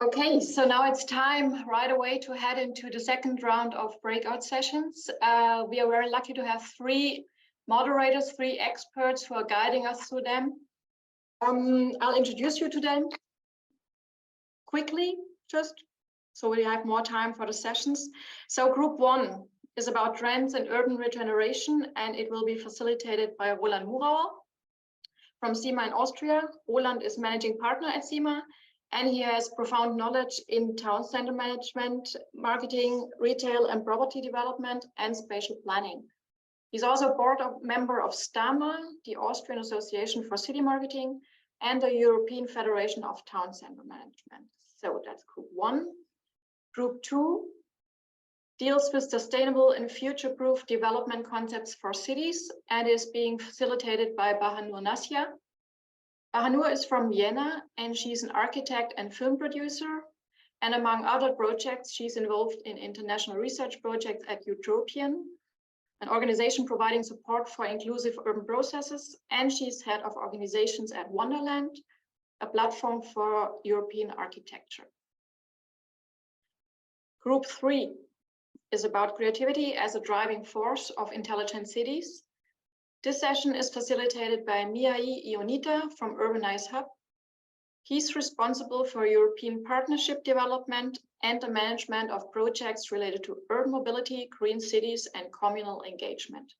Okay, so now it's time right away to head into the second round of breakout sessions. We are very lucky to have three moderators, three experts who are guiding us through them. I'll introduce you to them quickly, just so we have more time for the sessions. So group one is about trends in urban regeneration, and it will be facilitated by Roland Murauer from CIMA in Austria. Roland is managing partner at CIMA, and he has profound knowledge in town center management, marketing, retail and property development, and spatial planning. He's also a board member of STAMA, the Austrian Association for City Marketing, and the European Federation of Town Center Management. So that's group one. Group two deals with sustainable and future-proof development concepts for cities and is being facilitated by Bahanur Nasya. Bahanur is from Vienna, and she's an architect and film producer. And among other projects, she's involved in international research projects at Utopian, an organization providing support for inclusive urban processes. And she's head of organizations at Wonderland, a platform for European architecture. Group three is about creativity as a driving force of intelligent cities. This session is facilitated by Mihai Ionita from Urbanize Hub. He's responsible for European partnership development and the management of projects related to urban mobility, green cities, and communal engagement.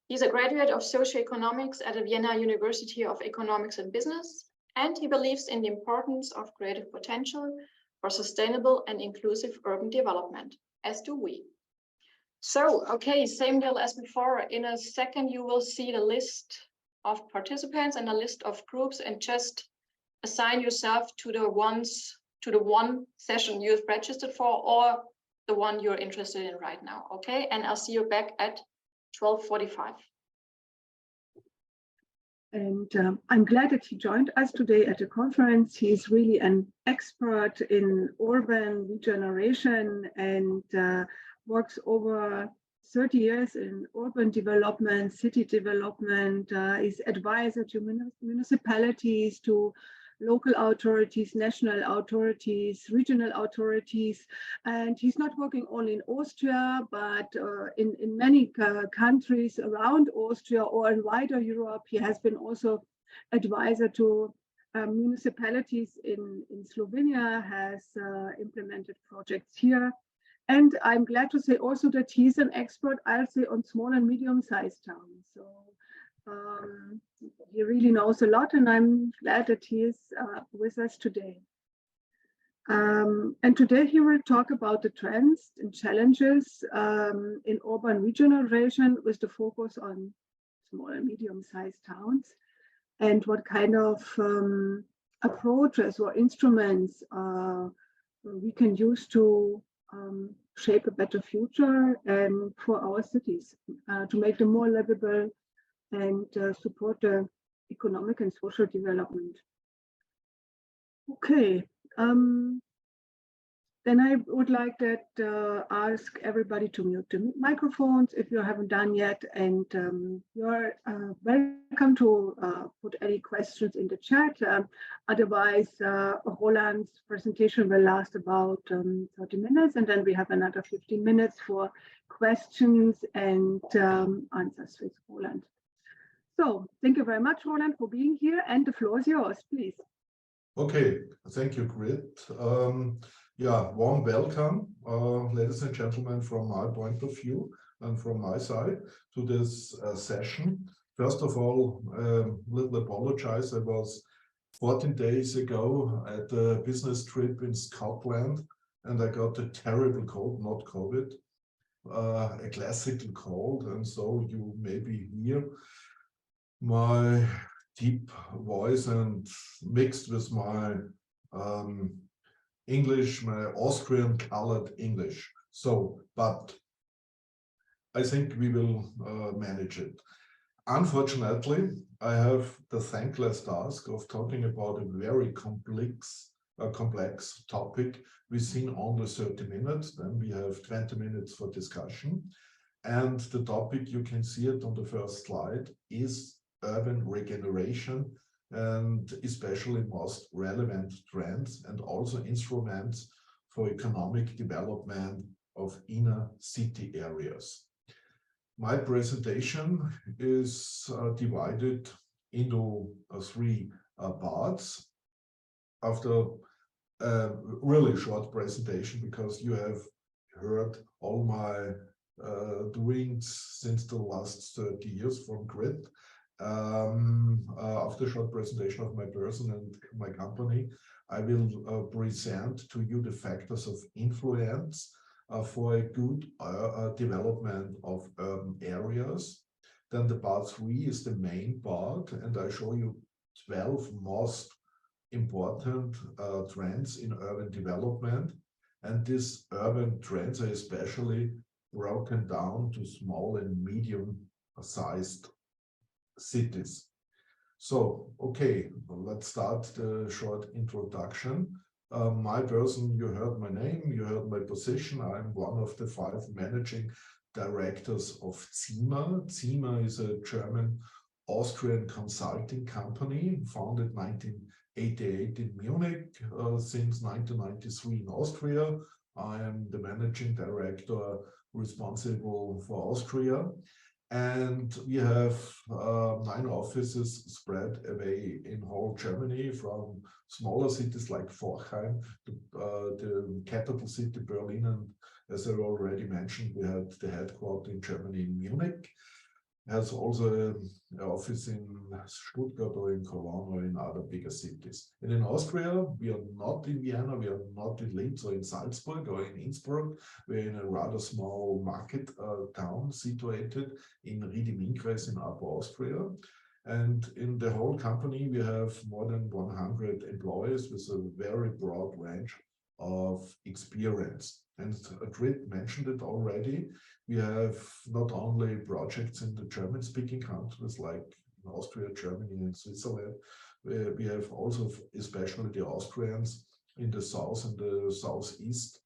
He's a graduate of socioeconomics at the Vienna University of Economics and Business, and he believes in the importance of creative potential for sustainable and inclusive urban development, as do we. So, okay, same deal as before. In a second, you will see the list of participants and a list of groups, and just assign yourself to the one session you've registered for or the one you're interested in right now, okay? And I'll see you back at 12:45. And I'm glad that he joined us today at the conference. He's really an expert in urban regeneration and works over 30 years in urban development, city development, is advisor to municipalities, to local authorities, national authorities, regional authorities. And he's not working only in Austria, but in many countries around Austria or in wider Europe. He has been also advisor to municipalities in Slovenia, has implemented projects here. And I'm glad to say also that he's an expert, I'll say, on small and medium-sized towns. So he really knows a lot, and I'm glad that he is with us today. And today he will talk about the trends and challenges in urban regeneration with the focus on small and medium-sized towns, and what kind of approaches or instruments we can use to shape a better future for our cities, to make them more livable and support the economic and social development. Okay, then I would like to ask everybody to mute the microphones if you haven't done yet, and you're welcome to put any questions in the chat. Otherwise, Roland's presentation will last about 30 minutes, and then we have another 15 minutes for questions and answers with Roland. So thank you very much, Roland, for being here, and the floor is yours, please. Okay, thank you, Grit. Yeah, warm welcome, ladies and gentlemen, from my point of view and from my side to this session. First of all, little apologize. I was 14 days ago at a business trip in Scotland, and I got a terrible cold, not COVID, a classical cold, and so you maybe hear my deep voice and mixed with my English, my Austrian colored English. So, but I think we will manage it. Unfortunately, I have the thankless task of talking about a very complex topic within only 30 minutes. Then we have 20 minutes for discussion. And the topic, you can see it on the first slide, is urban regeneration and especially most relevant trends and also instruments for economic development of inner city areas. My presentation is divided into three parts. After a really short presentation, because you have heard all my doings since the last 30 years from GRID. After a short presentation of my person and my company, I will present to you the factors of influence for a good development of urban areas. Then the part 3 is the main part, and I show you 12 most important trends in urban development. And these urban trends are especially broken down to small and medium-sized cities. So, okay, let's start the short introduction. My person, you heard my name, you heard my position. I'm one of the 5 managing directors of ZIMA. ZIMA is a German-Austrian consulting company founded 1988 in Munich, since 1993 in Austria. I am the managing director responsible for Austria. And we have 9 offices spread away in whole Germany, from smaller cities like Forchheim to the capital city Berlin. And as I already mentioned, we had the headquarters in Germany in Munich. Has also an office in Stuttgart or in Cologne or in other bigger cities. And in Austria, we are not in Vienna, we are not in Linz or in Salzburg or in Innsbruck. We're in a rather small market town situated in Redesign in Upper Austria. And in the whole company, we have more than 100 employees with a very broad range of experience. And Grit mentioned it already. We have not only projects in the German-speaking countries like Austria, Germany, and Switzerland. We have also, especially the Austrians in the south and the southeast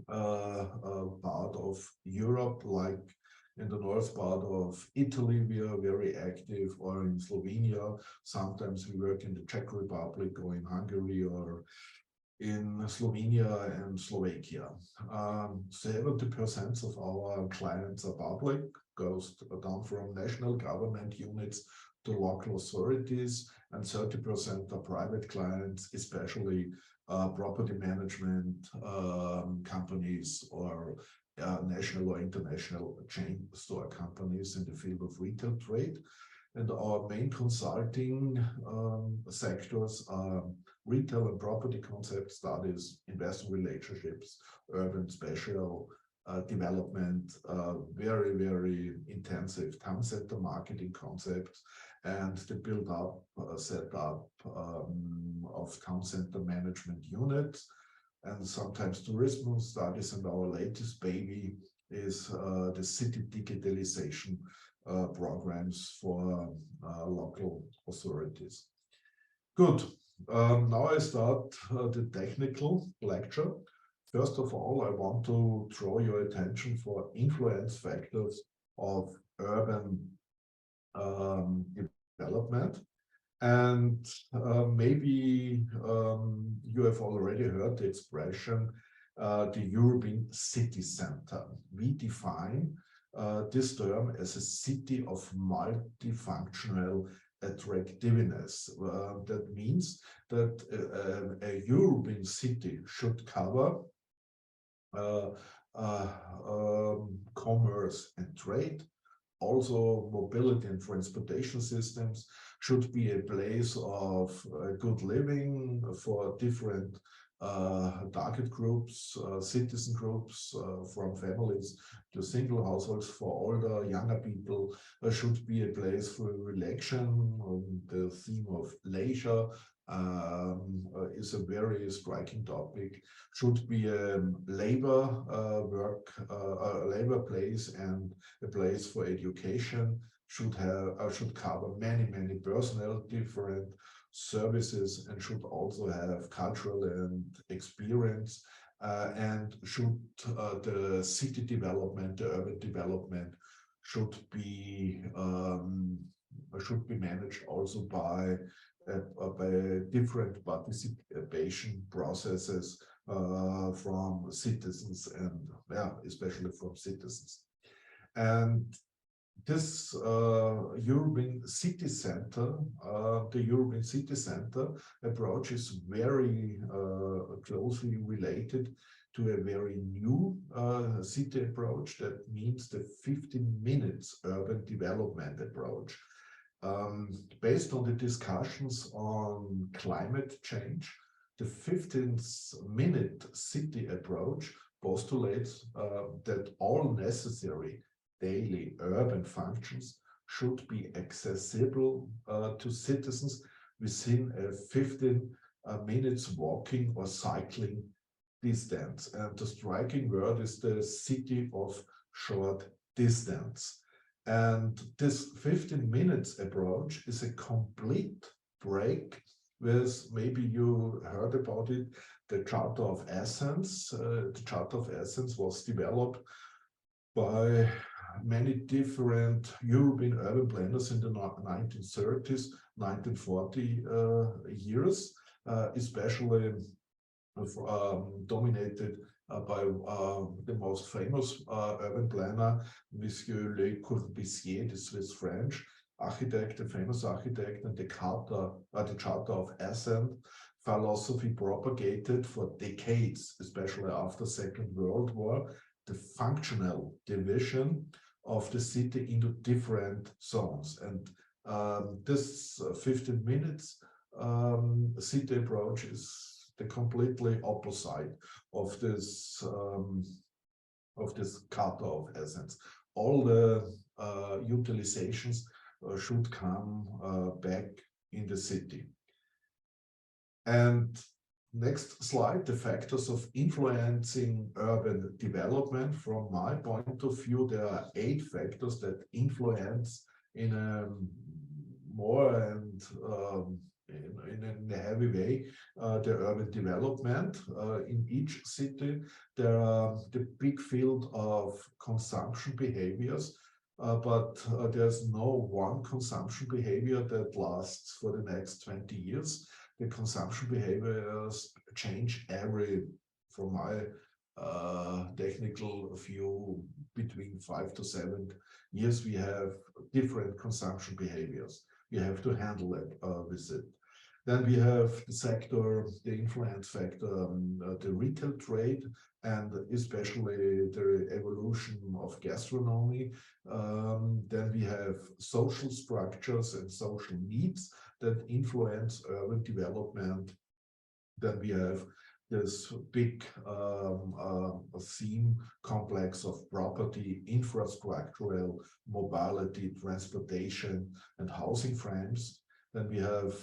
part of Europe, like in the north part of Italy, we are very active, or in Slovenia. Sometimes we work in the Czech Republic or in Hungary or in Slovenia and Slovakia. 70% of our clients are public, goes down from national government units to local authorities, and 30% are private clients, especially property management companies or national or international chain store companies in the field of retail trade. And our main consulting sectors are retail and property concept studies, investor relationships, urban spatial development, very, very intensive town center marketing concepts, and the build up, set up of town center management units, and sometimes tourism studies. And our latest baby is the city digitalization programs for local authorities. Good. Now I start the technical lecture. First of all, I want to draw your attention for influence factors of urban development. And maybe you have already heard the expression, the European city center. We define this term as a city of multifunctional attractiveness. That means that a European city should cover commerce and trade, also mobility and transportation systems, should be a place of good living for different target groups, citizen groups, from families to single households, for older, younger people, should be a place for relaxation. The theme of leisure is a very striking topic. Should be a labor labor place and a place for education. Should cover many personnel, different services, and should also have cultural and experience, and should the city development, the urban development should be should be managed also by different participation processes from citizens and especially from citizens. And this European City Center, the European City Center approach is very closely related to a very new city approach. That means the 15 minutes urban development approach. Based on the discussions on climate change, the 15-minute city approach postulates that all necessary daily urban functions should be accessible to citizens within a 15 minutes walking or cycling distance. And the striking word is the city of short distance. And this 15 minutes approach is a complete break with, maybe you heard about it, the Charter of Athens. The Charter of Athens was developed by many different European urban planners in the 1930s, 1940 years, especially dominated by the most famous urban planner, Monsieur Le Corbusier, the Swiss French architect, a famous architect, and the Charter of Athens philosophy propagated for decades, especially after Second World War, the functional division of the city into different zones. And this 15 minutes city approach is the completely opposite of this Charter of Athens. All the utilizations should come back in the city. And next slide, the factors of influencing urban development. From my point of view, there are 8 factors that influence in a more and in a heavy way the urban development. In each city, there are the big field of consumption behaviors, but there's no one consumption behavior that lasts for the next 20 years. The consumption behaviors change from my technical view, between 5 to 7 years. We have different consumption behaviors. We have to handle it with it. Then we have the sector, the influence factor, the retail trade, and especially the evolution of gastronomy. Then we have social structures and social needs that influence urban development. Then we have this big theme complex of property, infrastructural, mobility, transportation, and housing frames. Then we have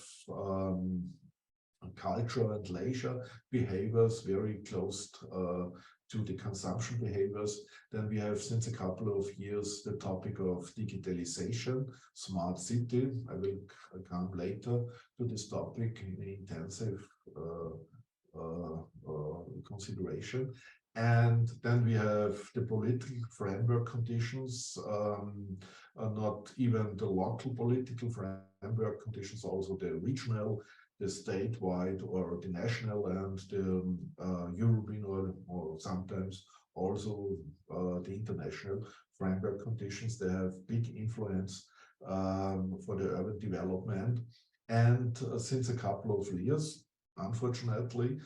culture and leisure behaviors very close to the consumption behaviors. Then we have, since a couple of years, the topic of digitalization, smart city. I will come later to this topic in intensive consideration. And then we have the political framework conditions, not even the local political framework conditions, also the regional, the statewide, or the national, and the European, or sometimes also the international framework conditions. They have big influence for the urban development. And since a couple of years, unfortunately,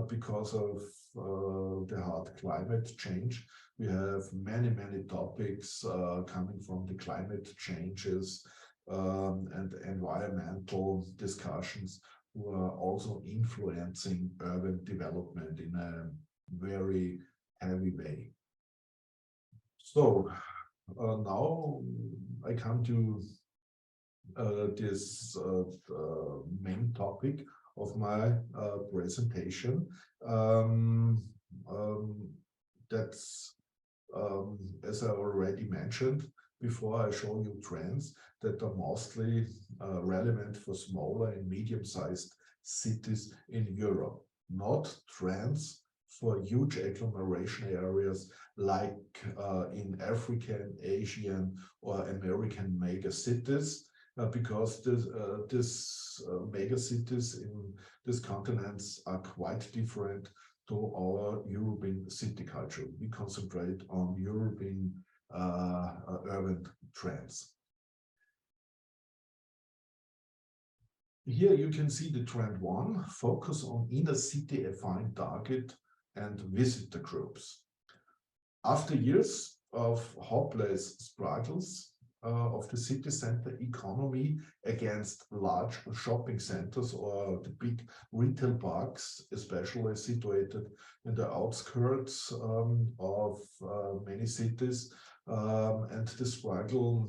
because of the hard climate change, we have many topics coming from the climate changes and environmental discussions, who are also influencing urban development in a very heavy way. So now I come to this main topic of my presentation. That's, as I already mentioned before, I show you trends that are mostly relevant for smaller and medium-sized cities in Europe, not trends for huge agglomeration areas like in African, Asian, or American mega cities. because this mega cities in these continents are quite different to our European city culture. We concentrate on European urban trends. Here you can see the trend 1, focus on inner city affine target and visitor groups. After years of hopeless struggles of the city center economy against large shopping centers or the big retail parks, especially situated in the outskirts of many cities, and the struggle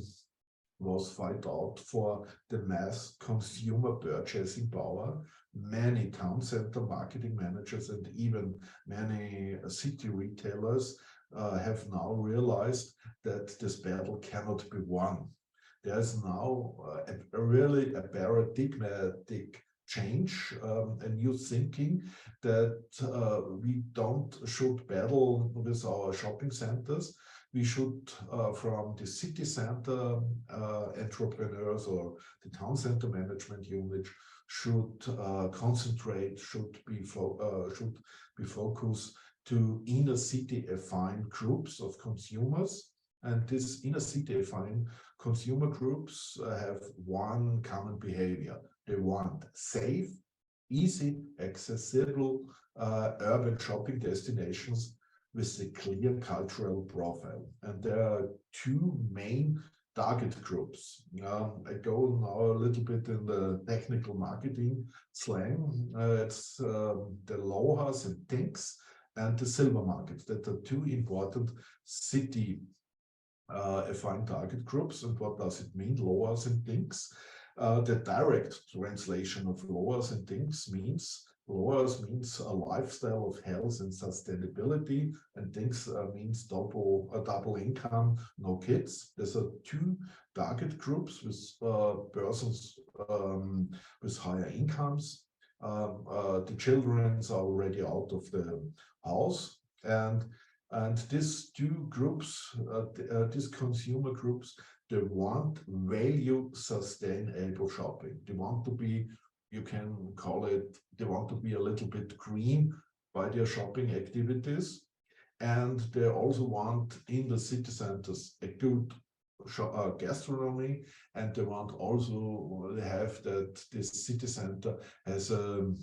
was fight out for the mass consumer purchasing power. Many town center marketing managers and even many city retailers have now realized that this battle cannot be won. There's now really a paradigmatic change, a new thinking that we should battle with our shopping centers. We should, from the city center entrepreneurs or the town center management unit, should concentrate, should be focused to inner city affine groups of consumers. And these inner city affine consumer groups have one common behavior. They want safe, easy, accessible urban shopping destinations with a clear cultural profile. And there are two main target groups. I go now a little bit in the technical marketing slang. It's the LOHAs and TINKs and the silver market. That are two important city affine target groups. And what does it mean, LOHAs and TINKs? The direct translation of LOHAs and TINKs means LOHAs means a lifestyle of health and sustainability, and TINKs means double income, no kids. There's two target groups with persons with higher incomes. The children are already out of the house, and these two groups, these consumer groups, they want value sustainable shopping. They want to be, you can call it, they want to be a little bit green by their shopping activities. And they also want in the city centers a good gastronomy, and they want also have that this city center has a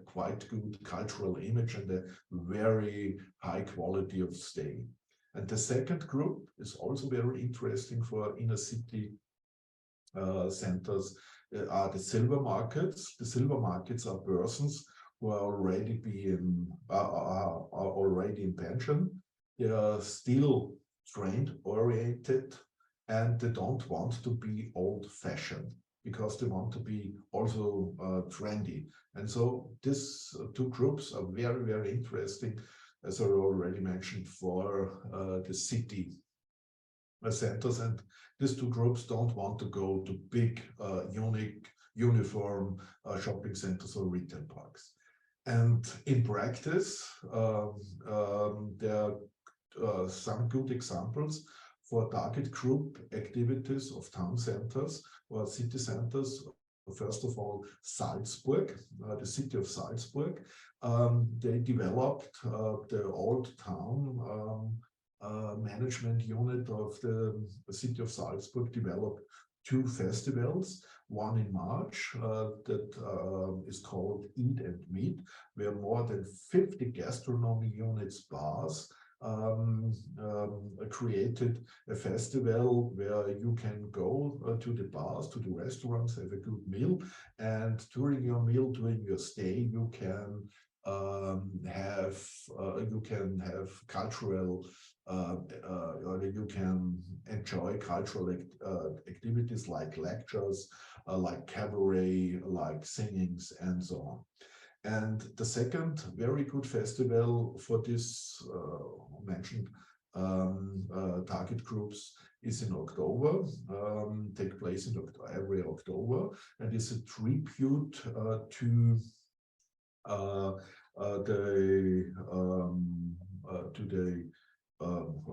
quite good cultural image and a very high quality of stay. And the second group is also very interesting for inner city centers, are the silver markets. The silver markets are persons who are already already in pension. They are still trend oriented, and they don't want to be old fashioned because they want to be also trendy. And so these two groups are very, very interesting, as I already mentioned, for the city centers. And these two groups don't want to go to big, unique, uniform shopping centers or retail parks. And in practice, there are some good examples for target group activities of town centers or city centers. First of all, Salzburg, the city of Salzburg, they developed the old town management unit of the city of Salzburg developed two festivals, one in March that is called Eat and Meet, where more than 50 gastronomy units, bars, created a festival where you can go to the bars, to the restaurants, have a good meal, and during your meal, during your stay, you can have cultural or you can enjoy cultural activities like lectures, like cabaret, like singings, and so on. And the second very good festival for this mentioned target groups is in October, take place in every October, and is a tribute to how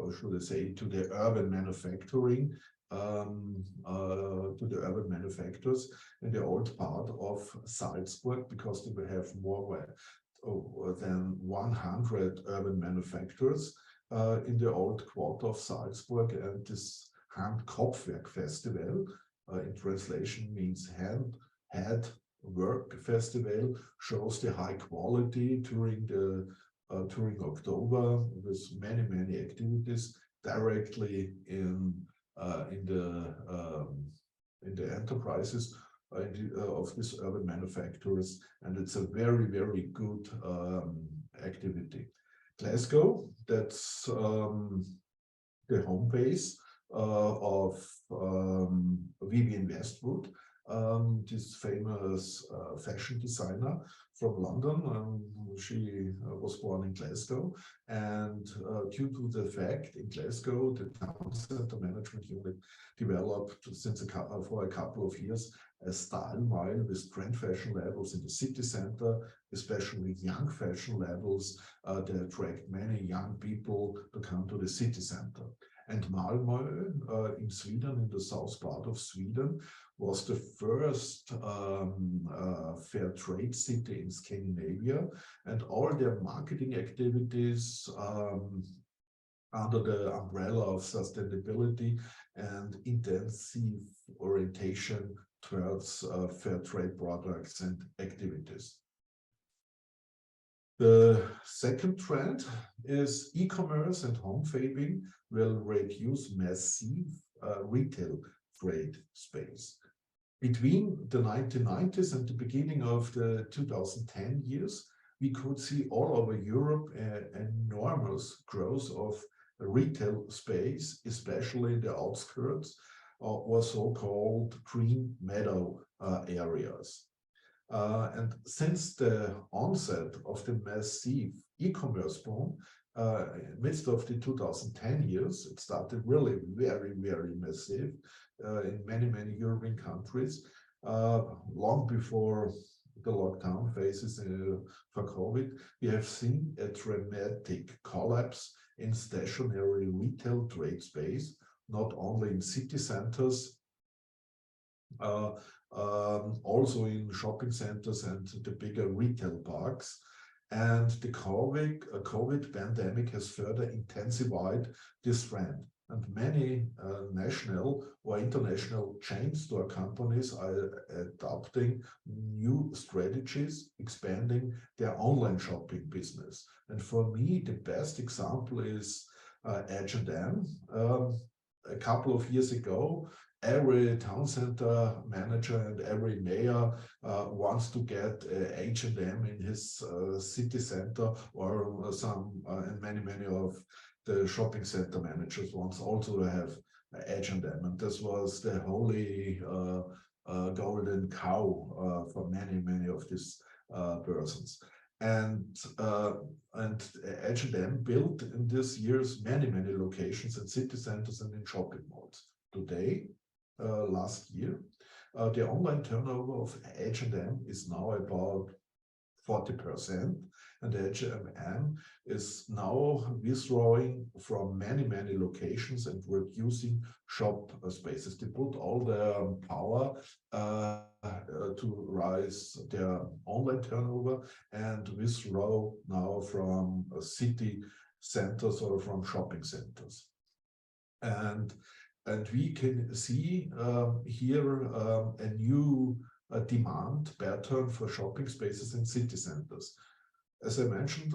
should I say, to the urban manufacturing to the urban manufacturers in the old part of Salzburg, because they will have more than 100 urban manufacturers in the old quarter of Salzburg. And this Handkopfwerk Festival, in translation means head work festival, shows the high quality during October, with many activities directly in the enterprises of these urban manufacturers, and it's a very good activity. Glasgow, that's the home base of Vivienne Westwood, this famous fashion designer from London. She was born in Glasgow, and due to the fact in Glasgow, the town center management unit developed for a couple of years a style mile with trend fashion labels in the city center, especially young fashion labels that attract many young people to come to the city center. And Malmö in Sweden, in the south part of Sweden, was the first fair trade city in Scandinavia, and all their marketing activities under the umbrella of sustainability and intensive orientation towards fair trade products and activities. The second trend is e-commerce and home fading will reduce massive retail trade space. Between the 1990s and the beginning of the 2010 years, we could see all over Europe an enormous growth of retail space, especially in the outskirts or so-called green meadow areas. And since the onset of the massive e-commerce boom, in midst of the 2010 years, it started really very massive in many European countries, long before the lockdown phases for COVID. We have seen a dramatic collapse in stationary retail trade space, not only in city centers, also in shopping centers and the bigger retail parks. And the COVID pandemic has further intensified this trend. And many national or international chain store companies are adopting new strategies, expanding their online shopping business. And for me, the best example is H&M. A couple of years ago, every town center manager and every mayor wants to get H&M in his city center, or and many of the shopping center managers wants also to have H&M, and this was the holy golden cow for many of these persons. And H&M built in these years many locations in city centers and in shopping malls. Today, last year, the online turnover of H&M is now about 40%, and H&M is now withdrawing from many locations and reducing shop spaces. They put all their power to rise their online turnover and withdraw now from city centers or from shopping centers. And we can see here a new demand pattern for shopping spaces in city centers. As I mentioned,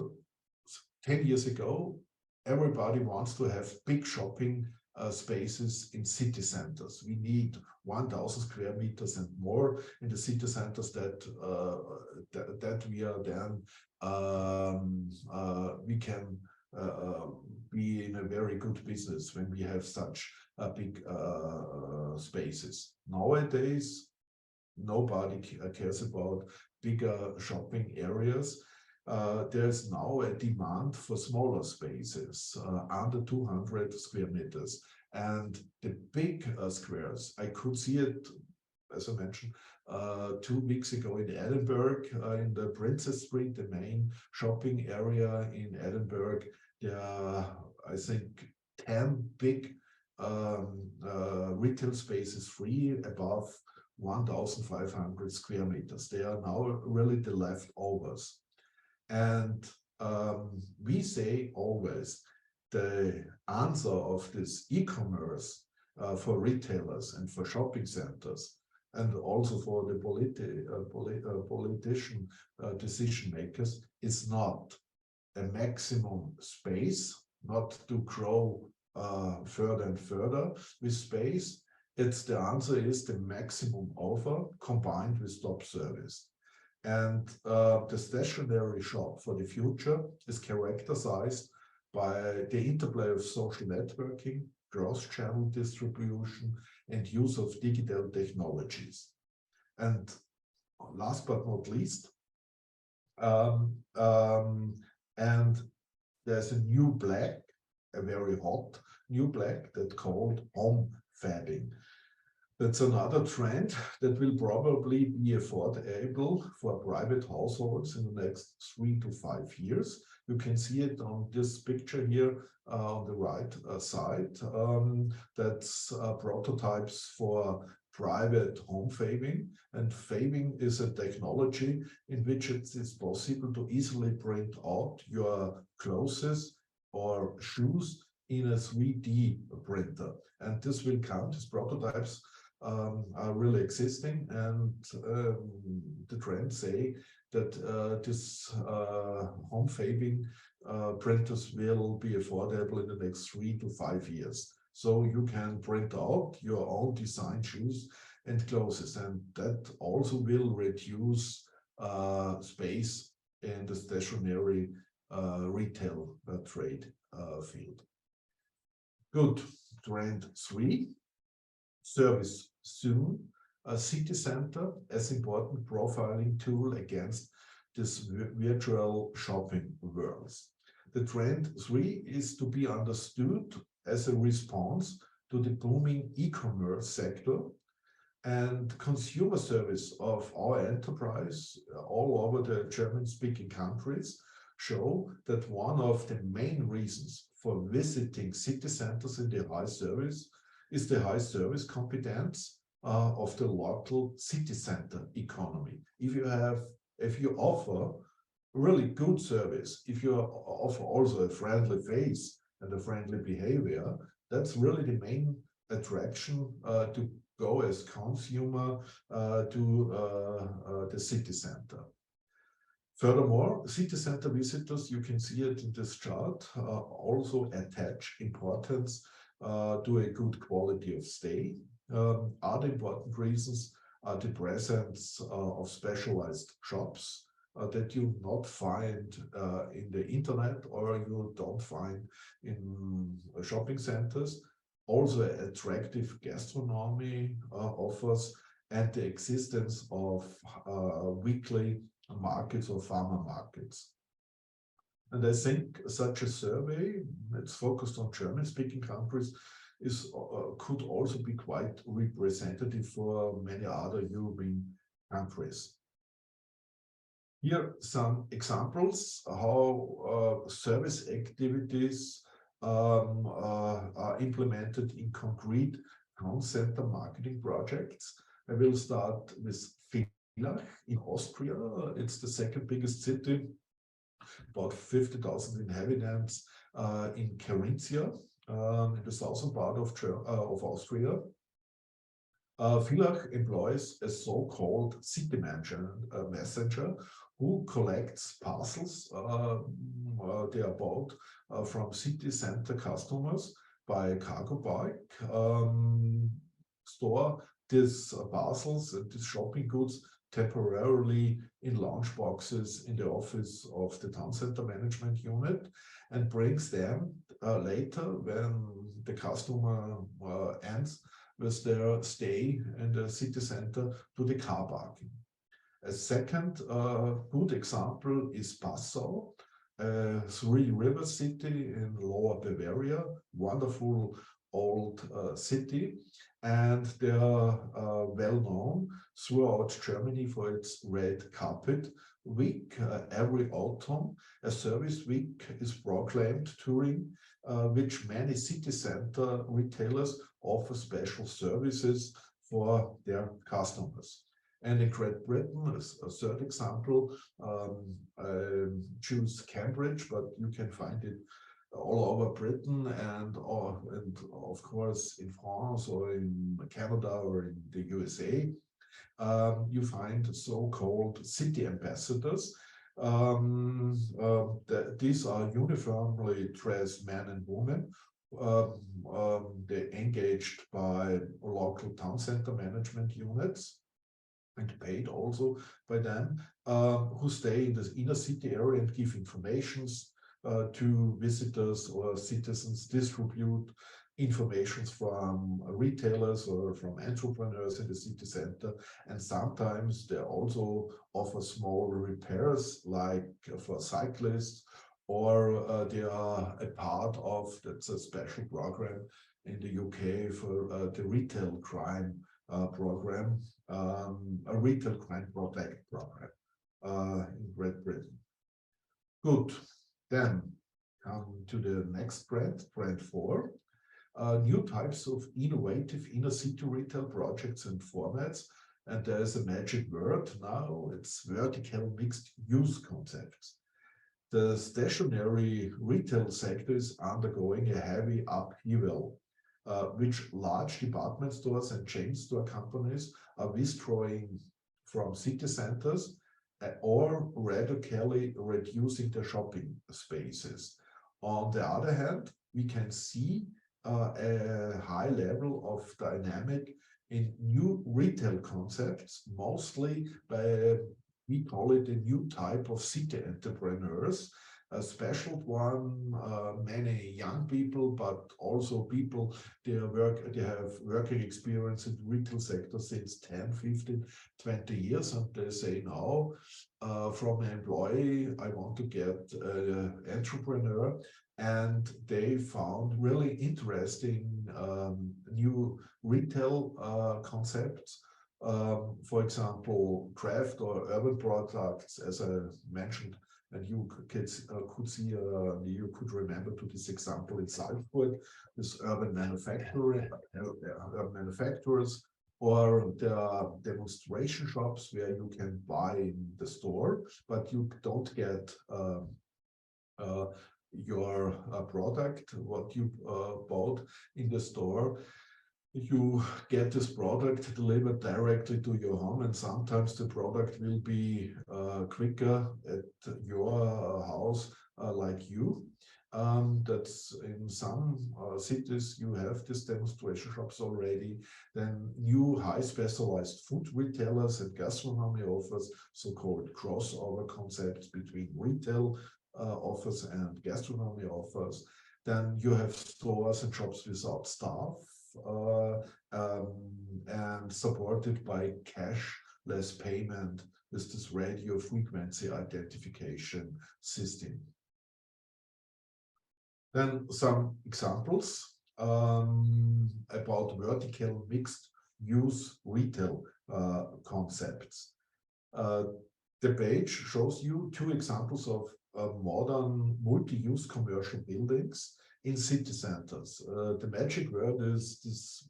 10 years ago, everybody wants to have big shopping spaces in city centers. We need 1,000 square meters and more in the city centers that we are then we can be in a very good business when we have such big spaces. Nowadays, nobody cares about bigger shopping areas. There's now a demand for smaller spaces, under 200 square meters. And the big squares, I could see it, as I mentioned, 2 weeks ago in Edinburgh, in the Princess Street, the main shopping area in Edinburgh. There are, I think, 10 big retail spaces free above 1,500 square meters. They are now really the leftovers. And we say always the answer of this e-commerce for retailers and for shopping centers, and also for the politician decision makers, is not a maximum space, not to grow further and further with space. It's the answer is the maximum offer combined with top service. And the stationary shop for the future is characterized by the interplay of social networking, cross-channel distribution, and use of digital technologies. And last but not least, and there's a new black, a very hot new black that's called home fabbing. That's another trend that will probably be affordable for private households in the next 3 to 5 years. You can see it on this picture here on the right side. That's prototypes for private home fabbing. And fabbing is a technology in which it is possible to easily print out your clothes or shoes in a 3D printer. And this will come, these prototypes are really existing, and the trends say that this home fabbing printers will be affordable in the next 3 to 5 years. So you can print out your own design shoes and clothes, and that also will reduce space in the stationary retail trade field. Good. Trend 3. Service soon. A city center as important profiling tool against this virtual shopping worlds. The trend 3 is to be understood as a response to the booming e-commerce sector and consumer service of our enterprise all over the German-speaking countries show that one of the main reasons for visiting city centers in the high service is the high service competence of the local city center economy. If you offer really good service, if you offer also a friendly face and a friendly behavior, that's really the main attraction to go as consumer to the city center. Furthermore, city center visitors, you can see it in this chart, also attach importance to a good quality of stay. Other important reasons are the presence of specialized shops that you not find in the internet or you don't find in shopping centers. Also attractive gastronomy offers and the existence of weekly markets or farmer markets. And I think such a survey, it's focused on German-speaking countries, could also be quite representative for many other European countries. Here some examples how service activities are implemented in concrete town center marketing projects. I will start with Villach in Austria. It's the second biggest city, about 50,000 inhabitants in Carinthia, in the southern part of Austria. Villach employs a so-called city messenger who collects parcels they are bought from city center customers by cargo bike, store these parcels and these shopping goods temporarily in lunch boxes in the office of the town center management unit and brings them later when the customer ends with their stay in the city center to the car parking. A second good example is Passau, a three-river city in Lower Bavaria, wonderful old city. and they are well known throughout Germany for its red carpet week. Every autumn, a service week is proclaimed during which many city center retailers offer special services for their customers. And in Great Britain, as a third example, choose Cambridge, but you can find it all over Britain and of course in France or in Canada or in the USA. You find so-called city ambassadors. These are uniformly dressed men and women. They're engaged by local town center management units and paid also by them, who stay in the inner city area and give informations to visitors or citizens, distribute informations from retailers or from entrepreneurs in the city center. And sometimes they also offer small repairs, like for cyclists, or they are a part of, that's a special program in the UK for the retail crime program, a retail crime protect program in Great Britain. Good. Then come to the next brand, brand 4. New types of innovative inner city retail projects and formats. And there's a magic word now, it's vertical mixed use concepts. The stationary retail sector is undergoing a heavy upheaval, which large department stores and chain store companies are withdrawing from city centers or radically reducing their shopping spaces. On the other hand, we can see a high level of dynamic in new retail concepts, mostly by, we call it a new type of city entrepreneurs, a special one, many young people, but also people, they have working experience in the retail sector since 10, 15, 20 years, and they say now, from an employee, I want to get an entrepreneur, and they found really interesting new retail concepts. For example, craft or urban products, as I mentioned, and you could see, you could remember to this example in Salzburg, this urban manufacturers, or there are demonstration shops where you can buy in the store, but you don't get your product, what you bought in the store. You get this product delivered directly to your home, and sometimes the product will be quicker at your house like you. That's in some cities you have these demonstration shops already. Then new high specialized food retailers and gastronomy offers, so-called crossover concepts between retail offers and gastronomy offers. Then you have stores and shops without staff, and supported by cashless payment with this radio frequency identification system. Then some examples about vertical mixed use retail concepts. The page shows you 2 examples of modern multi-use commercial buildings in city centers. The magic word is this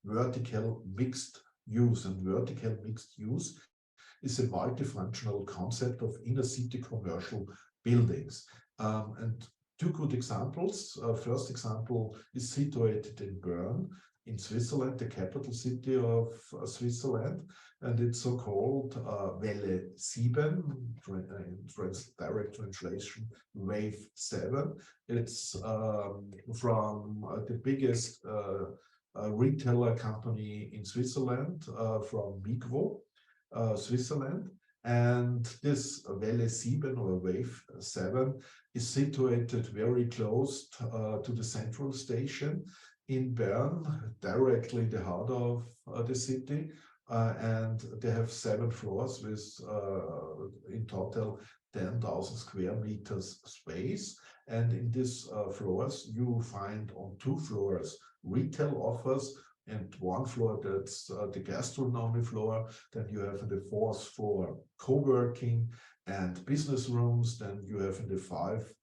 vertical mixed use, and vertical mixed use is a multifunctional concept of inner city commercial buildings. And 2 good examples. First example is situated in Bern, in Switzerland, the capital city of Switzerland, and it's so-called Welle 7, direct translation, Wave 7. It's from the biggest retailer company in Switzerland, from Migros, Switzerland. And this Welle 7 or Wave 7 is situated very close to the central station in Bern, directly in the heart of the city. And they have 7 floors with in total 10,000 square meters space. And in these floors, you find on 2 floors retail offers, and one floor, that's the gastronomy floor. Then you have in the 4th floor co-working and business rooms. Then you have in the 5th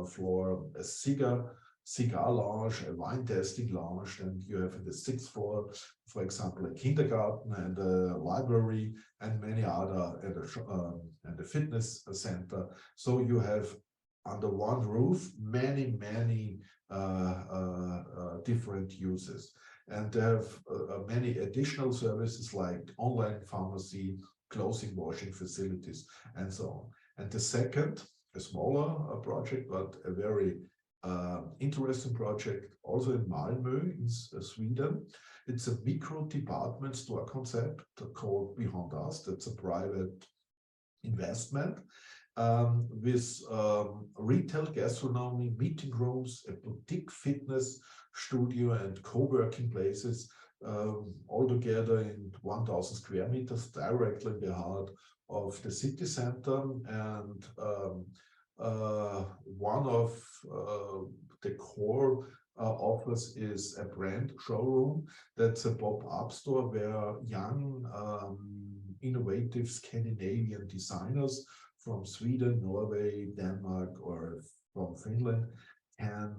floor a cigar lounge, a wine tasting lounge. And you have in the 6th floor, for example, a kindergarten and a library and many other, and a fitness center. So you have under one roof many different uses, and they have many additional services like online pharmacy, clothing washing facilities, and so on. And the second, a smaller project, but a very interesting project, also in Malmö, in Sweden. It's a micro department store concept called Behind Us. That's a private investment with retail gastronomy, meeting rooms, a boutique fitness studio, and co-working places, all together in 1,000 square meters, directly in the heart of the city center. And one of the core offers is a brand showroom. That's a pop-up store where young, innovative Scandinavian designers from Sweden, Norway, Denmark, or from Finland can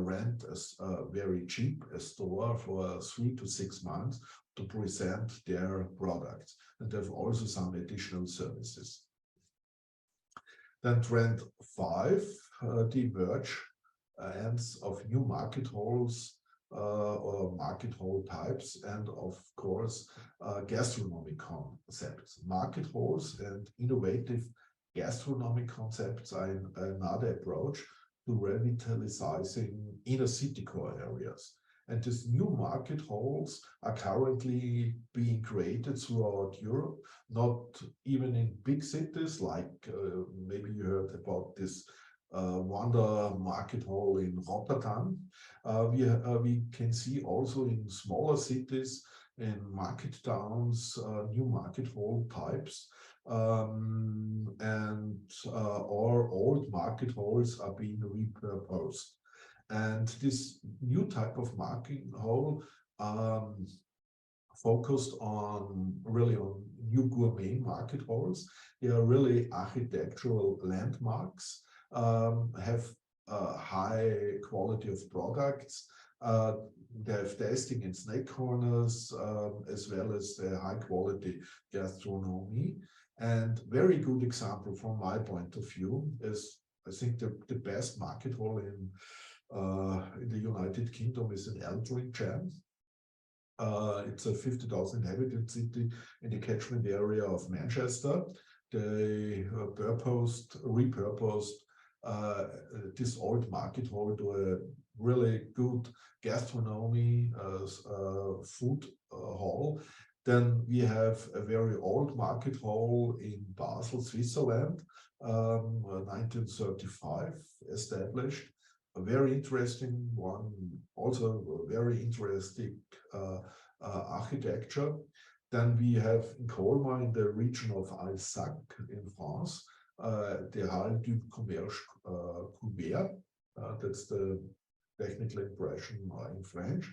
rent a very cheap store for 3 to 6 months to present their products. And they have also some additional services. Then trend 5, the emergence of new market halls or market hall types, and of course gastronomic concepts. Market halls and innovative gastronomic concepts are another approach to revitalizing inner city core areas. And these new market halls are currently being created throughout Europe, not even in big cities like maybe you heard about this Wonder Market Hall in Rotterdam. We can see also in smaller cities, in market towns, new market hall types, or old market halls are being repurposed. And this new type of market hall focused on new gourmet market halls. They are really architectural landmarks, have high quality of products. They have tasting and snack corners, as well as high quality gastronomy. And very good example from my point of view is, I think the best market hall in the United Kingdom is in Altrincham. It's a 50,000 inhabited city in the catchment area of Manchester. They repurposed this old market hall to a really good gastronomy food hall. Then we have a very old market hall in Basel, Switzerland, 1935 established. A very interesting one, also very interesting architecture. Then we have in Colmar, in the region of Alsace in France, the Halle du Commerce Couvert. That's the technical impression in French.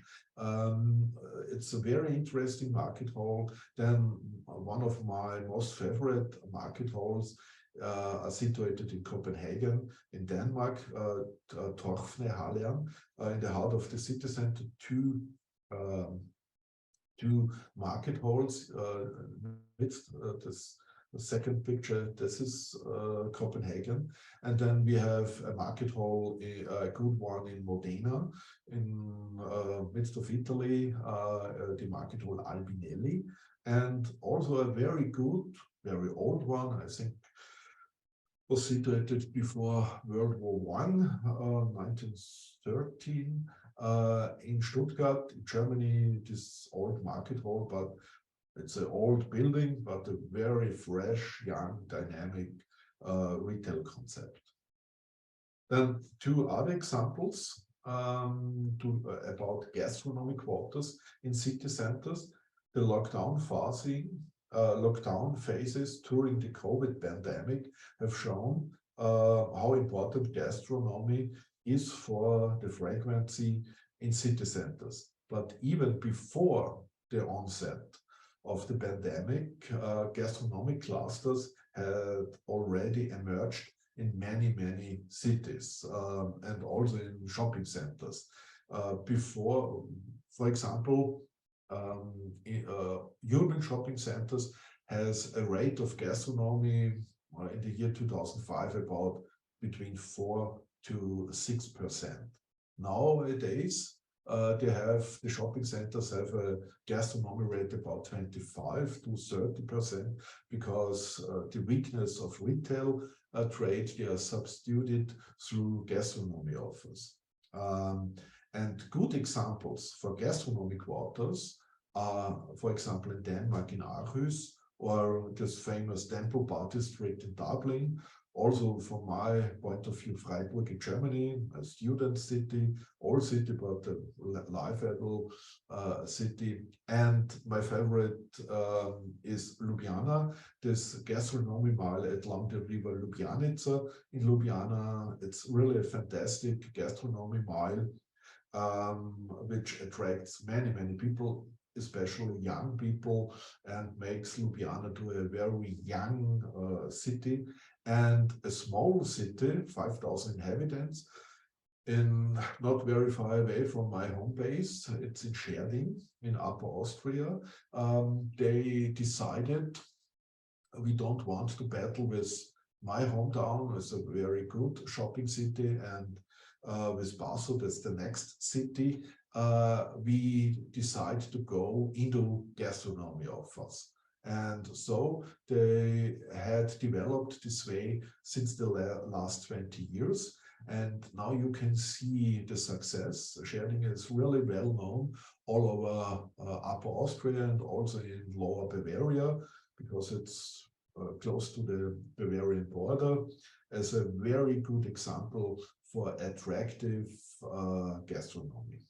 It's a very interesting market hall. Then one of my most favorite market halls are situated in Copenhagen, in Denmark, Torfnehallen, in the heart of the city center. Two market halls. The second picture, this is Copenhagen. And then we have a market hall, a good one in Modena, in midst of Italy, the market hall Albinelli. And also a very good, very old one, I think was situated before World War I, 1913, in Stuttgart, in Germany, this old market hall, but it's an old building, but a very fresh, young, dynamic retail concept. Then 2 other examples about gastronomic quarters in city centers. The lockdown phases during the COVID pandemic have shown how important gastronomy is for the vibrancy in city centers. But even before the onset of the pandemic, gastronomic clusters had already emerged in many cities and also in shopping centers. Before, for example, urban shopping centers has a rate of gastronomy in the year 2005 about between 4 to 6%. Nowadays, the shopping centers have a gastronomy rate about 25 to 30% because the weakness of retail trade, they are substituted through gastronomy offers. And good examples for gastronomy quarters are, for example, in Denmark in Aarhus, or this famous Temple Bar district in Dublin. Also, from my point of view, Freiburg in Germany, a student city, old city, but a livable city. And my favorite is Ljubljana, this gastronomy mile along the river Ljubljanica in Ljubljana. It's really a fantastic gastronomy mile, which attracts many people, especially young people, and makes Ljubljana to a very young city and a small city, 5,000 inhabitants, in not very far away from my home base. It's in Scherding in Upper Austria. They decided we don't want to battle with my hometown. It's a very good shopping city, and with Basel, that's the next city. We decide to go into gastronomy offers. And so they had developed this way since the last 20 years. And now you can see the success. Scherding is really well known all over Upper Austria and also in Lower Bavaria, because it's close to the Bavarian border, as a very good example for attractive gastronomy.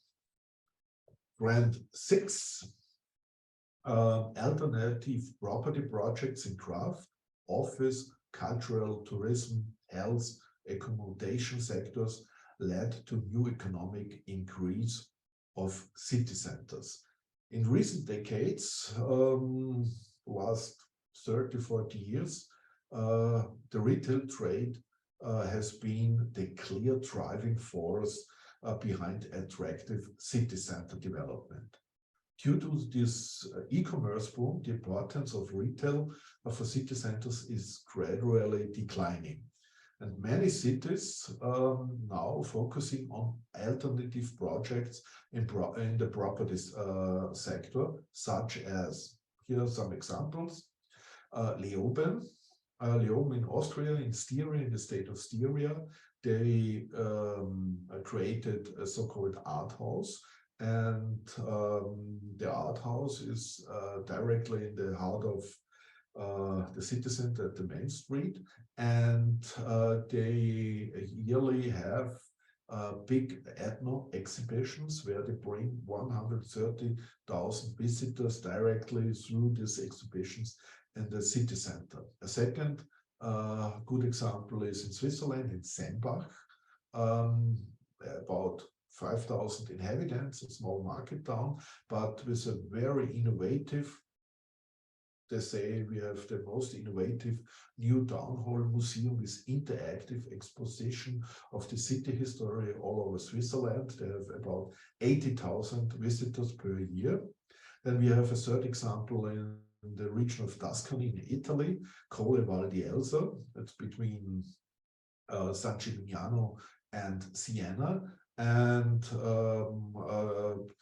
Trend 6, alternative property projects in craft, office, cultural, tourism, health, accommodation sectors led to new economic increase of city centers. In recent decades, last 30, 40 years, the retail trade has been the clear driving force behind attractive city center development. Due to this e-commerce boom, the importance of retail for city centers is gradually declining. And many cities now focusing on alternative projects in the properties sector, such as, here are some examples, Leoben in Austria, in Styria, in the state of Styria, they created a so-called art house. And the art house is directly in the heart of the city center at the main street. And they yearly have big ethno exhibitions where they bring 130,000 visitors directly through these exhibitions in the city center. A second good example is in Switzerland, in Sembach, about 5,000 inhabitants, a small market town, but with a very innovative, they say we have the most innovative new town hall museum with interactive exposition of the city history all over Switzerland. They have about 80,000 visitors per year. Then we have a third example in the region of Tuscany in Italy, Colle Val di Elsa. It's between San Gimignano and Siena. And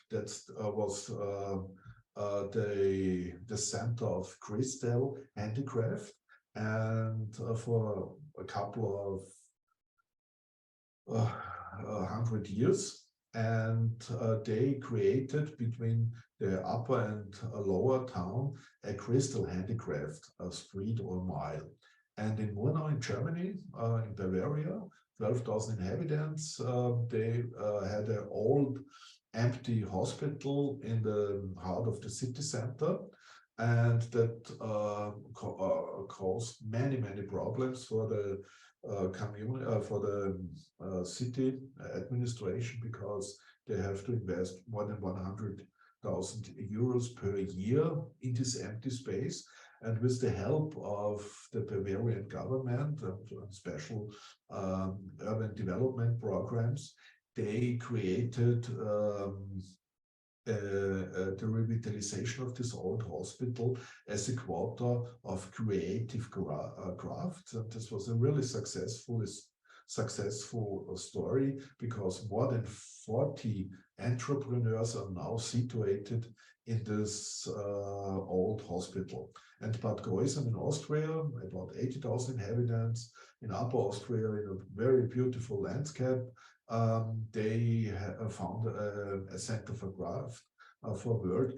that was the center of crystal handicraft, and for a couple of 100 years, and they created between the upper and lower town a crystal handicraft, a street or mile. And in Murnau in Germany, in Bavaria, 12,000 inhabitants, they had an old empty hospital in the heart of the city center, and that caused many problems for the community, for the city administration, because they have to invest more than 100,000 euros per year in this empty space. And with the help of the Bavarian government and special urban development programs, they created the revitalization of this old hospital as a quarter of creative crafts. And this was a really successful story, because more than 40 entrepreneurs are now situated in this old hospital. And Bad Geusen in Austria, about 80,000 inhabitants, in Upper Austria, in a very beautiful landscape, they found a center for craft, for world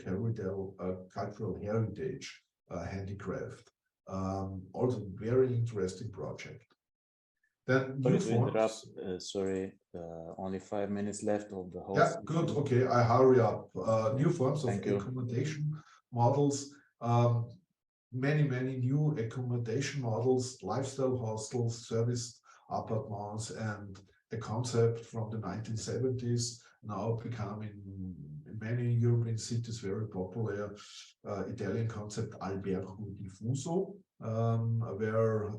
cultural heritage handicraft. Also very interesting project. Then sorry to interrupt. Sorry, only 5 minutes left of the whole. Yeah, good. Okay, I hurry up. New forms of Thank you. accommodation models. Many new accommodation models, lifestyle hostels, service apartments, and a concept from the 1970s now becoming in many European cities very popular. Italian concept albergo diffuso, where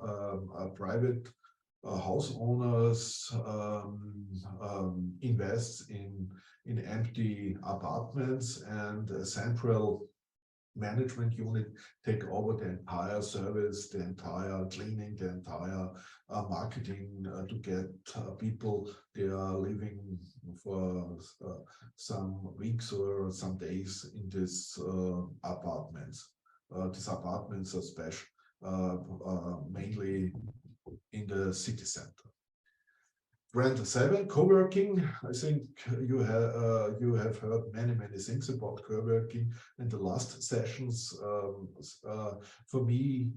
private house owners invest in empty apartments, and a central management unit take over the entire service, the entire cleaning, the entire marketing to get people. They are living for some weeks or some days in these apartments. These apartments are special, mainly in the city center. Trend 7, co-working. I think you have heard many things about co-working in the last sessions. For me,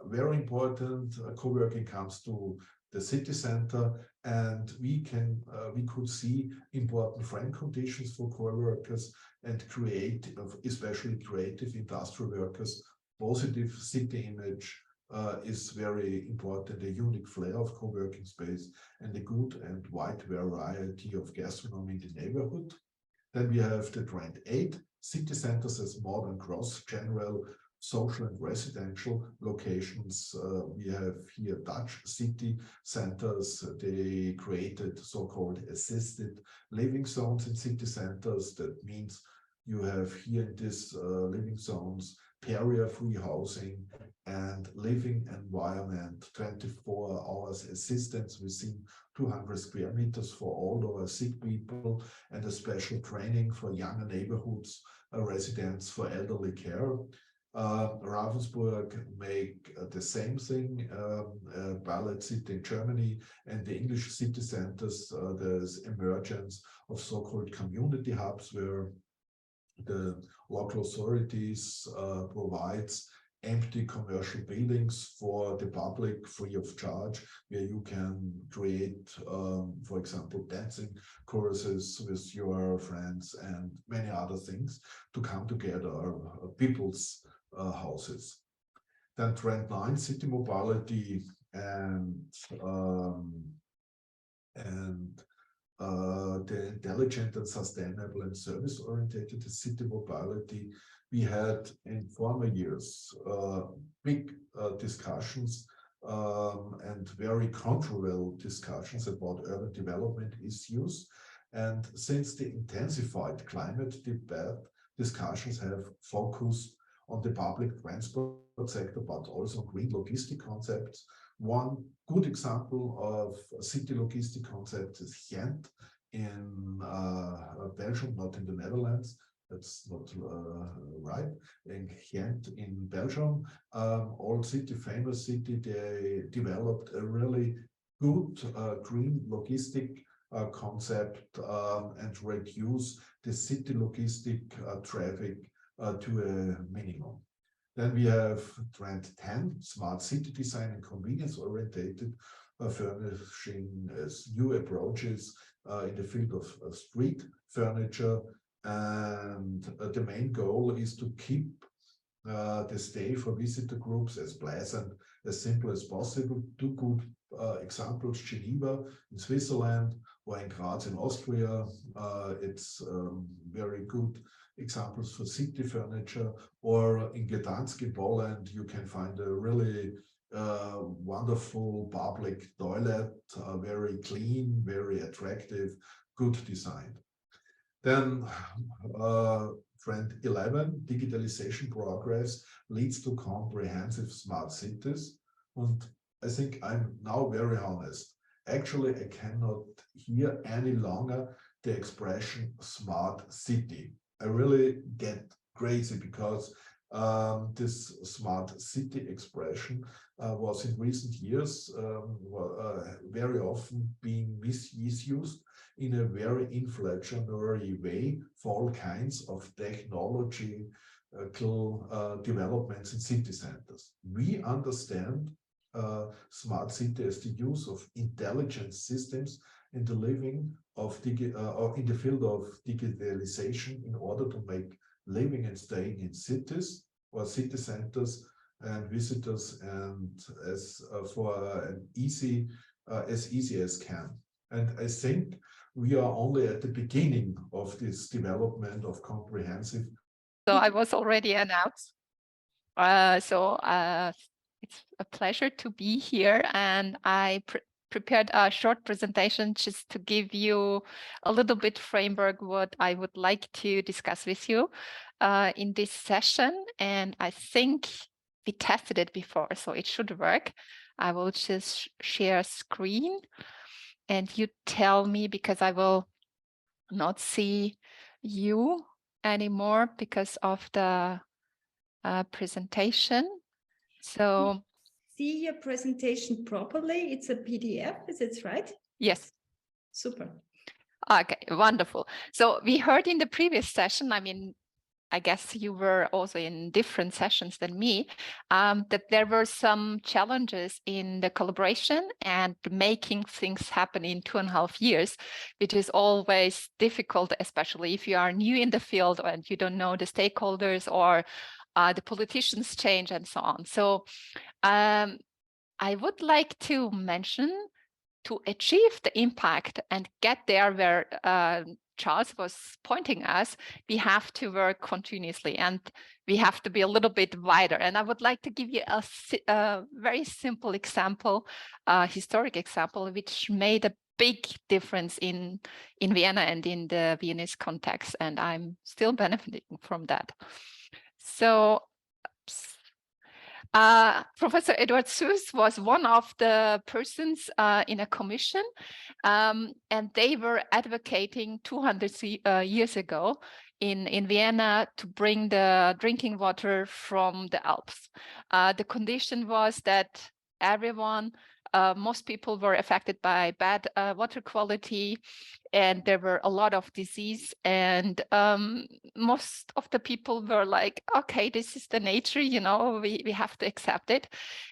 very important. Co-working comes to the city center, and we could see important frame conditions for co-workers and especially creative industrial workers. Positive city image is very important, a unique flair of co-working space, and a good and wide variety of gastronomy in the neighborhood. Then we have the trend 8, city centers as modern cross-general social and residential locations. We have here Dutch city centers. They created so-called assisted living zones in city centers. That means you have here in these living zones barrier-free housing and living environment, 24 hours assistance within 200 square meters for old or sick people, and a special training for younger neighborhoods, residents for elderly care. Ravensburg make the same thing, Ballet City in Germany, and the English city centers, there's emergence of so-called community hubs where the local authorities provides empty commercial buildings for the public free of charge, where you can create, for example, dancing courses with your friends and many other things to come together, people's houses. Then trend 9, city mobility and the intelligent and sustainable and service-oriented city mobility. We had in former years big discussions and very controversial discussions about urban development issues. And since the intensified climate debate, discussions have focused on the public transport sector, but also green logistic concepts. One good example of a city logistic concept is Ghent in Belgium, not in the Netherlands. That's not right. In Ghent in Belgium, old city, famous city, they developed a really good green logistic concept and reduce the city logistic traffic to a minimum. Then we have trend 10, smart city design and convenience orientated, furnishing as new approaches in the field of street furniture. And the main goal is to keep the stay for visitor groups as pleasant, as simple as possible. Two good examples: Geneva in Switzerland or in Graz in Austria. It's very good examples for city furniture. Or in Gdansk in Poland, you can find a really wonderful public toilet, very clean, very attractive, good design. Then trend 11, digitalization progress leads to comprehensive smart cities. And I think I'm now very honest. Actually, I cannot hear any longer the expression smart city. I really get crazy because this smart city expression was in recent years very often being misused in a very inflationary way for all kinds of technological developments in city centers. We understand smart city as the use of intelligent systems in the living of in the field of digitalization in order to make living and staying in cities or city centers and visitors and as easy as can. And I think we are only at the beginning of this development of comprehensive. So I was already announced. It's a pleasure to be here, and I prepared a short presentation just to give you a little bit framework what I would like to discuss with you in this session. And I think we tested it before, so it should work. I will just share screen and you tell me, because I will not see you anymore because of the presentation. So see your presentation properly. It's a PDF, is it right? Yes. Super. Okay, wonderful. So we heard in the previous session, I mean, I guess you were also in different sessions than me, that there were some challenges in the collaboration and making things happen in 2.5 years, which is always difficult, especially if you are new in the field and you don't know the stakeholders or the politicians change and so on. So I would like to mention, to achieve the impact and get there where Charles was pointing us, we have to work continuously and we have to be a little bit wider. And I would like to give you a very simple example, historic example, which made a big difference in Vienna and in the Viennese context. And I'm still benefiting from that. So, Professor Edward Suess was one of the persons in a commission, and they were advocating 200 years ago in Vienna to bring the drinking water from the Alps. The condition was that everyone, most people were affected by bad water quality, and there were a lot of disease, and most of the people were like, okay, this is the nature, you know, we have to accept it.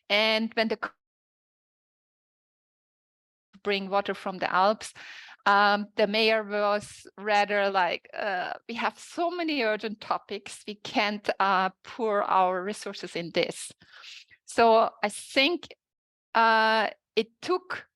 And when the bring water from the Alps, the mayor was rather like, we have so many urgent topics, we can't pour our resources in this. So I think it took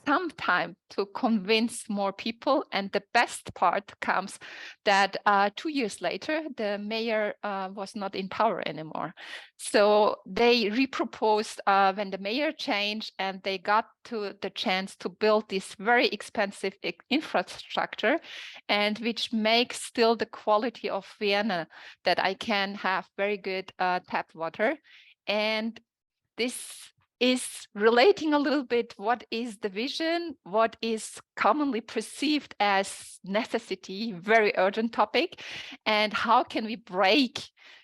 some time to convince more people, and the best part comes that 2 years later the mayor was not in power anymore. So they reproposed when the mayor changed, and they got to the chance to build this very expensive infrastructure, and which makes still the quality of Vienna, that I can have very good tap water. And this is relating a little bit what is the vision, what is commonly perceived as necessity, very urgent topic, and how can we break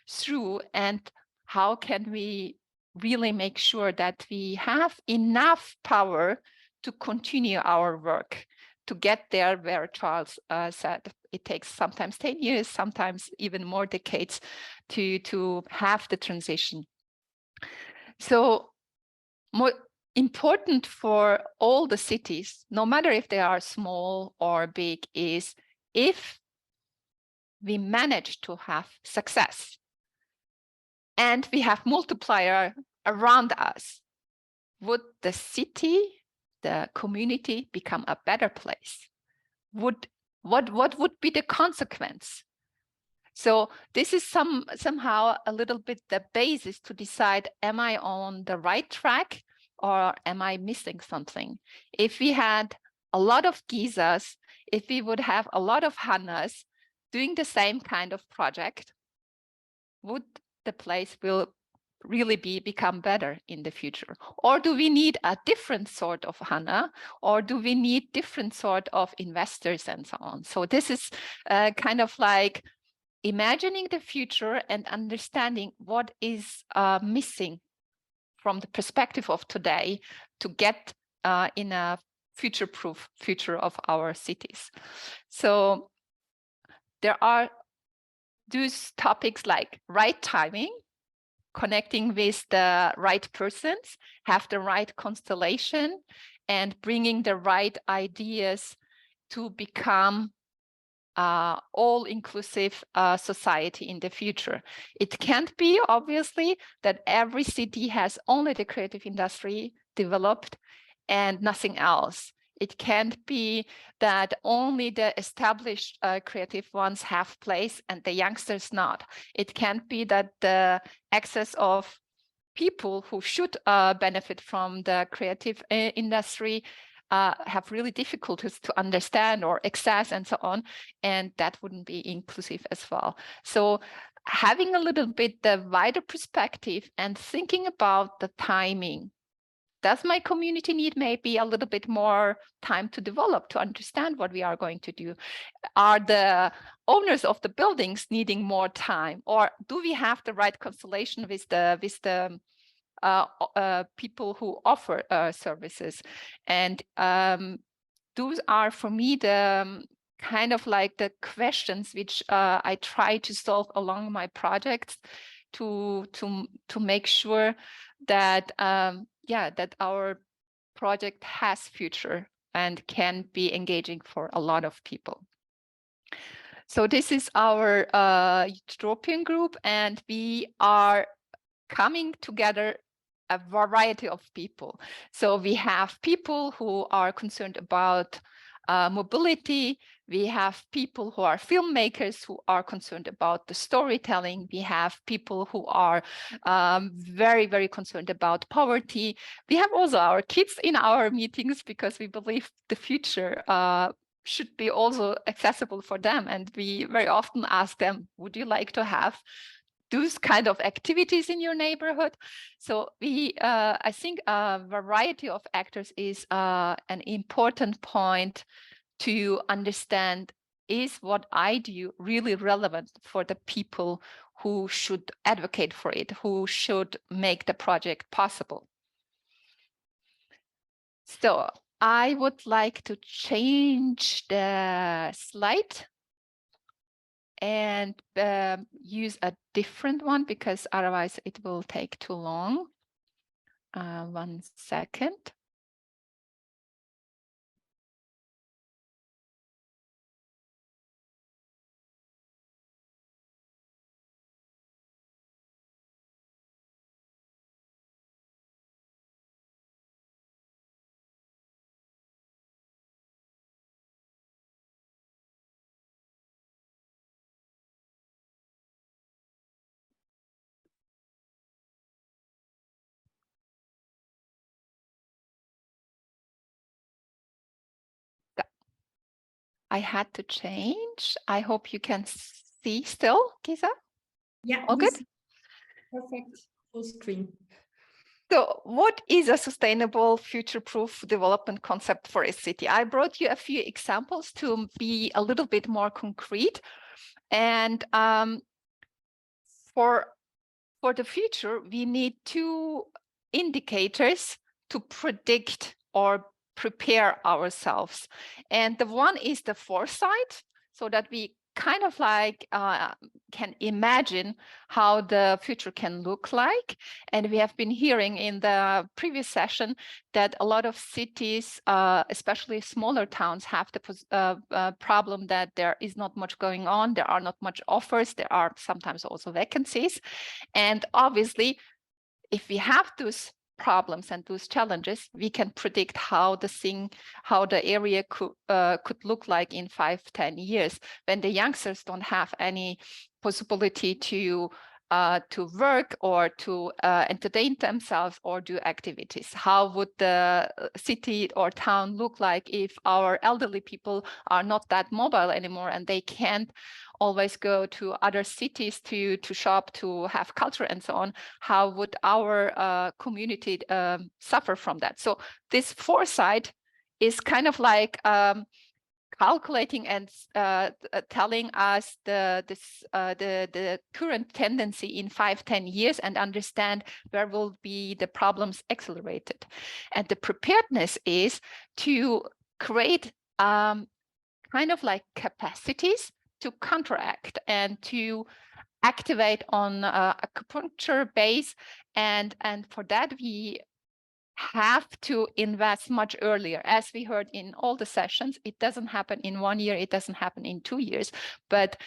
through, and how can we really make sure that we have enough power to continue our work, to get there where Charles said it takes sometimes 10 years, sometimes even more decades to have the transition. So more important for all the cities, no matter if they are small or big, is if we manage to have success, and we have multiplier around us, would the city, the community become a better place? What would be the consequence? So this is somehow a little bit the basis to decide, am I on the right track or am I missing something? If we had a lot of Gisas, if we would have a lot of Hannas doing the same kind of project, would the place will really become better in the future? Or do we need a different sort of Hanna? Or do we need different sort of investors and so on? So this is kind of like imagining the future and understanding what is missing from the perspective of today to get in a future-proof future of our cities. So there are those topics like right timing, connecting with the right persons, have the right constellation, and bringing the right ideas to become all-inclusive society in the future. It can't be, obviously, that every city has only the creative industry developed and nothing else. It can't be that only the established creative ones have place and the youngsters not. It can't be that the access of people who should benefit from the creative industry have really difficulties to understand or access and so on, and that wouldn't be inclusive as well. So having a little bit the wider perspective and thinking about the timing. Does my community need maybe a little bit more time to develop, to understand what we are going to do? Are the owners of the buildings needing more time? Or do we have the right constellation with the people who offer services? And those are, for me, the kind of like the questions which I try to solve along my projects to make sure that that our project has future and can be engaging for a lot of people. So this is our Utopian group, and we are coming together a variety of people. So we have people who are concerned about mobility. We have people who are filmmakers who are concerned about the storytelling. We have people who are very, very concerned about poverty. We have also our kids in our meetings because we believe the future should be also accessible for them. And we very often ask them, would you like to have those kind of activities in your neighborhood? So we, I think a variety of actors is an important point to understand, is what I do really relevant for the people who should advocate for it, who should make the project possible? So I would like to change the slide and use a different one because otherwise it will take too long. 1 second. I had to change. I hope you can see still, Gisa? Yeah, all good? Perfect. Full screen. So what is a sustainable future-proof development concept for a city? I brought you a few examples to be a little bit more concrete. And for the future, we need 2 indicators to predict or prepare ourselves. And the one is the foresight, so that we kind of like can imagine how the future can look like. And we have been hearing in the previous session that a lot of cities, especially smaller towns, have the problem that there is not much going on. There are not much offers. There are sometimes also vacancies. And obviously, if we have those problems and those challenges, we can predict how the area could look like in 5-10 years, when the youngsters don't have any possibility to work or to entertain themselves or do activities. How would the city or town look like if our elderly people are not that mobile anymore and they can't always go to other cities to shop, to have culture and so on? How would our community suffer from that? So this foresight is kind of like calculating and telling us the current tendency in 5-10 years and understand where will be the problems accelerated. And the preparedness is to create kind of like capacities to counteract and to activate on acupuncture base, and for that we have to invest much earlier. As we heard in all the sessions, it doesn't happen in 1 year, it doesn't happen in 2 years, but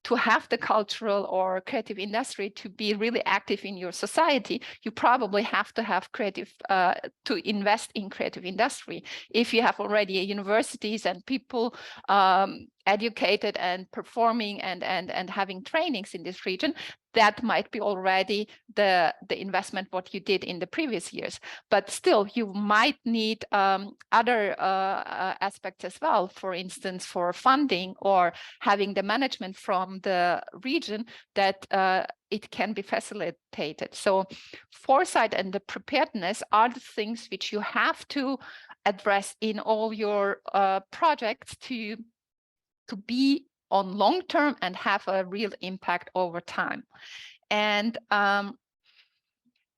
to have the cultural or creative industry to be really active in your society, you probably have to have to invest in creative industry. If you have already universities and people educated and performing and having trainings in this region, that might be already the investment what you did in the previous years. But still, you might need other aspects as well, for instance, for funding or having the management from the region that it can be facilitated. So foresight and the preparedness are the things which you have to address in all your projects to be on long term and have a real impact over time. And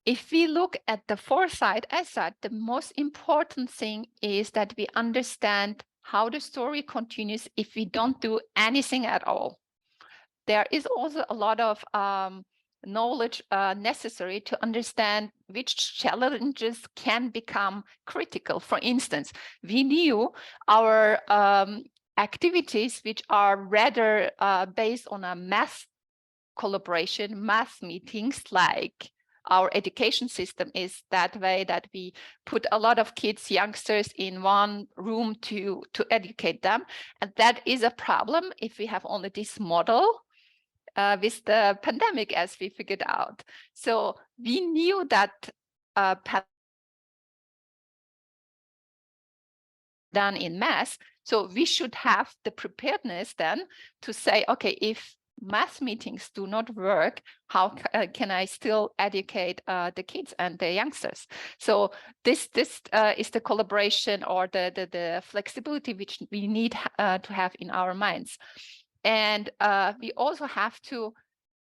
if we look at the foresight as such, the most important thing is that we understand how the story continues if we don't do anything at all. There is also a lot of knowledge necessary to understand which challenges can become critical. For instance, we knew our activities which are rather based on a mass collaboration, mass meetings, like our education system is that way, that we put a lot of kids, youngsters in one room to educate them. And that is a problem if we have only this model with the pandemic, as we figured out. So we knew that done in mass. So we should have the preparedness then to say, okay, if mass meetings do not work, how can I still educate the kids and the youngsters? So this is the collaboration or the flexibility which we need to have in our minds. And we also have to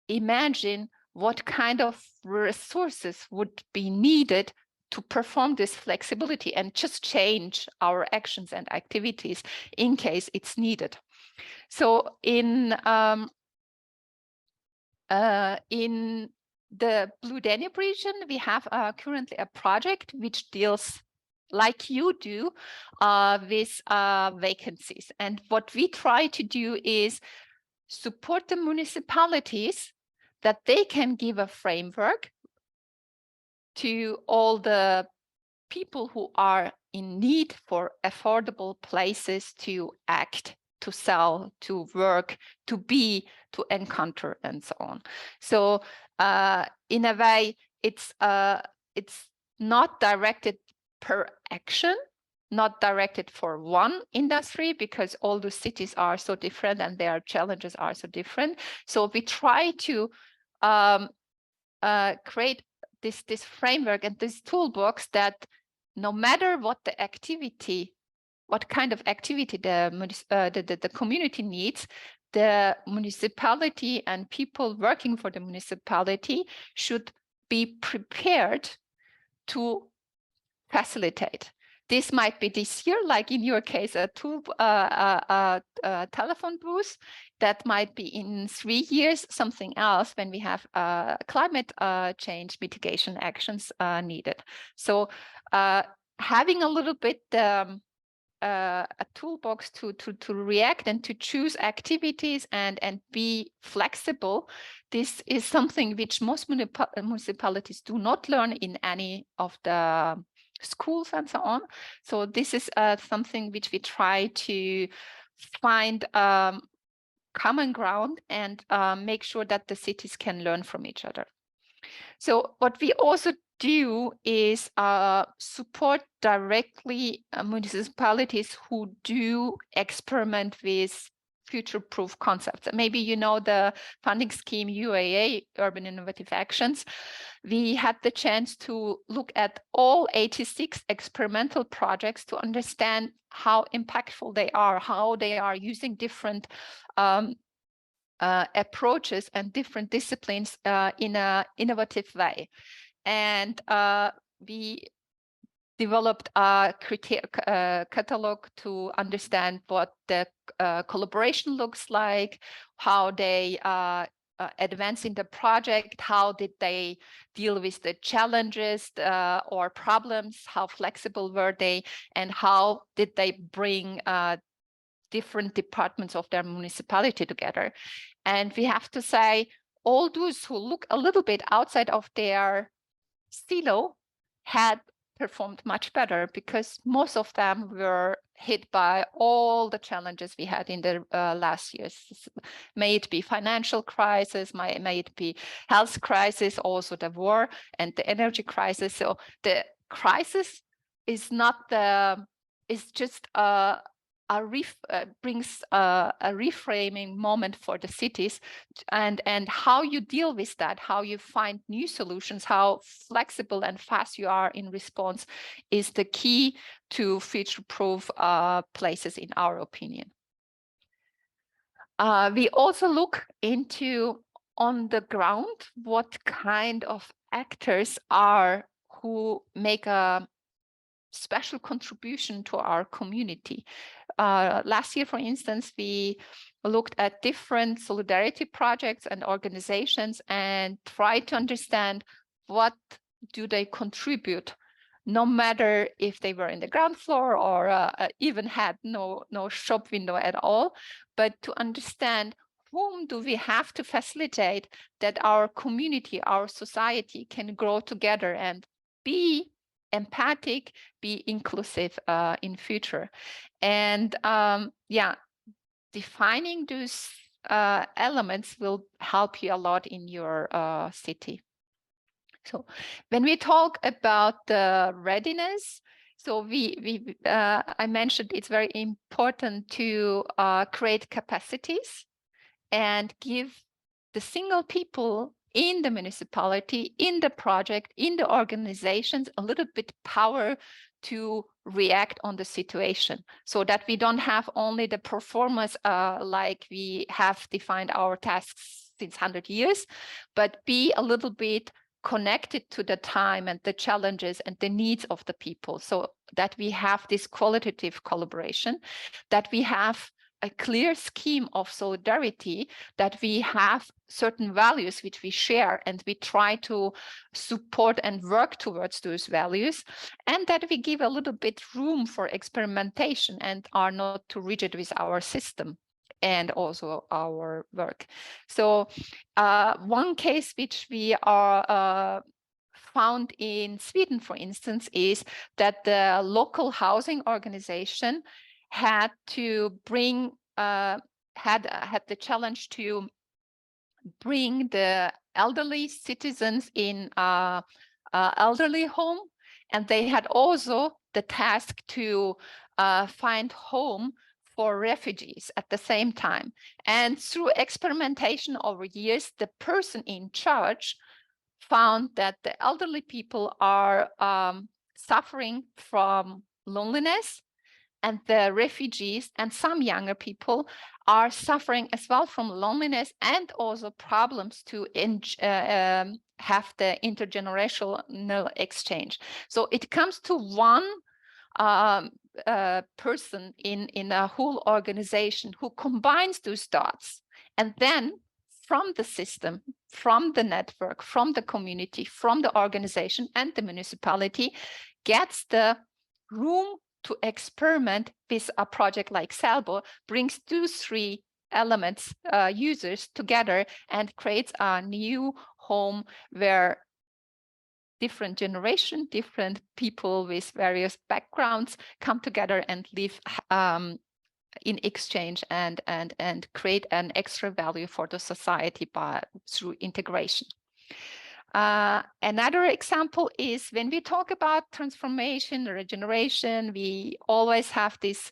imagine what kind of resources would be needed to perform this flexibility and just change our actions and activities in case it's needed. So in the Blue Danube region, we have currently a project which deals, like you do, with vacancies. And what we try to do is support the municipalities that they can give a framework to all the people who are in need for affordable places to act, to sell, to work, to be, to encounter, and so on. So in a way, it's not directed per action, not directed for one industry, because all the cities are so different and their challenges are so different. So we try to create this framework and this toolbox that no matter what the activity, what kind of activity the community needs, the municipality and people working for the municipality should be prepared to facilitate. This might be this year, like in your case, a telephone booth. That might be in 3 years, something else when we have climate change mitigation actions needed. So having a little bit a toolbox to react and to choose activities and be flexible. This is something which most municipalities do not learn in any of the schools and so on. So this is something which we try to find common ground and make sure that the cities can learn from each other. So what we also do is support directly municipalities who do experiment with future-proof concepts. Maybe you know the funding scheme UAA, Urban Innovative Actions. We had the chance to look at all 86 experimental projects to understand how impactful they are, how they are using different approaches and different disciplines in an innovative way. And we developed a catalog to understand what the collaboration looks like, how they advance in the project, how did they deal with the challenges or problems, how flexible were they, and how did they bring different departments of their municipality together. And we have to say, all those who look a little bit outside of their silo had performed much better, because most of them were hit by all the challenges we had in the last years. May it be financial crisis, may it be health crisis, also the war and the energy crisis. So the crisis is not is just brings a reframing moment for the cities, and how you deal with that, how you find new solutions, how flexible and fast you are in response is the key to future-proof places, in our opinion. We also look into on the ground what kind of actors are who make a special contribution to our community. Last year, for instance, we looked at different solidarity projects and organizations and tried to understand what do they contribute, no matter if they were in the ground floor or even had no shop window at all, but to understand whom do we have to facilitate that our community, our society can grow together and be empathic, be inclusive in future. And yeah, defining those elements will help you a lot in your city. So when we talk about the readiness, so I mentioned it's very important to create capacities and give the single people in the municipality, in the project, in the organizations, a little bit power to react on the situation, so that we don't have only the performers like we have defined our tasks since 100 years, but be a little bit connected to the time and the challenges and the needs of the people, so that we have this qualitative collaboration, that we have a clear scheme of solidarity, that we have certain values which we share and we try to support and work towards those values, and that we give a little bit room for experimentation and are not too rigid with our system and also our work. So one case which we are found in Sweden, for instance, is that the local housing organization had to bring had the challenge to bring the elderly citizens in elderly home, and they had also the task to find home for refugees at the same time. And through experimentation over years, the person in charge found that the elderly people are suffering from loneliness, and the refugees and some younger people are suffering as well from loneliness and also problems to have the intergenerational exchange. So it comes to one person in a whole organization who combines those dots, and then from the system, from the network, from the community, from the organization and the municipality, gets the room to experiment with a project like Salbo, brings those three elements, users together, and creates a new home where different generation, different people with various backgrounds come together and live in exchange and create an extra value for the society through integration. Another example is when we talk about transformation, regeneration, we always have this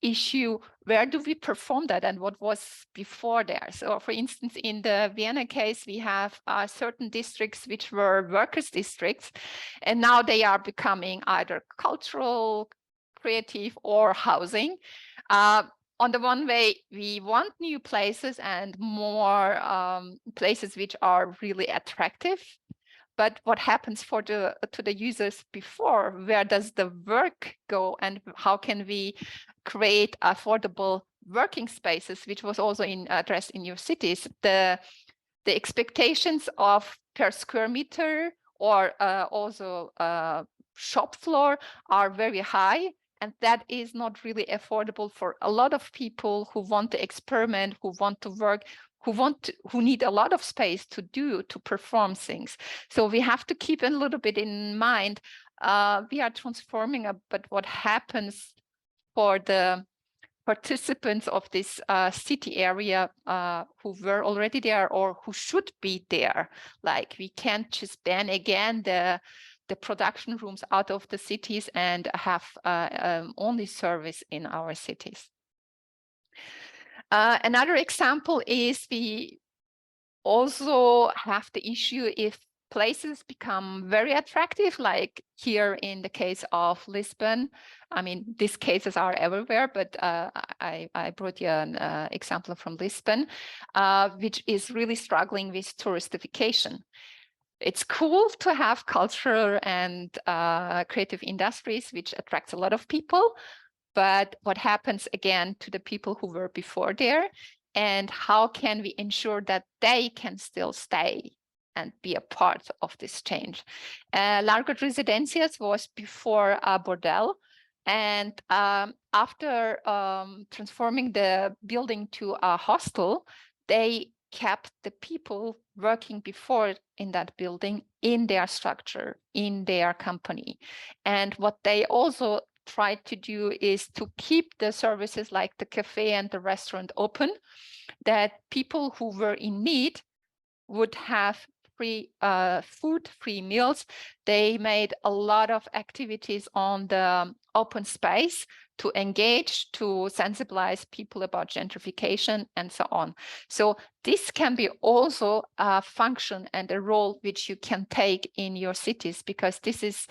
issue, where do we perform that and what was before there? So for instance, in the Vienna case, we have certain districts which were workers' districts, and now they are becoming either cultural, creative, or housing. On the one way, we want new places and more places which are really attractive. But what happens to the users before? Where does the work go, and how can we create affordable working spaces, which was also addressed in your cities? The expectations of per square meter or also shop floor are very high. And that is not really affordable for a lot of people who want to experiment, who want to work, who need a lot of space to perform things. So we have to keep a little bit in mind, we are transforming, but what happens for the participants of this city area who were already there or who should be there? Like, we can't just ban again the production rooms out of the cities and have only service in our cities. Another example is we also have the issue if places become very attractive, like here in the case of Lisbon. I mean, these cases are everywhere, but I brought you an example from Lisbon, which is really struggling with touristification. It's cool to have culture and creative industries, which attracts a lot of people. But what happens again to the people who were before there? And how can we ensure that they can still stay and be a part of this change? Largo Residencias was before Bordel. And after transforming the building to a hostel, they kept the people working before in that building in their structure, in their company. And what they also tried to do is to keep the services like the cafe and the restaurant open, that people who were in need would have free food, free meals. They made a lot of activities on the open space to engage, to sensibilize people about gentrification and so on. So this can be also a function and a role which you can take in your cities, because this is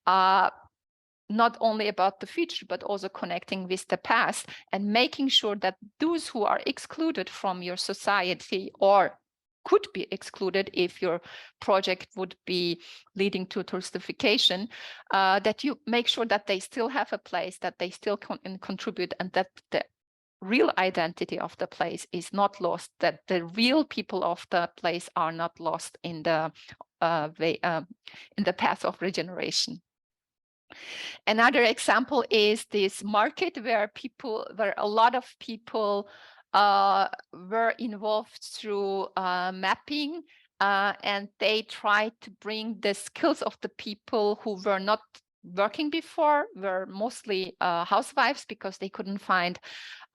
not only about the future, but also connecting with the past and making sure that those who are excluded from your society or could be excluded if your project would be leading to touristification, that you make sure that they still have a place, that they still can contribute, and that the real identity of the place is not lost, that the real people of the place are not lost in the path of regeneration. Another example is this market where a lot of people were involved through mapping, and they tried to bring the skills of the people who were not working before, were mostly housewives because they couldn't find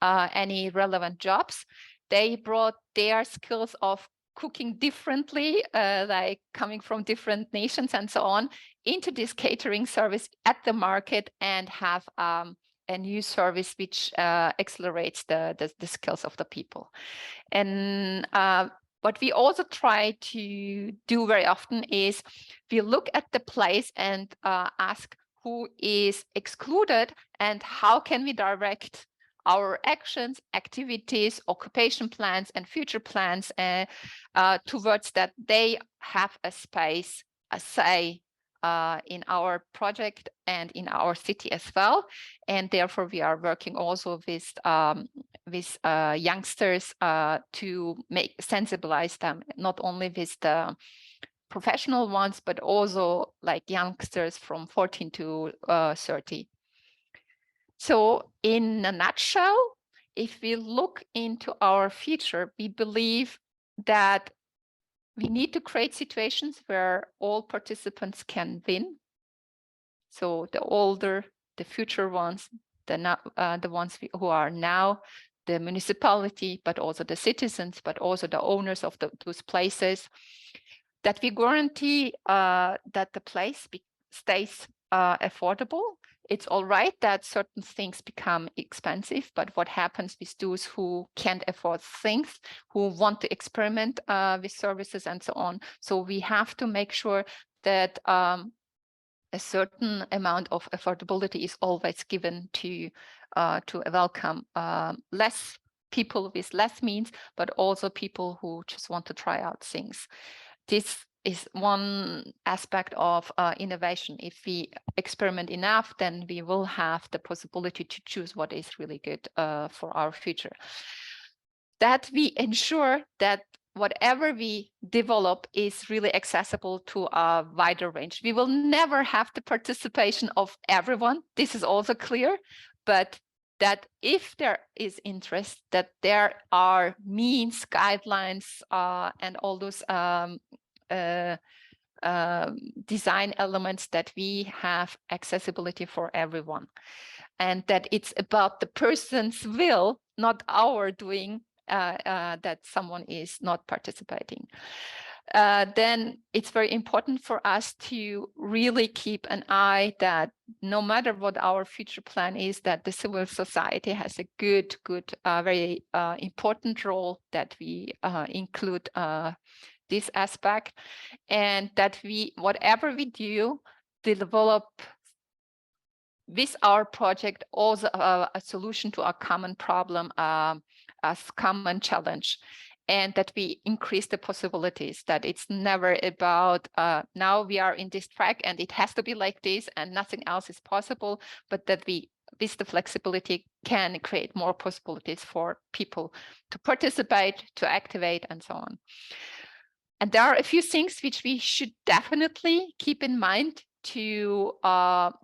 any relevant jobs. They brought their skills of cooking differently, like coming from different nations and so on, into this catering service at the market, and have a new service which accelerates the skills of the people. And what we also try to do very often is we look at the place and ask who is excluded and how can we direct our actions, activities, occupation plans, and future plans towards that they have a space, a say in our project and in our city as well. And therefore, we are working also with youngsters to sensibilize them, not only with the professional ones, but also like youngsters from 14 to 30. So in a nutshell, if we look into our future, we believe that we need to create situations where all participants can win. So the older, the future ones, the ones who are now, the municipality, but also the citizens, but also the owners of those places, that we guarantee that the place stays affordable. It's all right that certain things become expensive, but what happens with those who can't afford things, who want to experiment with services and so on? So we have to make sure that a certain amount of affordability is always given to welcome less people with less means, but also people who just want to try out things. This is one aspect of innovation. If we experiment enough, then we will have the possibility to choose what is really good for our future. That we ensure that whatever we develop is really accessible to a wider range. We will never have the participation of everyone. This is also clear, but that if there is interest, that there are means, guidelines, and all those design elements that we have accessibility for everyone. And that it's about the person's will, not our doing, that someone is not participating. Then it's very important for us to really keep an eye that no matter what our future plan is, that the civil society has a very important role, that we include this aspect, and that we, whatever we do, develop with our project also a solution to a common problem, a common challenge, and that we increase the possibilities, that it's never about now we are in this track and it has to be like this and nothing else is possible, but that we, with the flexibility, can create more possibilities for people to participate, to activate, and so on. And there are a few things which we should definitely keep in mind to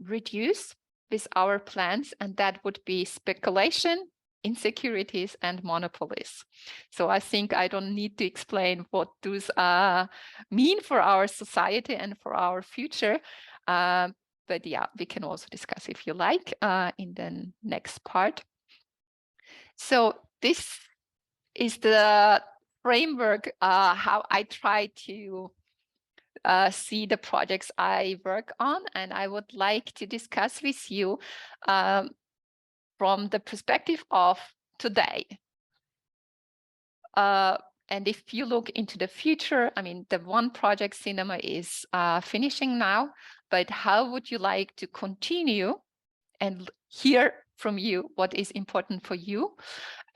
reduce with our plans, and that would be speculation, insecurities, and monopolies. So I think I don't need to explain what those mean for our society and for our future. But yeah, we can also discuss, if you like, in the next part. So this is the framework, how I try to see the projects I work on, and I would like to discuss with you from the perspective of today. And if you look into the future, I mean, the one project cinema is finishing now, but how would you like to continue and hear from you what is important for you?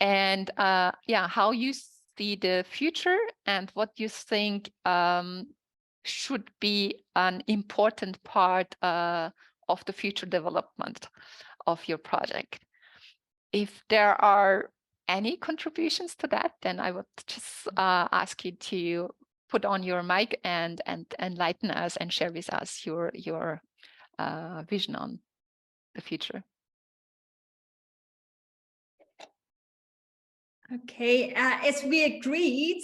And yeah, how you see the future and what you think should be an important part of the future development of your project. If there are any contributions to that, then I would just ask you to put on your mic and enlighten us and share with us your vision on the future. Okay, as we agreed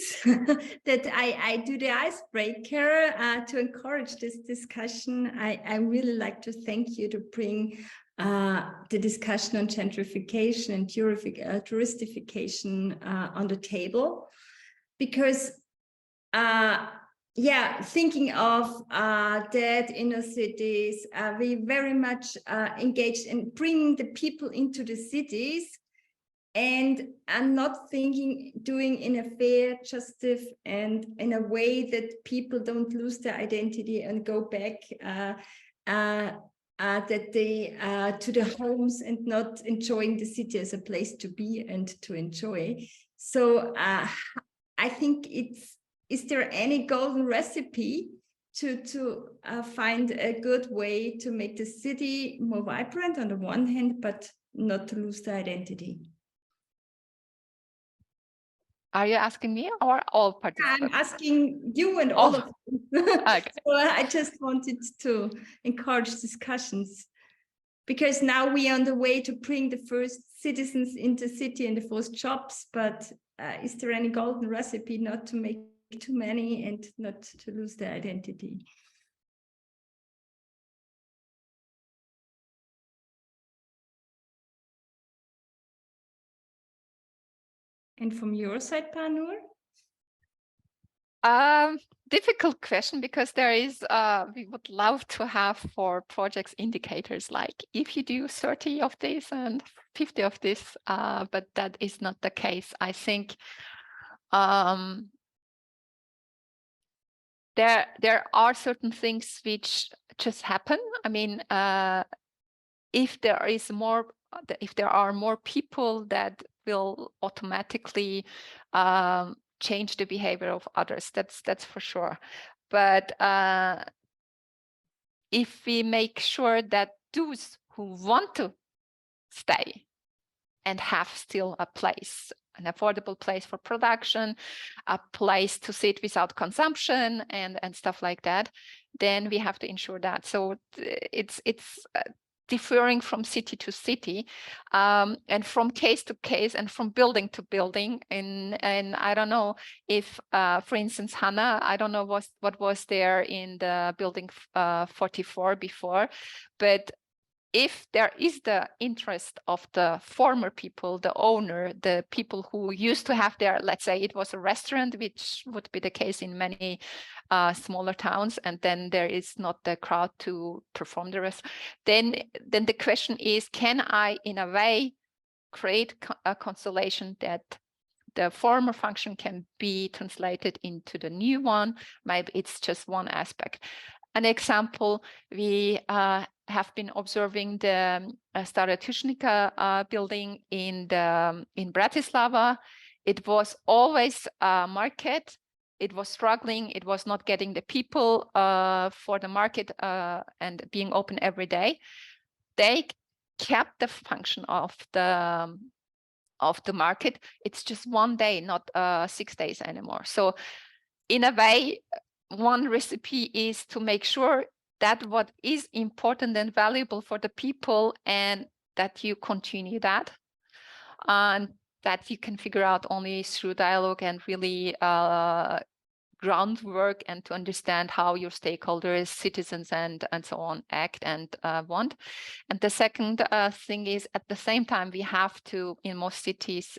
that I do the icebreaker to encourage this discussion, I really like to thank you to bring the discussion on gentrification and touristification on the table, because yeah, thinking of dead inner cities, we very much engaged in bringing the people into the cities, and I'm not doing in a fair, justice, and in a way that people don't lose their identity and go back that they to the homes and not enjoying the city as a place to be and to enjoy. So I think is there any golden recipe to find a good way to make the city more vibrant on the one hand, but not to lose the identity. Are you asking me or all participants? I'm asking you and all of them. Okay. So I just wanted to encourage discussions, because now we are on the way to bring the first citizens into the city and the first jobs, but is there any golden recipe not to make too many and not to lose their identity? And from your side, Panur? Difficult question, because there is, we would love to have for projects indicators, like if you do 30 of this and 50 of this, but that is not the case. I think there are certain things which just happen. I mean, if there are more people, that will automatically change the behavior of others. That's for sure. But if we make sure that those who want to stay and have still a place, an affordable place for production, a place to sit without consumption and stuff like that, then we have to ensure that. So it's differing from city to city, and from case to case, and from building to building. And I don't know if, for instance, Hannah, I don't know what was there in the building 44 before, but if there is the interest of the former people, the owner, the people who used to have their, let's say it was a restaurant, which would be the case in many smaller towns, and then there is not the crowd to perform the rest, then the question is, can I in a way create a constellation that the former function can be translated into the new one? Maybe it's just one aspect. An example, we have been observing the Stara Tušnica building in Bratislava. It was always a market. It was struggling. It was not getting the people for the market and being open every day. They kept the function of the market. It's just one day, not 6 days anymore. So in a way, one recipe is to make sure that what is important and valuable for the people, and that you continue that, and that you can figure out only through dialogue and really groundwork, and to understand how your stakeholders, citizens, and so on act and want. And the second thing is, at the same time, we have to, in most cities,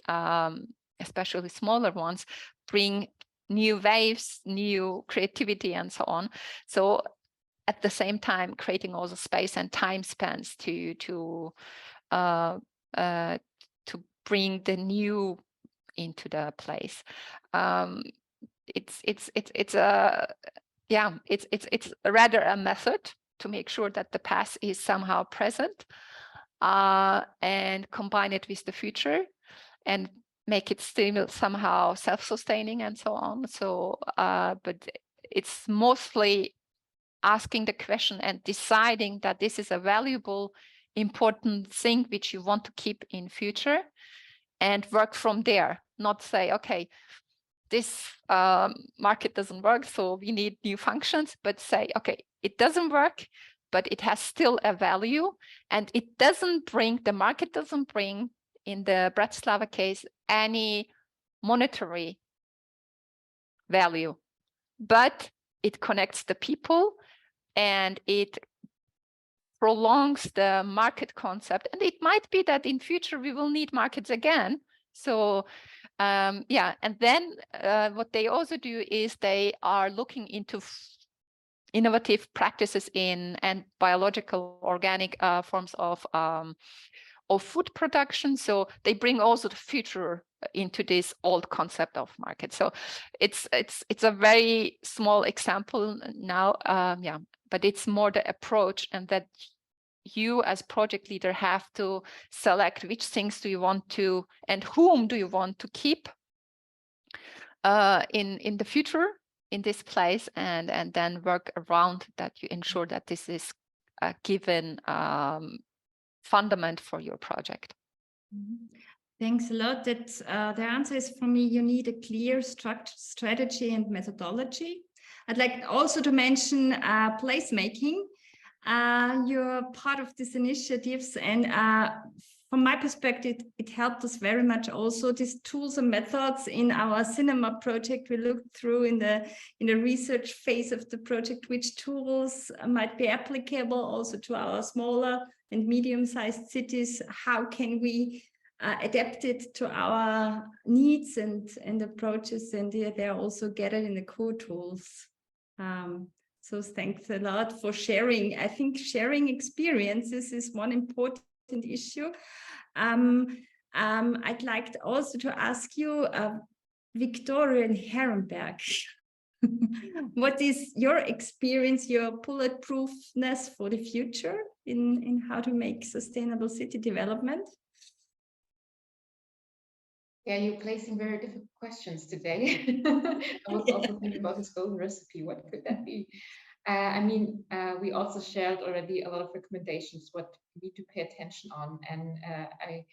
especially smaller ones, bring new waves, new creativity, and so on. So at the same time, creating also space and time spans to bring the new into the place. It's rather a method to make sure that the past is somehow present, and combine it with the future, and make it still somehow self-sustaining, and so on. So, but it's mostly asking the question and deciding that this is a valuable, important thing which you want to keep in future, and work from there. Not say, okay, this market doesn't work, so we need new functions, but say, okay, it doesn't work, but it has still a value, and it doesn't bring, the market doesn't bring, in the Bratislava case, any monetary value, but it connects the people, and it prolongs the market concept. And it might be that in future we will need markets again. So yeah, and then what they also do is they are looking into innovative practices in and biological organic forms of food production. So they bring also the future into this old concept of market. So it's a very small example now, yeah, but it's more the approach, and that you as project leader have to select which things do you want to, and whom do you want to keep in the future, in this place, and then work around that. You ensure that this is a given fundament for your project. Thanks a lot. That the answer is, for me, you need a clear strategy and methodology. I'd like also to mention placemaking. You're part of these initiatives, and from my perspective, it helped us very much. Also, these tools and methods in our cinema project, we looked through in the research phase of the project, which tools might be applicable also to our smaller and medium-sized cities. How can we adapt it to our needs and approaches? And they're also gathered in the core tools. So thanks a lot for sharing. I think sharing experiences is one important issue. I'd like also to ask you, Victoria and Herrenberg, what is your experience, your bulletproofness for the future in how to make sustainable city development? Yeah, you're placing very difficult questions today. I was also thinking about this golden recipe. What could that be? I mean, we also shared already a lot of recommendations what we need to pay attention on. And I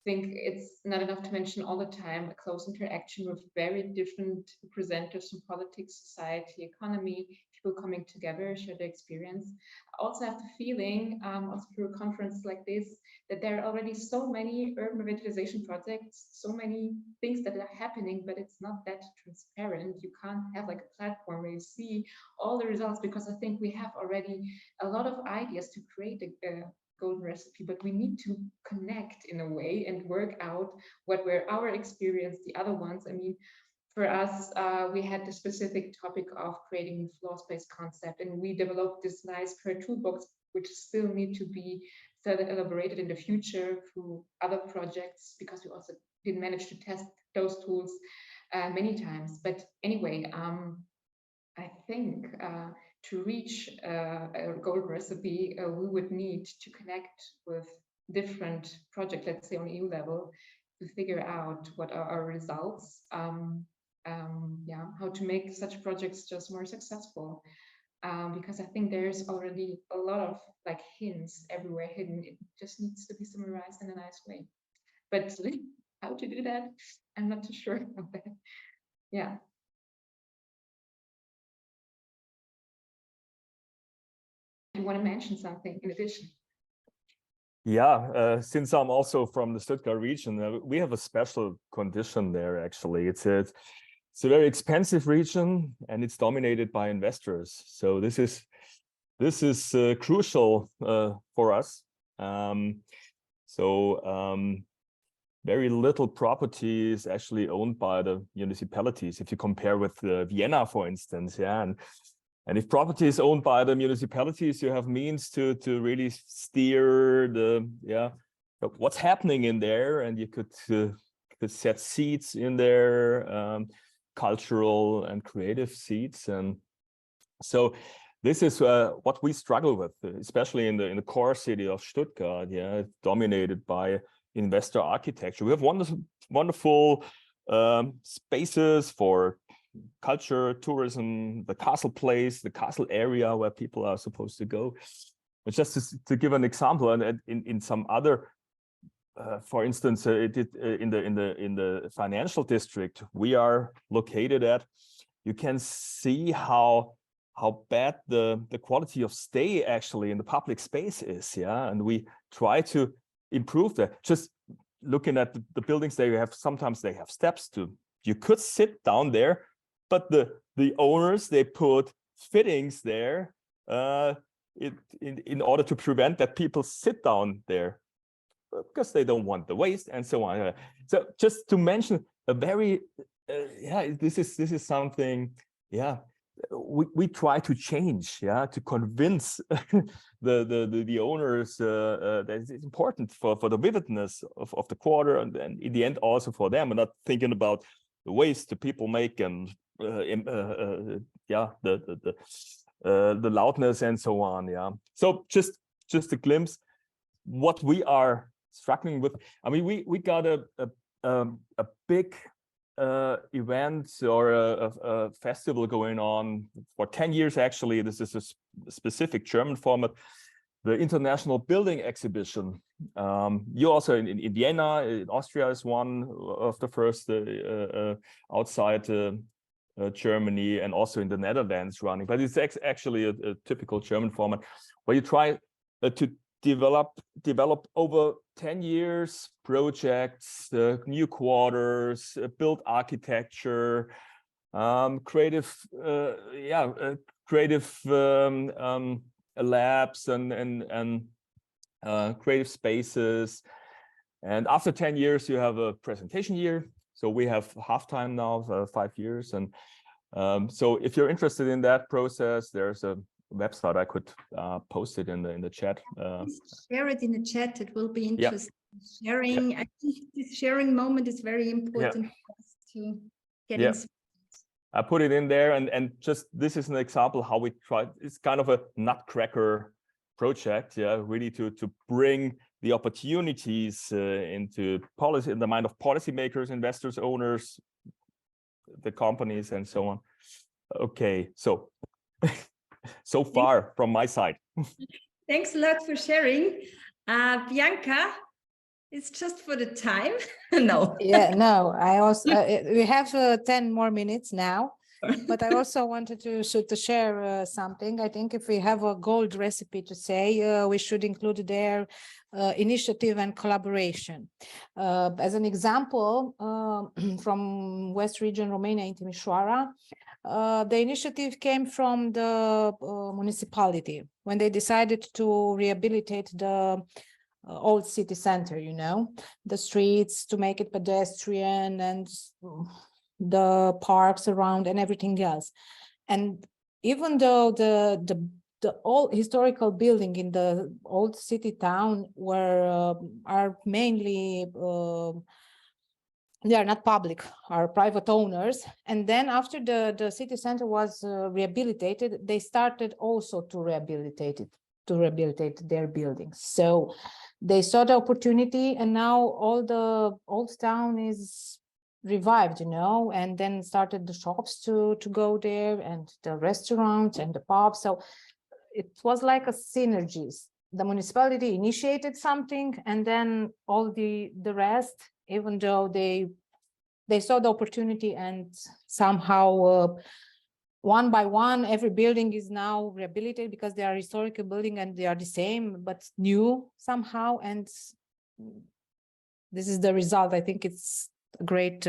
think it's not enough to mention all the time a close interaction with very different presenters from politics, society, economy, people coming together, share their experience. I also have the feeling, also through a conference like this, that there are already so many urban revitalization projects, so many things that are happening, but it's not that transparent. You can't have like a platform where you see all the results, because I think we have already a lot of ideas to create a golden recipe, but we need to connect in a way and work out what were our experience, the other ones. I mean, for us, we had the specific topic of creating a floor space concept, and we developed this nice career toolbox, which still need to be further elaborated in the future through other projects, because we also didn't manage to test those tools many times. But anyway, I think to reach a golden recipe, we would need to connect with different projects, let's say on EU level, to figure out what are our results, yeah, how to make such projects just more successful. Because I think there's already a lot of like hints everywhere hidden. It just needs to be summarized in a nice way. But how to do that, I'm not too sure about that. Yeah. You want to mention something in addition? Yeah, since I'm also from the Stuttgart region, we have a special condition there. Actually, it's a very expensive region, and it's dominated by investors. So this is crucial for us. Very little property is actually owned by the municipalities. If you compare with Vienna, for instance, yeah, and if property is owned by the municipalities, you have means to really steer what's happening in there, and you could set seats in there, cultural and creative seats. And so this is what we struggle with, especially in the core city of Stuttgart. Yeah, dominated by investor architecture. We have wonderful spaces for culture, tourism, the castle place, the castle area where people are supposed to go. But just to give an example, and in some other, for instance, in the financial district we are located at, you can see how bad the quality of stay actually in the public space is. Yeah, and we try to improve that. Just looking at the buildings, sometimes they have steps you could sit down there. But the owners, they put fittings there in order to prevent that people sit down there, because they don't want the waste and so on. So just to mention a very this is something, yeah, we try to change, yeah, to convince the owners that it's important for the vividness of the quarter, and in the end also for them, and not thinking about the waste the people make and the loudness and so on. Yeah, so just a glimpse what we are struggling with. I mean, we got a big event or a festival going on for 10 years. Actually, this is a specific German format, the International Building Exhibition. You also in Vienna, in Austria, is one of the first outside Germany, and also in the Netherlands running. But it's actually a typical German format where you try to develop over 10 years projects, new quarters, build architecture, creative labs and creative spaces. And after 10 years, you have a presentation year. So we have half-time now, 5 years. And so if you're interested in that process, there's a website. I could post it in the chat. Share it in the chat. It will be interesting. Sharing, I think this sharing moment is very important for us to get inspired. I put it in there, and just this is an example how we try. It's kind of a nutcracker project, really to bring the opportunities into policy, in the mind of policymakers, investors, owners, the companies, and so on. Okay, so so far from my side. Thanks a lot for sharing. Bianca, it's just for the time. No. Yeah, no, I also, we have 10 more minutes now, but I also wanted to share something. I think if we have a gold recipe to say, we should include their initiative and collaboration. As an example, from West Region Romania in Timișoara, the initiative came from the municipality when they decided to rehabilitate the old city center, you know, the streets, to make it pedestrian, and the parks around and everything else. And even though the old historical building in the old city town are mainly they are not public, are private owners. And then after the city center was rehabilitated, they started also to rehabilitate their buildings. So they saw the opportunity, and now all the old town is revived, you know, and then started the shops to go there, and the restaurants and the pubs. So it was like a synergies. The municipality initiated something, and then all the rest, even though they saw the opportunity, and somehow one by one, every building is now rehabilitated because they are historical building and they are the same, but new somehow. And this is the result. I think it's a great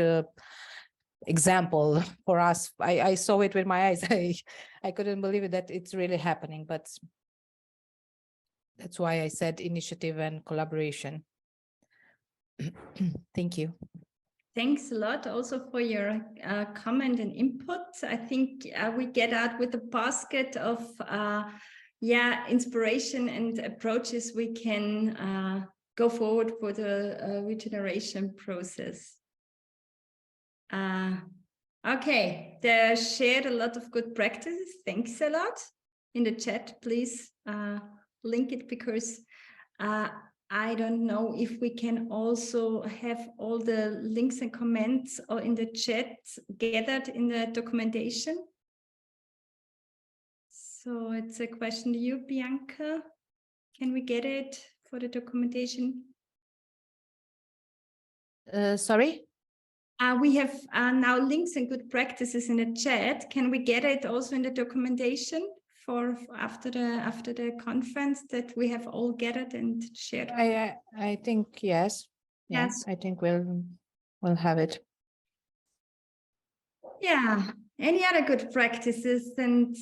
example for us. I saw it with my eyes. I couldn't believe it, that it's really happening, but that's why I said initiative and collaboration. Thank you. Thanks a lot also for your comment and input. I think we get out with a basket of inspiration and approaches we can go forward for the regeneration process. Okay, they shared a lot of good practices. Thanks a lot. In the chat, please link it, because I don't know if we can also have all the links and comments or in the chat gathered in the documentation. So it's a question to you, Bianca. Can we get it for the documentation? Sorry? We have now links and good practices in the chat. Can we get it also in the documentation for after the conference, that we have all gathered and shared? I think yes. Yes. I think we'll have it. Yeah. Any other good practices and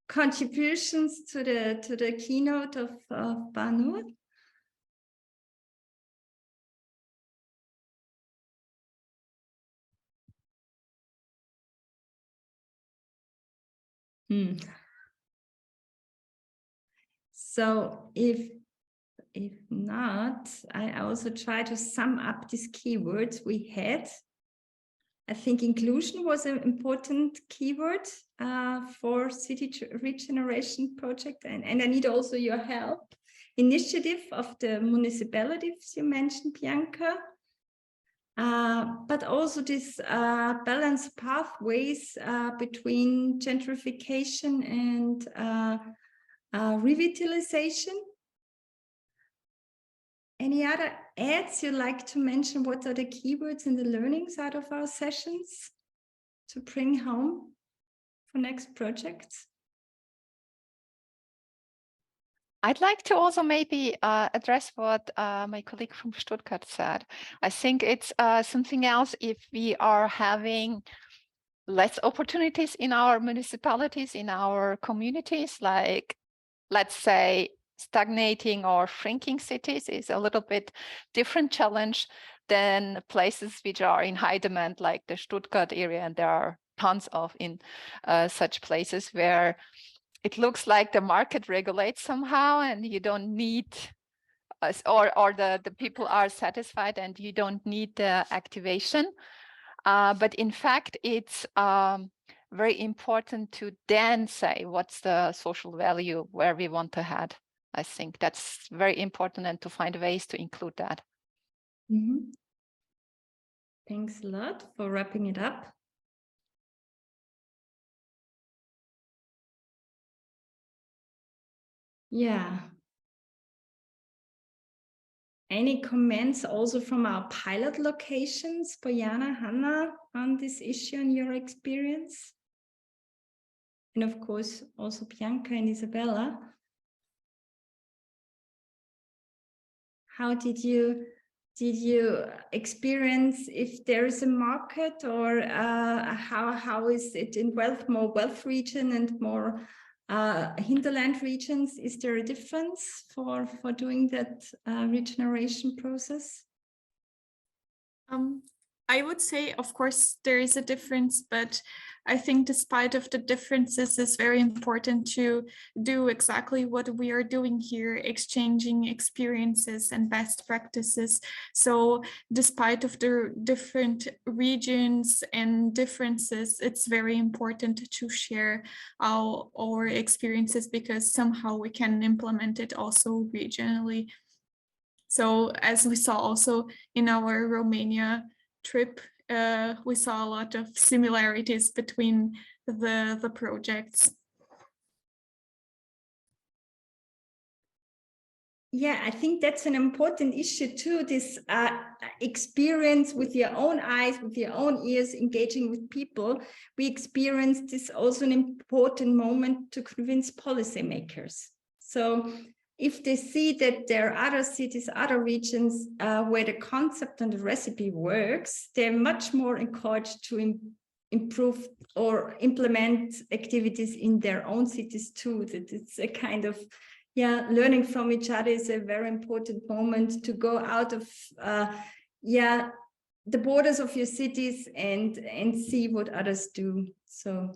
contributions to the keynote of Banu? So if not, I also try to sum up these keywords we had. I think inclusion was an important keyword for city regeneration project, and I need also your help. Initiative of the municipalities you mentioned, Bianca. but also this balanced pathways between gentrification and revitalization. Any other ads you'd like to mention? What are the keywords and the learnings out of our sessions to bring home for next projects? I'd like to also maybe address what my colleague from Stuttgart said. I think it's something else if we are having less opportunities in our municipalities, in our communities, like, let's say, stagnating or shrinking cities is a little bit different challenge than places which are in high demand, like the Stuttgart area, and there are tons of in such places where it looks like the market regulates somehow and you don't need or the people are satisfied and you don't need the activation. But in fact, it's very important to then say what's the social value where we want to head. I think that's very important, and to find ways to include that. Mm-hmm. Thanks a lot for wrapping it up. Yeah. Any comments also from our pilot locations, Bojana, Hanna, on this issue and your experience? And of course, also Bianca and Isabella. How did you experience if there is a market, or how is it in more wealth region and more hinterland regions? Is there a difference for doing that regeneration process? I would say, of course, there is a difference, but I think despite of the differences, it's very important to do exactly what we are doing here, exchanging experiences and best practices. So despite of the different regions and differences, it's very important to share our experiences, because somehow we can implement it also regionally. So as we saw also in our Romania trip, we saw a lot of similarities between the projects. Yeah, I think that's an important issue too, this experience with your own eyes, with your own ears, engaging with people. We experienced this also an important moment to convince policymakers. So if they see that there are other cities, other regions where the concept and the recipe works, they're much more encouraged to improve or implement activities in their own cities too. That it's a kind of, yeah, learning from each other is a very important moment to go out of, the borders of your cities and see what others do. So.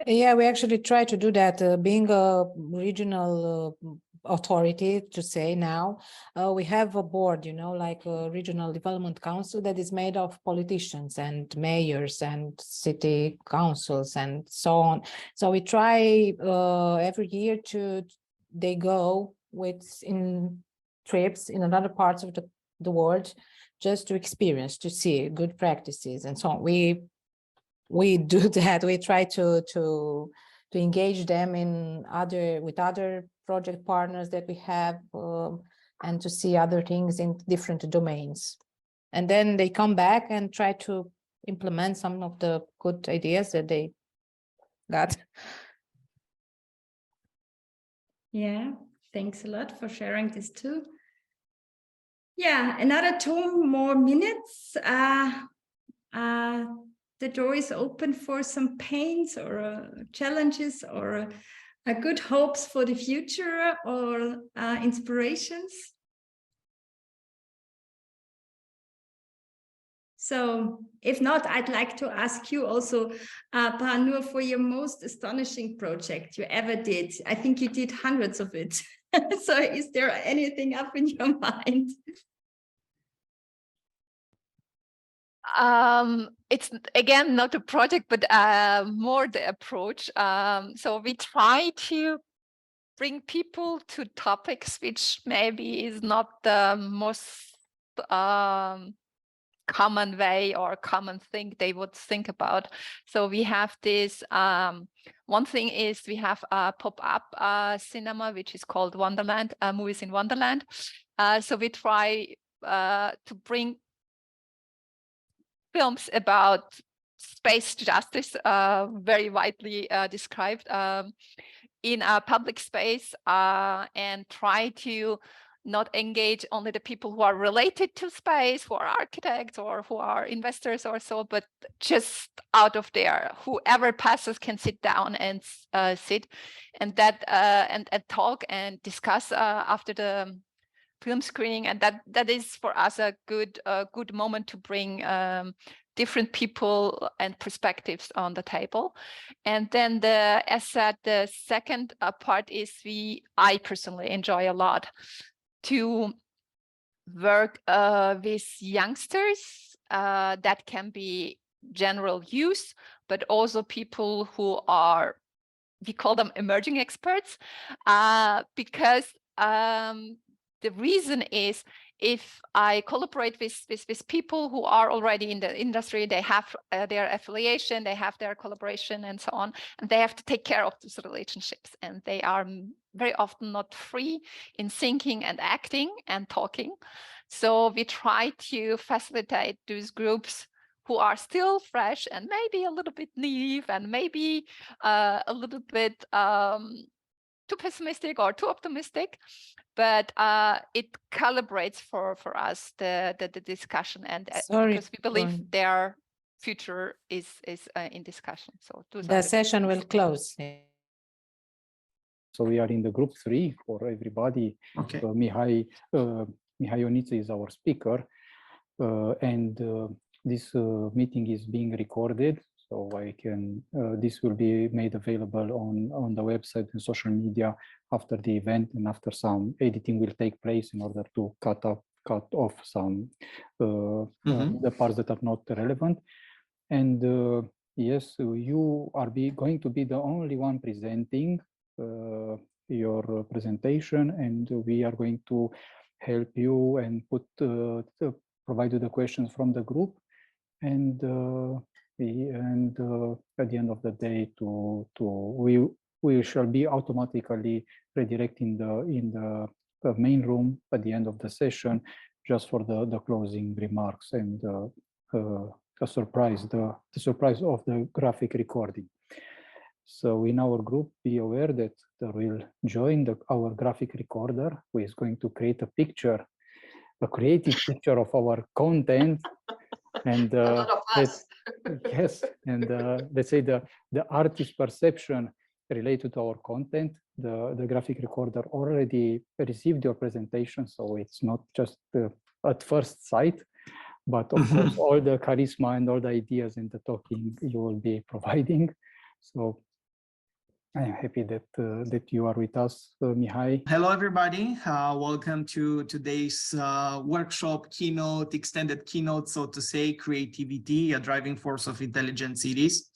Yeah, we actually try to do that. Being a regional authority, to say now, we have a board, you know, like a regional development council that is made of politicians and mayors and city councils and so on. So we try every year they go in trips in other parts of the world just to experience, to see good practices and so on. We do that. We try to engage them with other project partners that we have, and to see other things in different domains. And then they come back and try to implement some of the good ideas that they got. Yeah, thanks a lot for sharing this too. Yeah, another 2 more minutes. The door is open for some pains or challenges or good hopes for the future or inspirations. So if not, I'd like to ask you also, Bahanur, for your most astonishing project you ever did. I think you did hundreds of it. So is there anything up in your mind? It's again not a project, but more the approach. So we try to bring people to topics which maybe is not the most common way or common thing they would think about. So we have this, one thing is we have a pop-up cinema, which is called Wonderland, Movies in Wonderland. So we try to bring films about space justice, very widely described, in a public space, and try to not engage only the people who are related to space, who are architects or who are investors or so, but just out of there, whoever passes can sit down and sit and that and talk and discuss after the film screening, and that is for us a good moment to bring different people and perspectives on the table. And then as said, the second part is I personally enjoy a lot to work with youngsters that can be general use, but also people who are, we call them emerging experts, because the reason is, if I collaborate with people who are already in the industry, they have their affiliation, they have their collaboration and so on, and they have to take care of those relationships. And they are very often not free in thinking and acting and talking. So we try to facilitate those groups who are still fresh and maybe a little bit naive and maybe a little bit too pessimistic or too optimistic, but it calibrates for us the discussion, and because we believe their future is in discussion. So the session will close. So we are in the group 3 for everybody. Okay. Mihai Ioniță is our speaker, and this meeting is being recorded. So this will be made available on the website and social media after the event, and after some editing will take place in order to cut off some the parts that are not relevant. And yes, you are going to be the only one presenting your presentation, and we are going to help you and provide you the questions from the group, and at the end of the day, we shall be automatically redirecting in the main room at the end of the session, just for the closing remarks and the surprise of the graphic recording. So in our group, be aware that there will join our graphic recorder, who is going to create a creative picture of our content. And yes, and let's say the artist perception related to our content, the graphic recorder already received your presentation, so it's not just at first sight, but of course all the charisma and all the ideas and the talking you will be providing. So I am happy that you are with us, Mihai. Hello, everybody. Welcome to today's workshop keynote, extended keynote, so to say, creativity, a driving force of intelligent cities.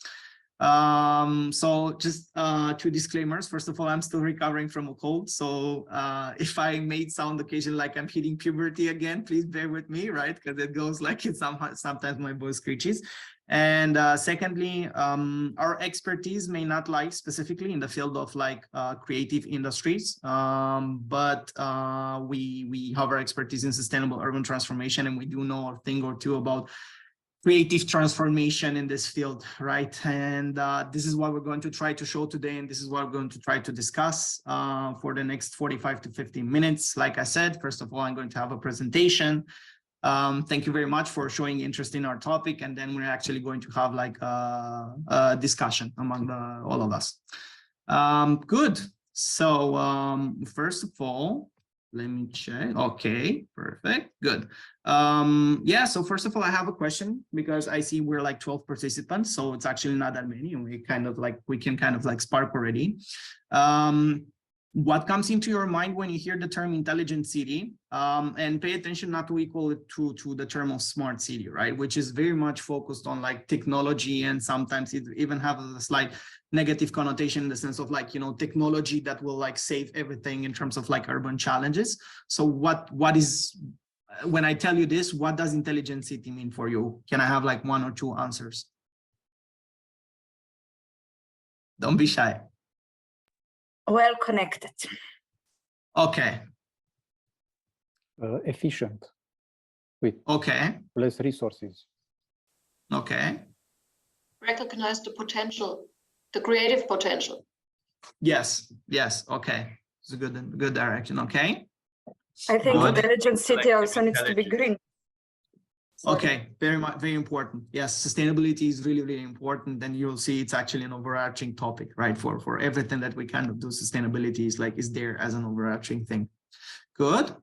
So just 2 disclaimers. First of all, I'm still recovering from a cold. So if I may sound occasionally like I'm hitting puberty again, please bear with me, right? Because it goes like it sometimes my voice screeches. And secondly, our expertise may not lie specifically in the field of like creative industries, but we have our expertise in sustainable urban transformation, and we do know a thing or two about creative transformation in this field, right? And this is what we're going to try to show today, and this is what we're going to try to discuss for the next 45 to 15 minutes. Like I said, first of all, I'm going to have a presentation. Thank you very much for showing interest in our topic, and then we're actually going to have like a discussion among all of us. Good. So first of all, let me check. Okay, perfect. Good. Yeah, so first of all, I have a question, because I see we're like 12 participants, so it's actually not that many, and we can kind of like spark already. What comes into your mind when you hear the term intelligent city? And pay attention not to equal it to the term of smart city, right? Which is very much focused on like technology, and sometimes it even have a slight negative connotation in the sense of like, you know, technology that will like save everything in terms of like urban challenges. So what is when I tell you this, what does intelligent city mean for you? Can I have like 1 or 2 answers? Don't be shy. Well connected. Okay. Efficient, with less resources. Okay. Recognize the potential, the creative potential. Yes. Okay. It's a good direction. Okay. I think intelligent city also needs to be green. Sorry. Okay, very important. Yes, sustainability is really important. And you'll see it's actually an overarching topic, right? For everything that we kind of do, sustainability is there as an overarching thing. Good.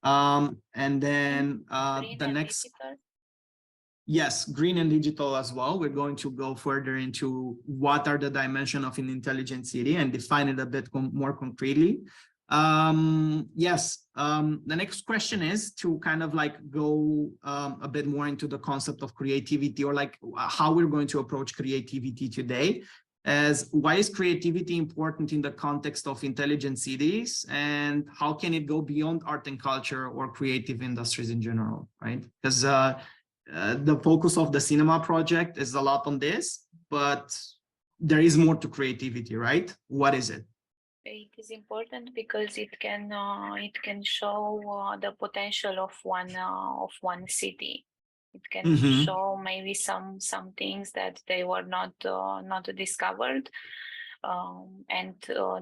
And then the next. Digital. Yes, green and digital as well. We're going to go further into what are the dimensions of an intelligent city and define it a bit more concretely. The next question is to kind of like go a bit more into the concept of creativity, or like how we're going to approach creativity today. As why is creativity important in the context of intelligent cities, and how can it go beyond art and culture or creative industries in general, right? Because the focus of the cinema project is a lot on this, but there is more to creativity, right? What is it? It is important because it can show the potential of one city. It can show maybe some things that they were not discovered, and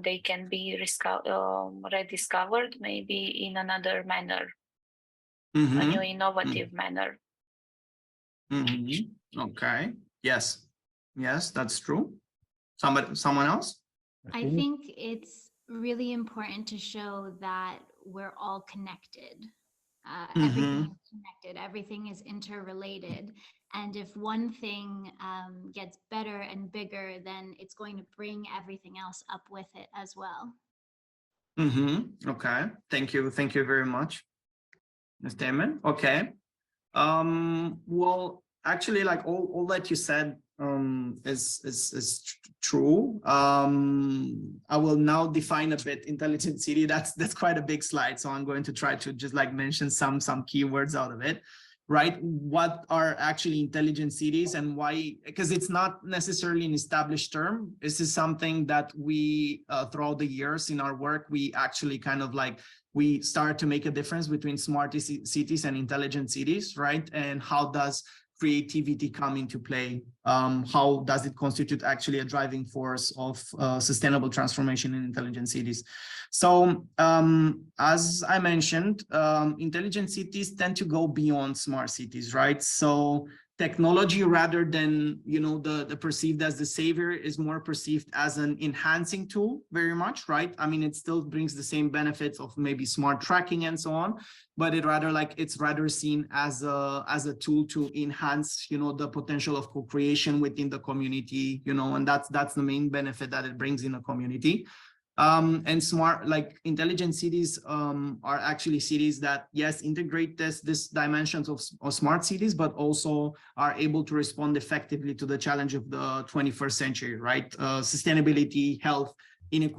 they can be rediscovered maybe in another manner, a new innovative manner. Okay. Yes, that's true. Someone else? I think it's really important to show that we're all connected. Everything is connected, everything is interrelated. And if one thing gets better and bigger, then it's going to bring everything else up with it as well. Okay. Thank you very much, Ms. Damon. Okay. Well, actually, like all that you said is true. I will now define a bit intelligent city. That's quite a big slide, so I'm going to try to just like mention some keywords out of it, right? What are actually intelligent cities and why? Because it's not necessarily an established term. This is something that we throughout the years in our work, we actually kind of like we start to make a difference between smart cities and intelligent cities, right? And how does creativity come into play? How does it constitute actually a driving force of sustainable transformation in intelligent cities? So as I mentioned, intelligent cities tend to go beyond smart cities, right? So technology, rather than, you know, the perceived as the savior, is more perceived as an enhancing tool, very much, right? I mean, it still brings the same benefits of maybe smart tracking and so on, but it's rather seen as a tool to enhance, you know, the potential of co-creation within the community, you know, and that's the main benefit that it brings in a community. And smart, like intelligent cities are actually cities that, yes, integrate this dimensions of smart cities, but also are able to respond effectively to the challenge of the 21st century, right? Sustainability, health,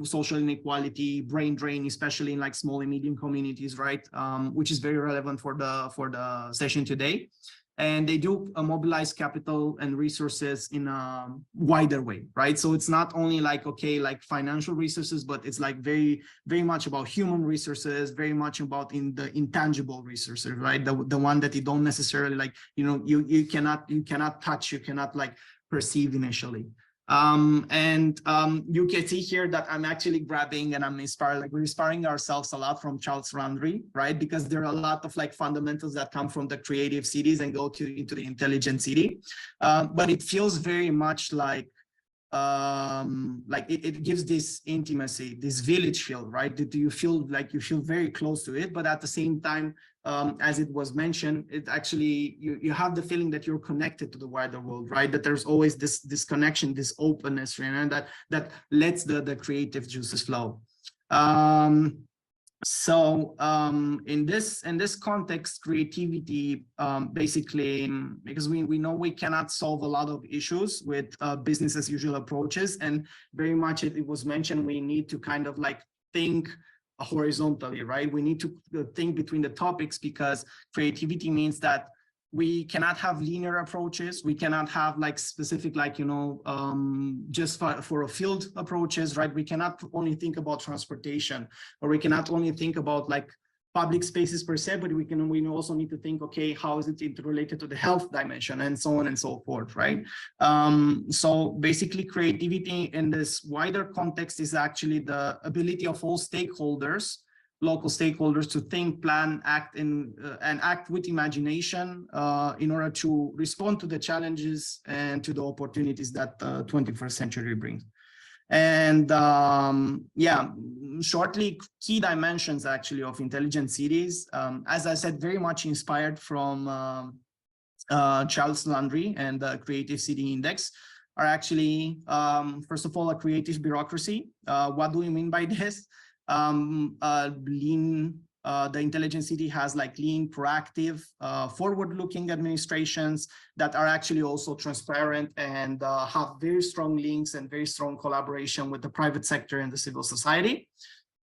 social inequality, brain drain, especially in like small and medium communities, right? Which is very relevant for the session today. And they do mobilize capital and resources in a wider way, right? So it's not only like, okay, like financial resources, but it's like very, very much about human resources, very much about in the intangible resources, right? The one that you don't necessarily like, you know, you cannot touch, you cannot like perceive initially. You can see here that I'm actually grabbing and I'm inspired, like we're inspiring ourselves a lot from Charles Landry, right? Because there are a lot of like fundamentals that come from the creative cities and go into the intelligent city. But it feels very much like it gives this intimacy, this village feel, right? That you feel like you feel very close to it, but at the same time, as it was mentioned, it actually you have the feeling that you're connected to the wider world, right? That there's always this connection, this openness, you know, that lets the creative juices flow. In this context, creativity basically, because we know we cannot solve a lot of issues with business as usual approaches, and very much it was mentioned we need to kind of like think horizontally, right? We need to think between the topics, because creativity means that we cannot have linear approaches. We cannot have like specific, like, you know, just for a field approaches, right? We cannot only think about transportation, or we cannot only think about like public spaces per se, but we also need to think, okay, how is it interrelated to the health dimension, and so on and so forth, right? So basically creativity in this wider context is actually the ability of all stakeholders, local stakeholders, to think, plan, act and act with imagination in order to respond to the challenges and to the opportunities that the 21st century brings. And yeah, shortly, key dimensions actually of intelligent cities, as I said, very much inspired from Charles Landry and the Creative City Index, are actually, first of all, a creative bureaucracy. What do we mean by this? The intelligent city has like lean, proactive, forward-looking administrations that are actually also transparent and have very strong links and very strong collaboration with the private sector and the civil society.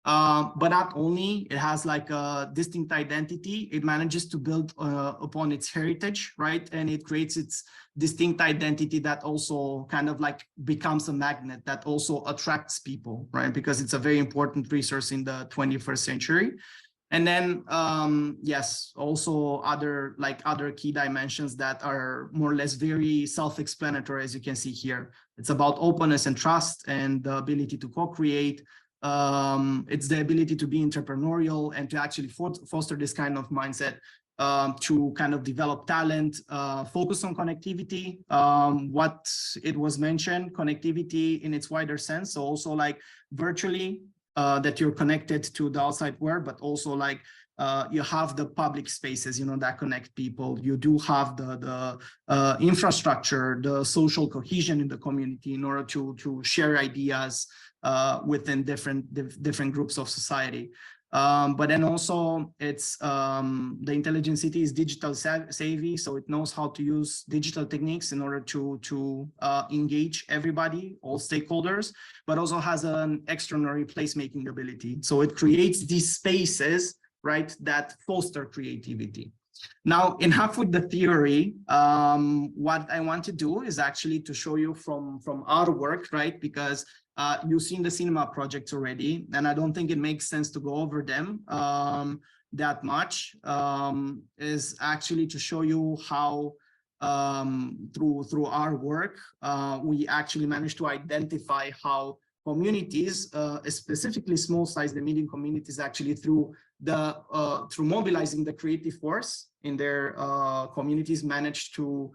But not only, it has like a distinct identity, it manages to build upon its heritage, right? And it creates its distinct identity that also kind of like becomes a magnet that also attracts people, right? Because it's a very important resource in the 21st century. And then, yes, also other key dimensions that are more or less very self-explanatory, as you can see here. It's about openness and trust and the ability to co-create. It's the ability to be entrepreneurial and to actually foster this kind of mindset, to kind of develop talent, focus on connectivity, what it was mentioned, connectivity in its wider sense. So also like virtually, that you're connected to the outside world, but also like you have the public spaces, you know, that connect people. You do have the infrastructure, the social cohesion in the community in order to share ideas within different groups of society. But then also it's the intelligent city is digital savvy, so it knows how to use digital techniques in order to engage everybody, all stakeholders, but also has an extraordinary placemaking ability. So it creates these spaces, right, that foster creativity. Now, enough with the theory. What I want to do is actually to show you from our work, right, because you've seen the cinema projects already, and I don't think it makes sense to go over them that much, is actually to show you how through our work, we actually managed to identify how communities, specifically small-sized and medium communities, actually through mobilizing the creative force in their communities, managed to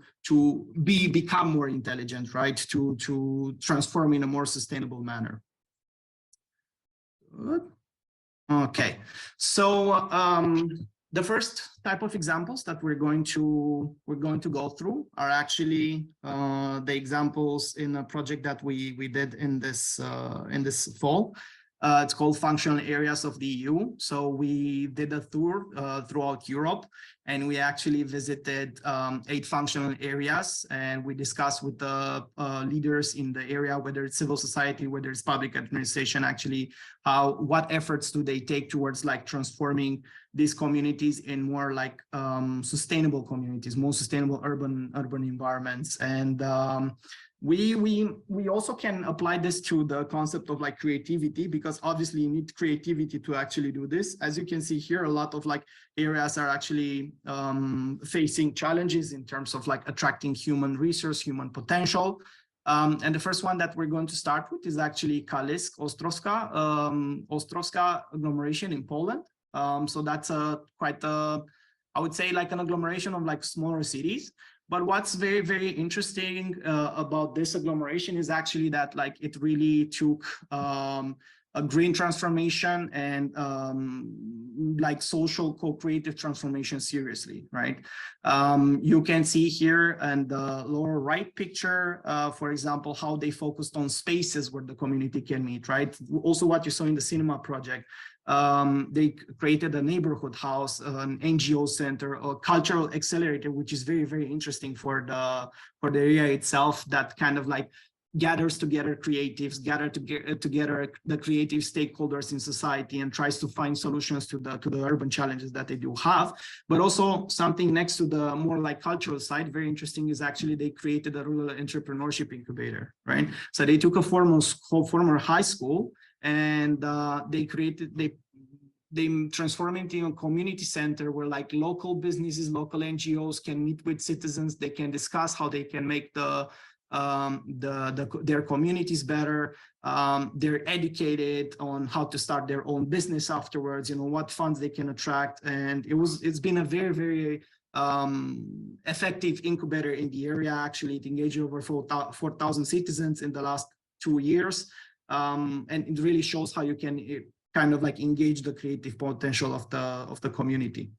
become more intelligent, right? To transform in a more sustainable manner. Good. Okay, so the first type of examples that we're going to go through are actually the examples in a project that we did in this fall. It's called Functional Areas of the EU. So we did a tour throughout Europe, and we actually visited 8 functional areas, and we discussed with the leaders in the area, whether it's civil society, whether it's public administration, actually what efforts do they take towards like transforming these communities in more like sustainable communities, more sustainable urban environments. And we also can apply this to the concept of like creativity, because obviously you need creativity to actually do this. As you can see here, a lot of like areas are actually facing challenges in terms of like attracting human resource, human potential. And the first one that we're going to start with is actually Kalisk Ostrowska agglomeration in Poland. So that's quite a, I would say, like an agglomeration of like smaller cities. But what's very, very interesting about this agglomeration is actually that like it really took a green transformation and like social co-creative transformation seriously, right? You can see here in the lower right picture, for example, how they focused on spaces where the community can meet, right? Also what you saw in the cinema project. They created a neighborhood house, an NGO center, a cultural accelerator, which is very, very interesting for the area itself, that kind of like gathers together creatives, together the creative stakeholders in society, and tries to find solutions to the urban challenges that they do have. But also something next to the more like cultural side, very interesting, is actually they created a rural entrepreneurship incubator, right? So they took a former high school, and they transformed it into a community center where like local businesses, local NGOs can meet with citizens. They can discuss how they can make their communities better. They're educated on how to start their own business afterwards, you know, what funds they can attract. And it's been a very, very effective incubator in the area. Actually, it engaged over 4,000 citizens in the last 2 years. And it really shows how you can kind of like engage the creative potential of the community.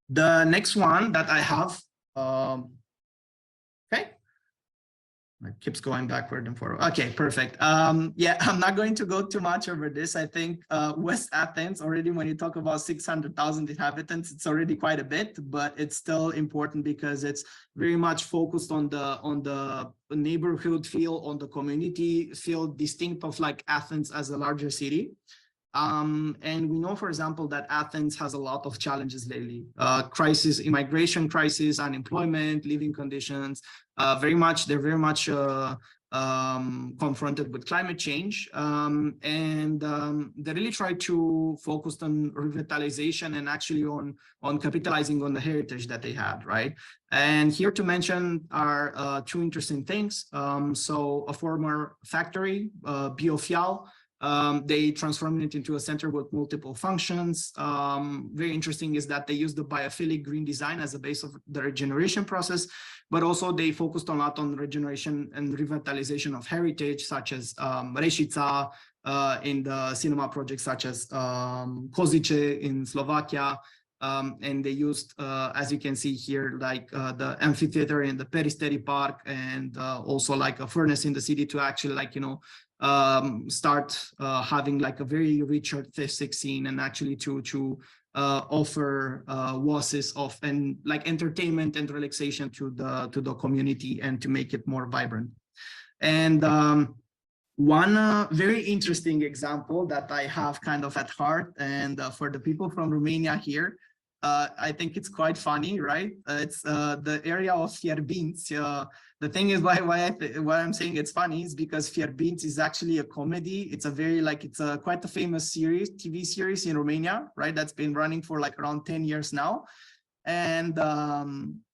The next one that I have, okay. It keeps going backward and forward. Okay, perfect. Yeah, I'm not going to go too much over this. I think West Athens already, when you talk about 600,000 inhabitants, it's already quite a bit, but it's still important because it's very much focused on the neighborhood feel, on the community feel, distinct of like Athens as a larger city. And we know, for example, that Athens has a lot of challenges lately. Crisis, immigration crisis, unemployment, living conditions. They're very much confronted with climate change. They really try to focus on revitalization and actually on capitalizing on the heritage that they had, right? And here to mention are two interesting things. So a former factory, Biofial, they transformed it into a center with multiple functions. Very interesting is that they use the biophilic green design as a base of the regeneration process, but also they focused a lot on regeneration and revitalization of heritage, such as Rešica in the cinema projects, such as Kozice in Slovakia. And they used, as you can see here, like the amphitheater in the Peristeri Park, and also like a furnace in the city to actually, like, you know, start having like a very rich artistic scene, and actually to offer oasis of and like entertainment and relaxation to the community, and to make it more vibrant. And one very interesting example that I have kind of at heart, and for the people from Romania here, I think it's quite funny, right? It's the area of Fierbinți. The thing is, why I'm saying it's funny is because Fierbinți is actually a comedy. It's a very quite a famous TV series in Romania, right? That's been running for like around 10 years now. And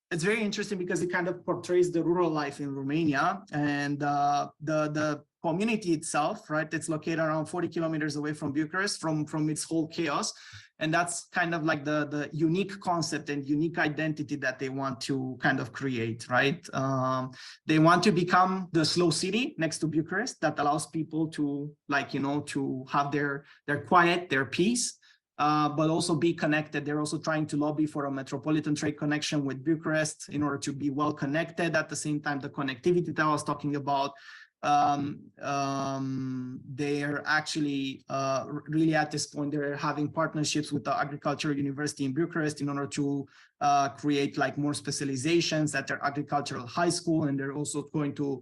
it's very interesting because it kind of portrays the rural life in Romania, and the community itself, right? It's located around 40 kilometers away from Bucharest, from its whole chaos. And that's kind of like the unique concept and unique identity that they want to kind of create, right? They want to become the slow city next to Bucharest that allows people to, like, you know, to have their quiet, their peace, but also be connected. They're also trying to lobby for a metropolitan trade connection with Bucharest in order to be well connected. At the same time, the connectivity that I was talking about, they're actually really at this point, they're having partnerships with the agricultural university in Bucharest in order to create like more specializations at their agricultural high school. And they're also going to,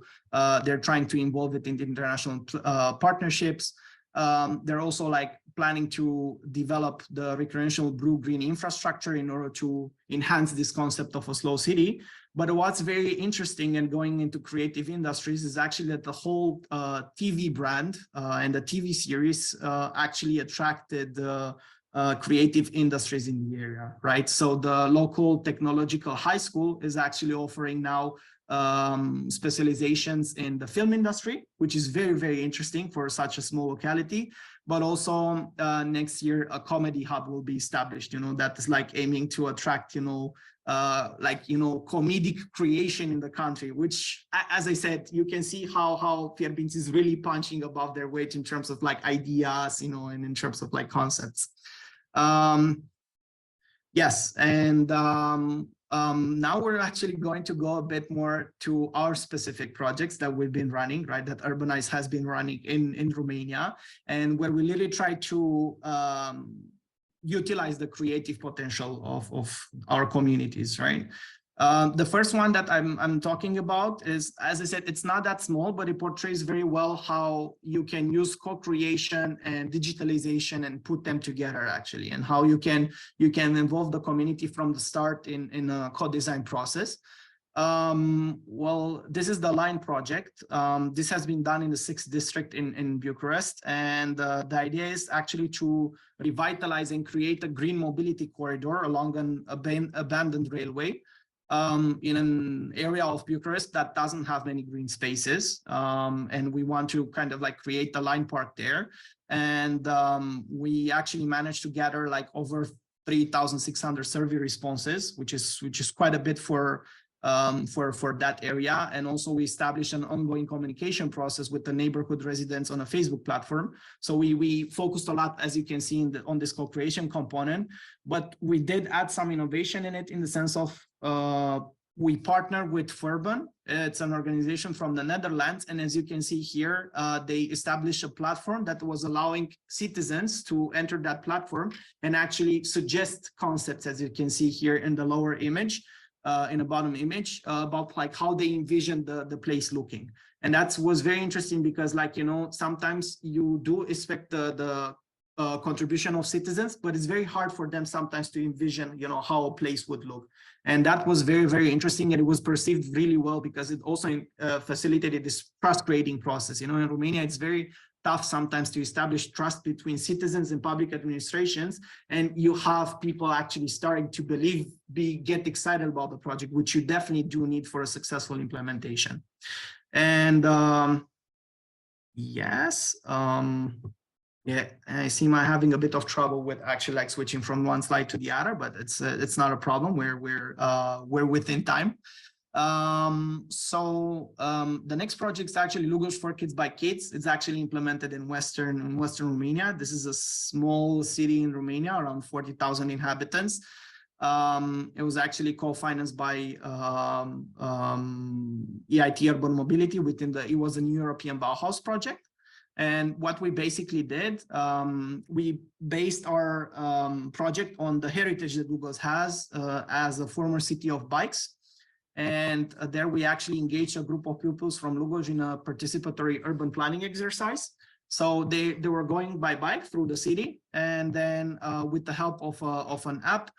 they're trying to involve it in the international partnerships. They're also like planning to develop the recreational blue green infrastructure in order to enhance this concept of a slow city. But what's very interesting and going into creative industries is actually that the whole TV brand and the TV series actually attracted creative industries in the area, right? So the local technological high school is actually offering now specializations in the film industry, which is very, very interesting for such a small locality. But also next year, a comedy hub will be established, you know, that is like aiming to attract, you know, comedic creation in the country, which, as I said, you can see how Fierbinți is really punching above their weight in terms of like ideas, you know, and in terms of like concepts. Yes, and now we're actually going to go a bit more to our specific projects that we've been running, right, that Urbanize has been running in Romania, and where we really try to utilize the creative potential of our communities, right? The first one that I'm talking about is, as I said, it's not that small, but it portrays very well how you can use co-creation and digitalization and put them together actually, and how you can involve the community from the start in a co-design process. Well, this is the line project. This has been done in the 6th district in Bucharest, and the idea is actually to revitalize and create a green mobility corridor along an abandoned railway. In an area of Bucharest that doesn't have many green spaces, and we want to kind of like create a line park there. And we actually managed to gather like over 3,600 survey responses, which is quite a bit for that area. And also we established an ongoing communication process with the neighborhood residents on a Facebook platform. So we focused a lot, as you can see, on this co-creation component, but we did add some innovation in it, in the sense of we partnered with Furban. It's an organization from the Netherlands, and as you can see here, they established a platform that was allowing citizens to enter that platform and actually suggest concepts, as you can see here in the lower image, in the bottom image, about like how they envision the place looking. And that was very interesting because, like, you know, sometimes you do expect the contribution of citizens, but it's very hard for them sometimes to envision, you know, how a place would look. And that was very, very interesting, and it was perceived really well because it also facilitated this trust creating process. You know, in Romania, it's very tough sometimes to establish trust between citizens and public administrations, and you have people actually starting to get excited about the project, which you definitely do need for a successful implementation. And yes, yeah, I seem I'm having a bit of trouble with actually like switching from one slide to the other, but it's not a problem. We're within time. The next project is actually Lugoj for Kids by Kids. It's actually implemented in Western Romania. This is a small city in Romania, around 40,000 inhabitants. It was actually co-financed by EIT Urban Mobility it was a new European Bauhaus project. And what we basically did, we based our project on the heritage that Lugoj has as a former city of bikes. And there we actually engaged a group of pupils from Lugoj in a participatory urban planning exercise. So they were going by bike through the city, and then with the help of an app,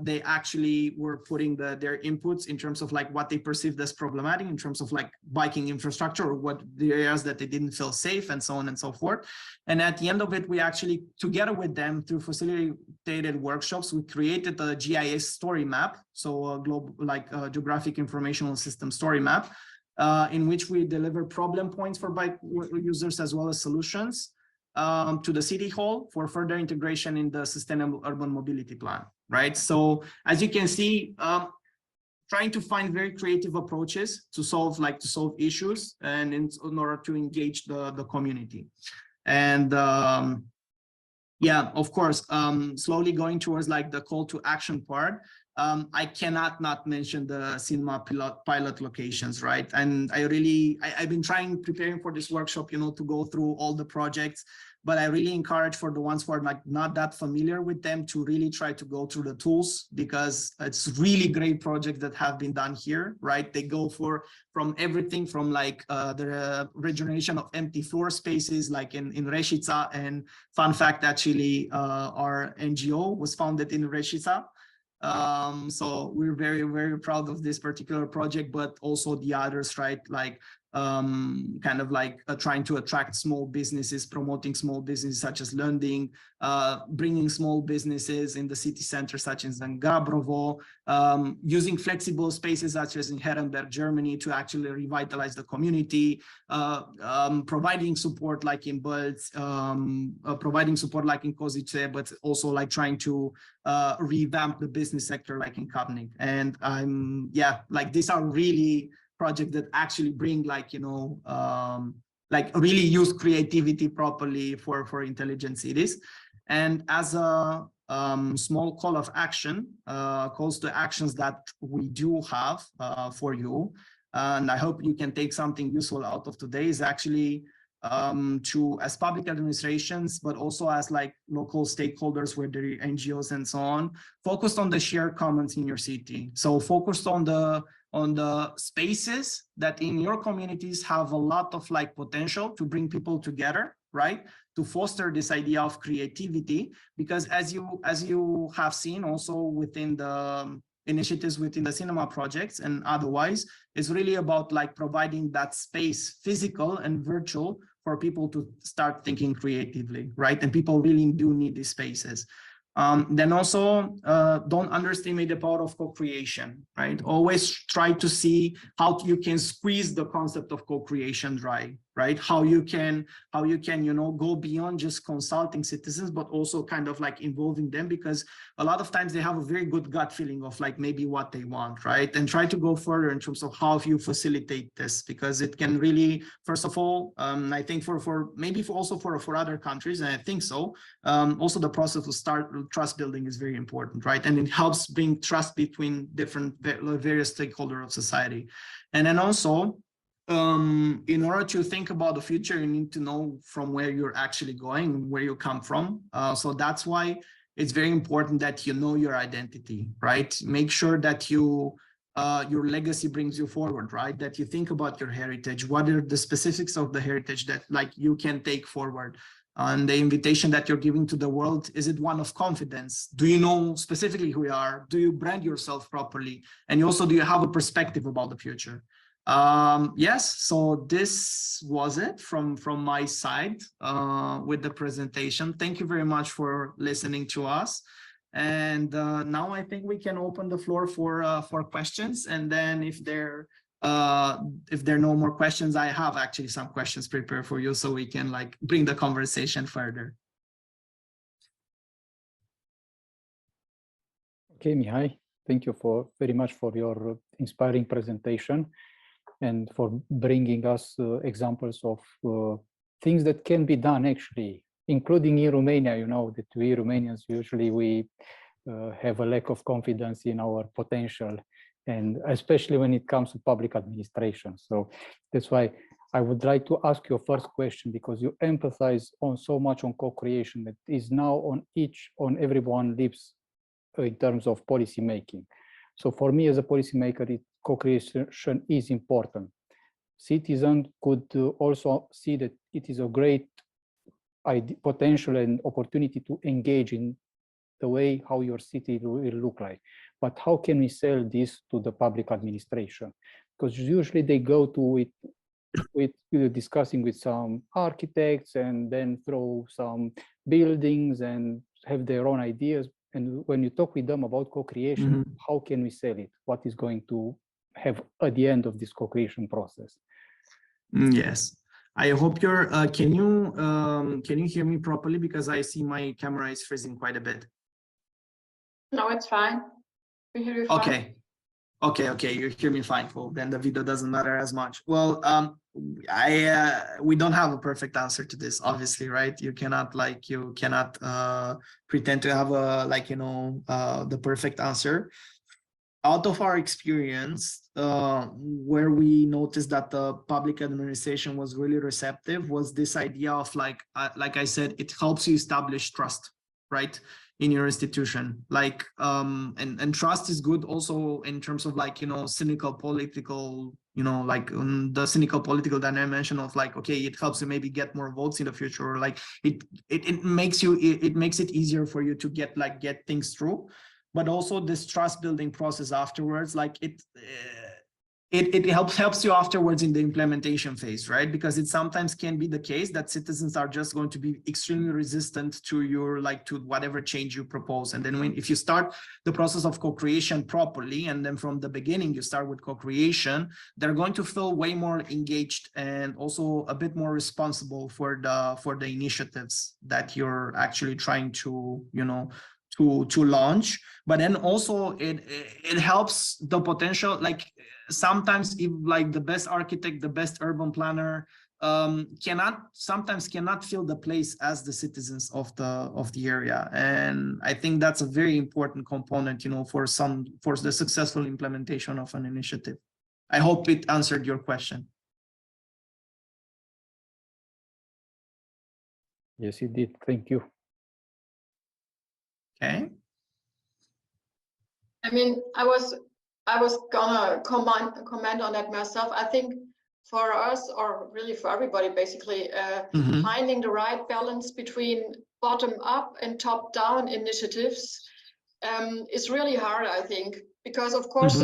they actually were putting their inputs in terms of like what they perceived as problematic in terms of like biking infrastructure, or what the areas that they didn't feel safe, and so on and so forth. And at the end of it, we actually, together with them through facilitated workshops, we created a GIS story map, so a global geographic informational system story map, in which we deliver problem points for bike users as well as solutions to the city hall for further integration in the sustainable urban mobility plan, right? So as you can see, trying to find very creative approaches to solve issues, and in order to engage the community. And yeah, of course, slowly going towards like the call to action part. I cannot not mention the cinema pilot locations, right? And I've been preparing for this workshop, you know, to go through all the projects, but I really encourage for the ones who are like not that familiar with them to really try to go through the tools, because it's really great projects that have been done here, right? They go from everything from like the regeneration of empty floor spaces, like in Reșița. And fun fact, actually, our NGO was founded in Reșița. So we're very, very proud of this particular project, but also the others, right? Like kind of like trying to attract small businesses, promoting small businesses such as Lending, bringing small businesses in the city center such as in Gabrovo, using flexible spaces such as in Herrenberg, Germany, to actually revitalize the community, providing support like in Bălți, providing support like in Kozice, but also like trying to revamp the business sector like in Kapnik. And yeah, like these are really projects that actually bring like, you know, like really use creativity properly for intelligent cities. And as a small call of action, calls to actions that we do have for you, and I hope you can take something useful out of today, is actually to as public administrations, but also as like local stakeholders, whether NGOs and so on, focused on the shared commons in your city. So focused on the spaces that in your communities have a lot of like potential to bring people together, right? To foster this idea of creativity, because as you have seen also within the initiatives within the cinema projects and otherwise, it's really about like providing that space, physical and virtual, for people to start thinking creatively, right? And people really do need these spaces. Then also don't underestimate the power of co-creation, right? Always try to see how you can squeeze the concept of co-creation dry, right? How you can go beyond just consulting citizens, but also kind of like involving them, because a lot of times they have a very good gut feeling of like maybe what they want, right? And try to go further in terms of how you facilitate this, because it can really, first of all, I think also for other countries, and I think so, also the process of trust building is very important, right? And it helps bring trust between various stakeholders of society. And then also, in order to think about the future, you need to know from where you're actually going, where you come from. So that's why it's very important that you know your identity, right? Make sure that your legacy brings you forward, right? That you think about your heritage. What are the specifics of the heritage that like you can take forward? And the invitation that you're giving to the world, is it one of confidence? Do you know specifically who you are? Do you brand yourself properly? And also, do you have a perspective about the future? Yes, so this was it from my side with the presentation. Thank you very much for listening to us. And now I think we can open the floor for questions. And then if there are no more questions, I have actually some questions prepared for you, so we can like bring the conversation further. Okay, Mihai, thank you very much for your inspiring presentation and for bringing us examples of things that can be done actually, including in Romania. You know that we Romanians usually have a lack of confidence in our potential, and especially when it comes to public administration. So that's why I would like to ask you a first question, because you emphasize on so much on co-creation that is now on everyone's lips in terms of policy making. So for me as a policymaker, co-creation is important. Citizens could also see that it is a great potential and opportunity to engage in the way how your city will look like. But how can we sell this to the public administration? Because usually they go to it with discussing with some architects and then throw some buildings and have their own ideas. And when you talk with them about co-creation, how can we sell it? What is going to have at the end of this co-creation process? Yes, I hope you're. Can you hear me properly? Because I see my camera is freezing quite a bit. No, it's fine. We hear you fine. Okay, you hear me fine. Well, then the video doesn't matter as much. Well, we don't have a perfect answer to this, obviously, right? You cannot pretend to have the perfect answer. Out of our experience, where we noticed that the public administration was really receptive was this idea of like I said, it helps you establish trust, right, in your institution. Like, and trust is good also in terms of like, cynical political, the cynical political dimension of like, okay, it helps you maybe get more votes in the future, or like it makes it easier for you to get things through. But also this trust building process afterwards, like it helps you afterwards in the implementation phase, right? Because it sometimes can be the case that citizens are just going to be extremely resistant to to whatever change you propose. And then if you start the process of co-creation properly, and then from the beginning you start with co-creation, they're going to feel way more engaged and also a bit more responsible for the initiatives that you're actually trying to to launch. But then also it helps the potential, like sometimes if like the best architect, the best urban planner sometimes cannot fill the place as the citizens of the area. And I think that's a very important component, for the successful implementation of an initiative. I hope it answered your question. Yes, it did. Thank you. Okay. I mean, I was gonna comment on that myself. I think for us, or really for everybody, basically, finding the right balance between bottom-up and top-down initiatives is really hard, I think, because of course,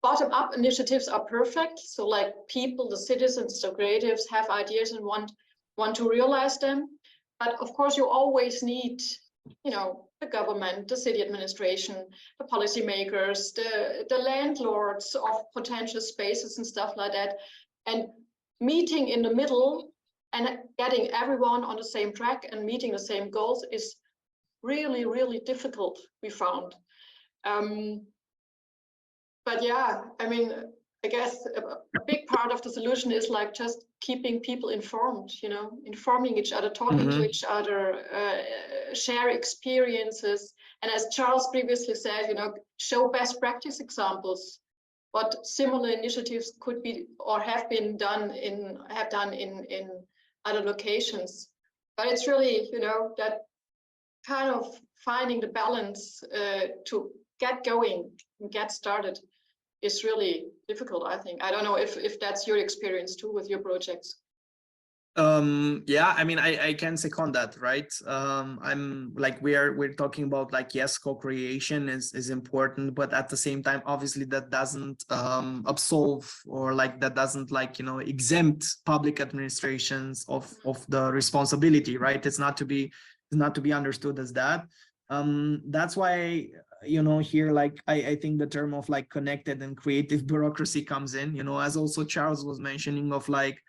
bottom-up initiatives are perfect. So like people, the citizens, the creatives have ideas and want to realize them. But of course, you always need, you know, the government, the city administration, the policymakers, the landlords of potential spaces and stuff like that. And meeting in the middle and getting everyone on the same track and meeting the same goals is really, really difficult, we found. But yeah, I mean, I guess a big part of the solution is like just keeping people informed, you know, informing each other, talking to each other, share experiences. And as Charles previously said, you know, show best practice examples, what similar initiatives could be or have done in other locations. But it's really, you know, that kind of finding the balance to get going and get started is really difficult, I think. I don't know if that's your experience too with your projects. Yeah, I mean, I can second that, right? I'm like, we're talking about like, yes, co-creation is important, but at the same time, obviously that doesn't absolve, or like that doesn't, like, you know, exempt public administrations of the responsibility, right? It's not to be understood as that. That's why, you know, here, like, I think the term of like connected and creative bureaucracy comes in, you know, as also Charles was mentioning, of like,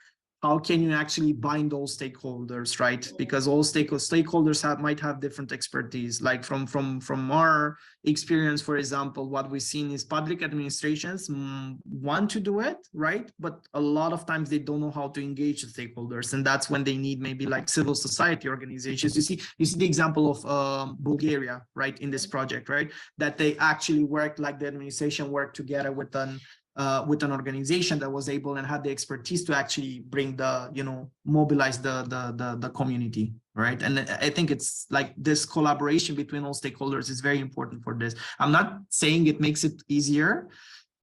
how can you actually bind all stakeholders, right? Because all stakeholders might have different expertise. Like from our experience, for example, what we've seen is public administrations want to do it, right? But a lot of times they don't know how to engage the stakeholders, and that's when they need maybe like civil society organizations. You see the example of Bulgaria, right, in this project, right? That they actually worked, like the administration worked together with an organization that was able and had the expertise to actually bring mobilize the community, right? And I think it's like this collaboration between all stakeholders is very important for this. I'm not saying it makes it easier,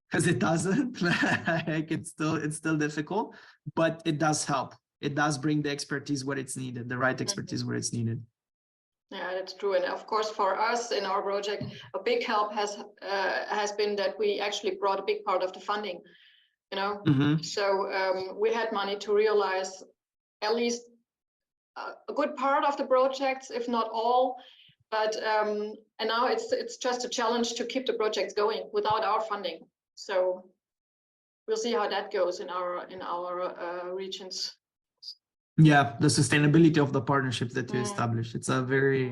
because it doesn't. Like, it's still difficult, but it does help. It does bring the expertise where it's needed, the right expertise where it's needed. Yeah, that's true. And of course, for us in our project, a big help has been that we actually brought a big part of the funding, you know. So we had money to realize at least a good part of the projects, if not all. But and now it's just a challenge to keep the projects going without our funding. So we'll see how that goes in our regions. Yeah, the sustainability of the partnerships that you establish. It's a very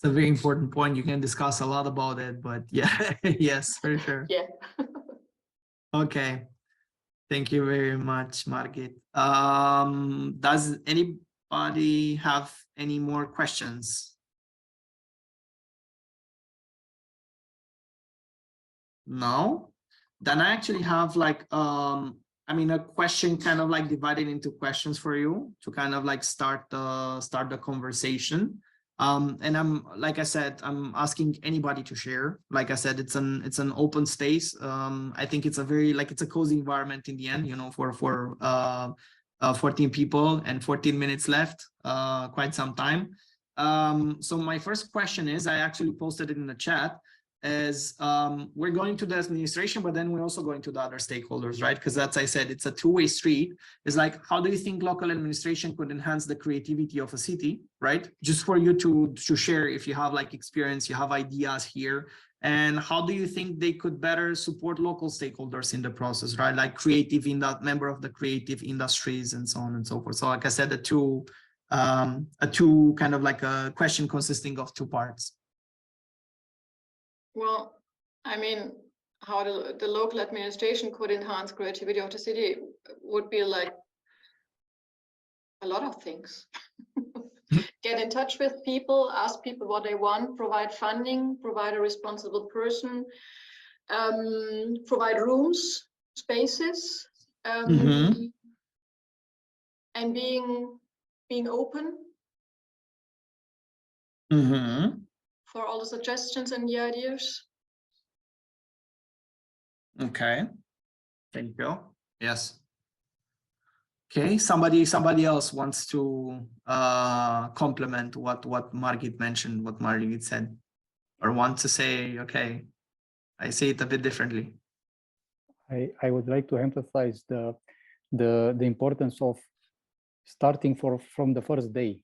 important point. You can discuss a lot about it, but yeah, yes, for sure. Yeah. Okay. Thank you very much, Margit. Does anybody have any more questions? No? Then I actually have like I mean, a question kind of like divided into questions for you to kind of like start the conversation. And I'm, like I said, I'm asking anybody to share. Like I said, it's an open space. I think it's a very, like, it's a cozy environment in the end, you know, for 14 people and 14 minutes left, quite some time. So my first question is, I actually posted it in the chat, is we're going to the administration, but then we're also going to the other stakeholders, right? Because as I said, it's a two-way street. It's like, how do you think local administration could enhance the creativity of a city, right? Just for you to share, if you have like experience, you have ideas here, and how do you think they could better support local stakeholders in the process, right? Like creative member of the creative industries and so on and so forth. So like I said, a two kind of like a question consisting of two parts. Well, I mean, how the local administration could enhance creativity of the city would be like a lot of things. Get in touch with people, ask people what they want, provide funding, provide a responsible person, provide rooms, spaces, and being open for all the suggestions and the ideas. Okay, thank you. Yes. Okay, somebody else wants to complement what Margit mentioned, what Margit said, or wants to say, okay, I see it a bit differently. I would like to emphasize the importance of starting from the first day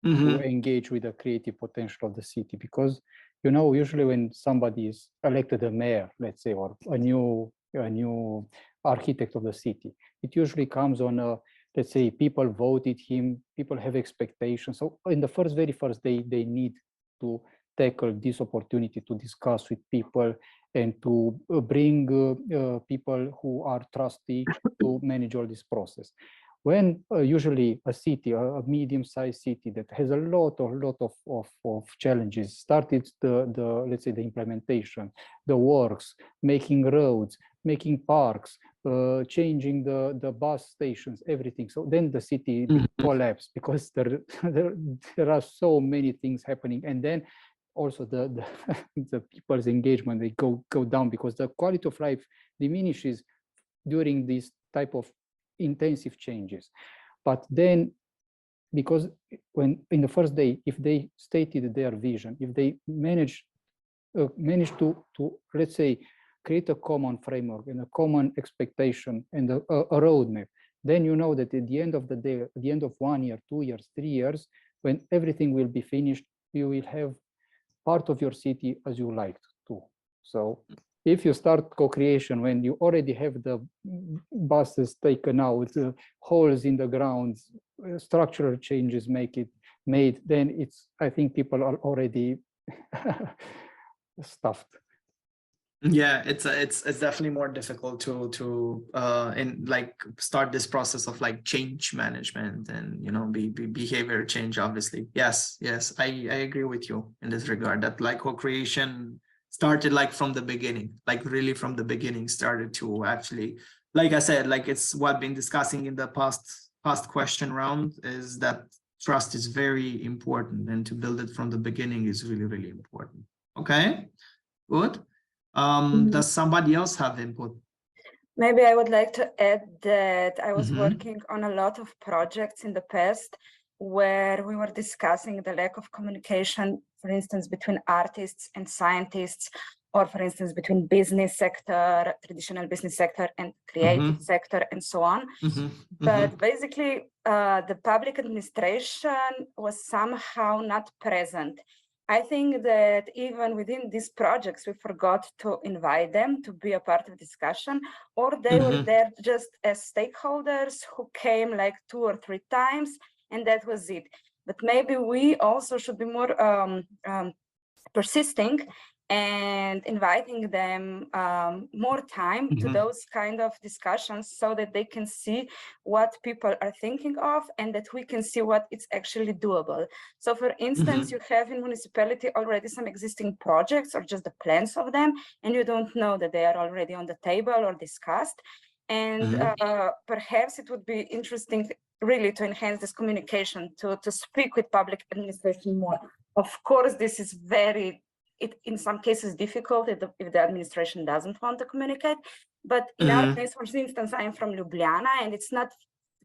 to engage with the creative potential of the city, because usually when somebody is elected a mayor, let's say, or a new architect of the city, it usually comes on a, let's say, people voted him, people have expectations. So in the very first day, they need to tackle this opportunity to discuss with people and to bring people who are trusty to manage all this process. When usually a city, a medium-sized city that has a lot of challenges, started let's say the implementation, the works, making roads, making parks, changing the bus stations, everything. So then the city collapsed because there are so many things happening, and then also the people's engagement, they go down because the quality of life diminishes during this type of intensive changes. But then, because when in the first day, if they stated their vision, if they manage to let's say create a common framework and a common expectation and a roadmap, then you know that at the end of the day, at the end of 1 year, 2 years, 3 years, when everything will be finished, you will have part of your city as you like to. So if you start co-creation when you already have the buses taken out, holes in the ground, structural changes made, then I think people are already stuffed. Yeah, it's definitely more difficult to start this process of like change management and behavior change. Obviously, yes, I agree with you in this regard. That like co-creation started like from the beginning, like really from the beginning started to actually, like I said, like it's what been discussing in the past question round, is that trust is very important, and to build it from the beginning is really important. Okay, good. Does somebody else have input? Maybe I would like to add that I was working on a lot of projects in the past where we were discussing the lack of communication, for instance, between artists and scientists, or for instance, between business sector, traditional business sector and creative sector, and so on. But basically, the public administration was somehow not present. I think that even within these projects, we forgot to invite them to be a part of discussion, or they were there just as stakeholders who came like 2 or 3 times, and that was it. But maybe we also should be more persisting and inviting them more time to those kind of discussions, so that they can see what people are thinking of and that we can see what it's actually doable. So for instance, you have in municipality already some existing projects or just the plans of them, and you don't know that they are already on the table or discussed. And perhaps it would be interesting really to enhance this communication, to speak with public administration more. Of course, this is in some cases difficult if the administration doesn't want to communicate. But in our case, for instance, I am from Ljubljana, and it's not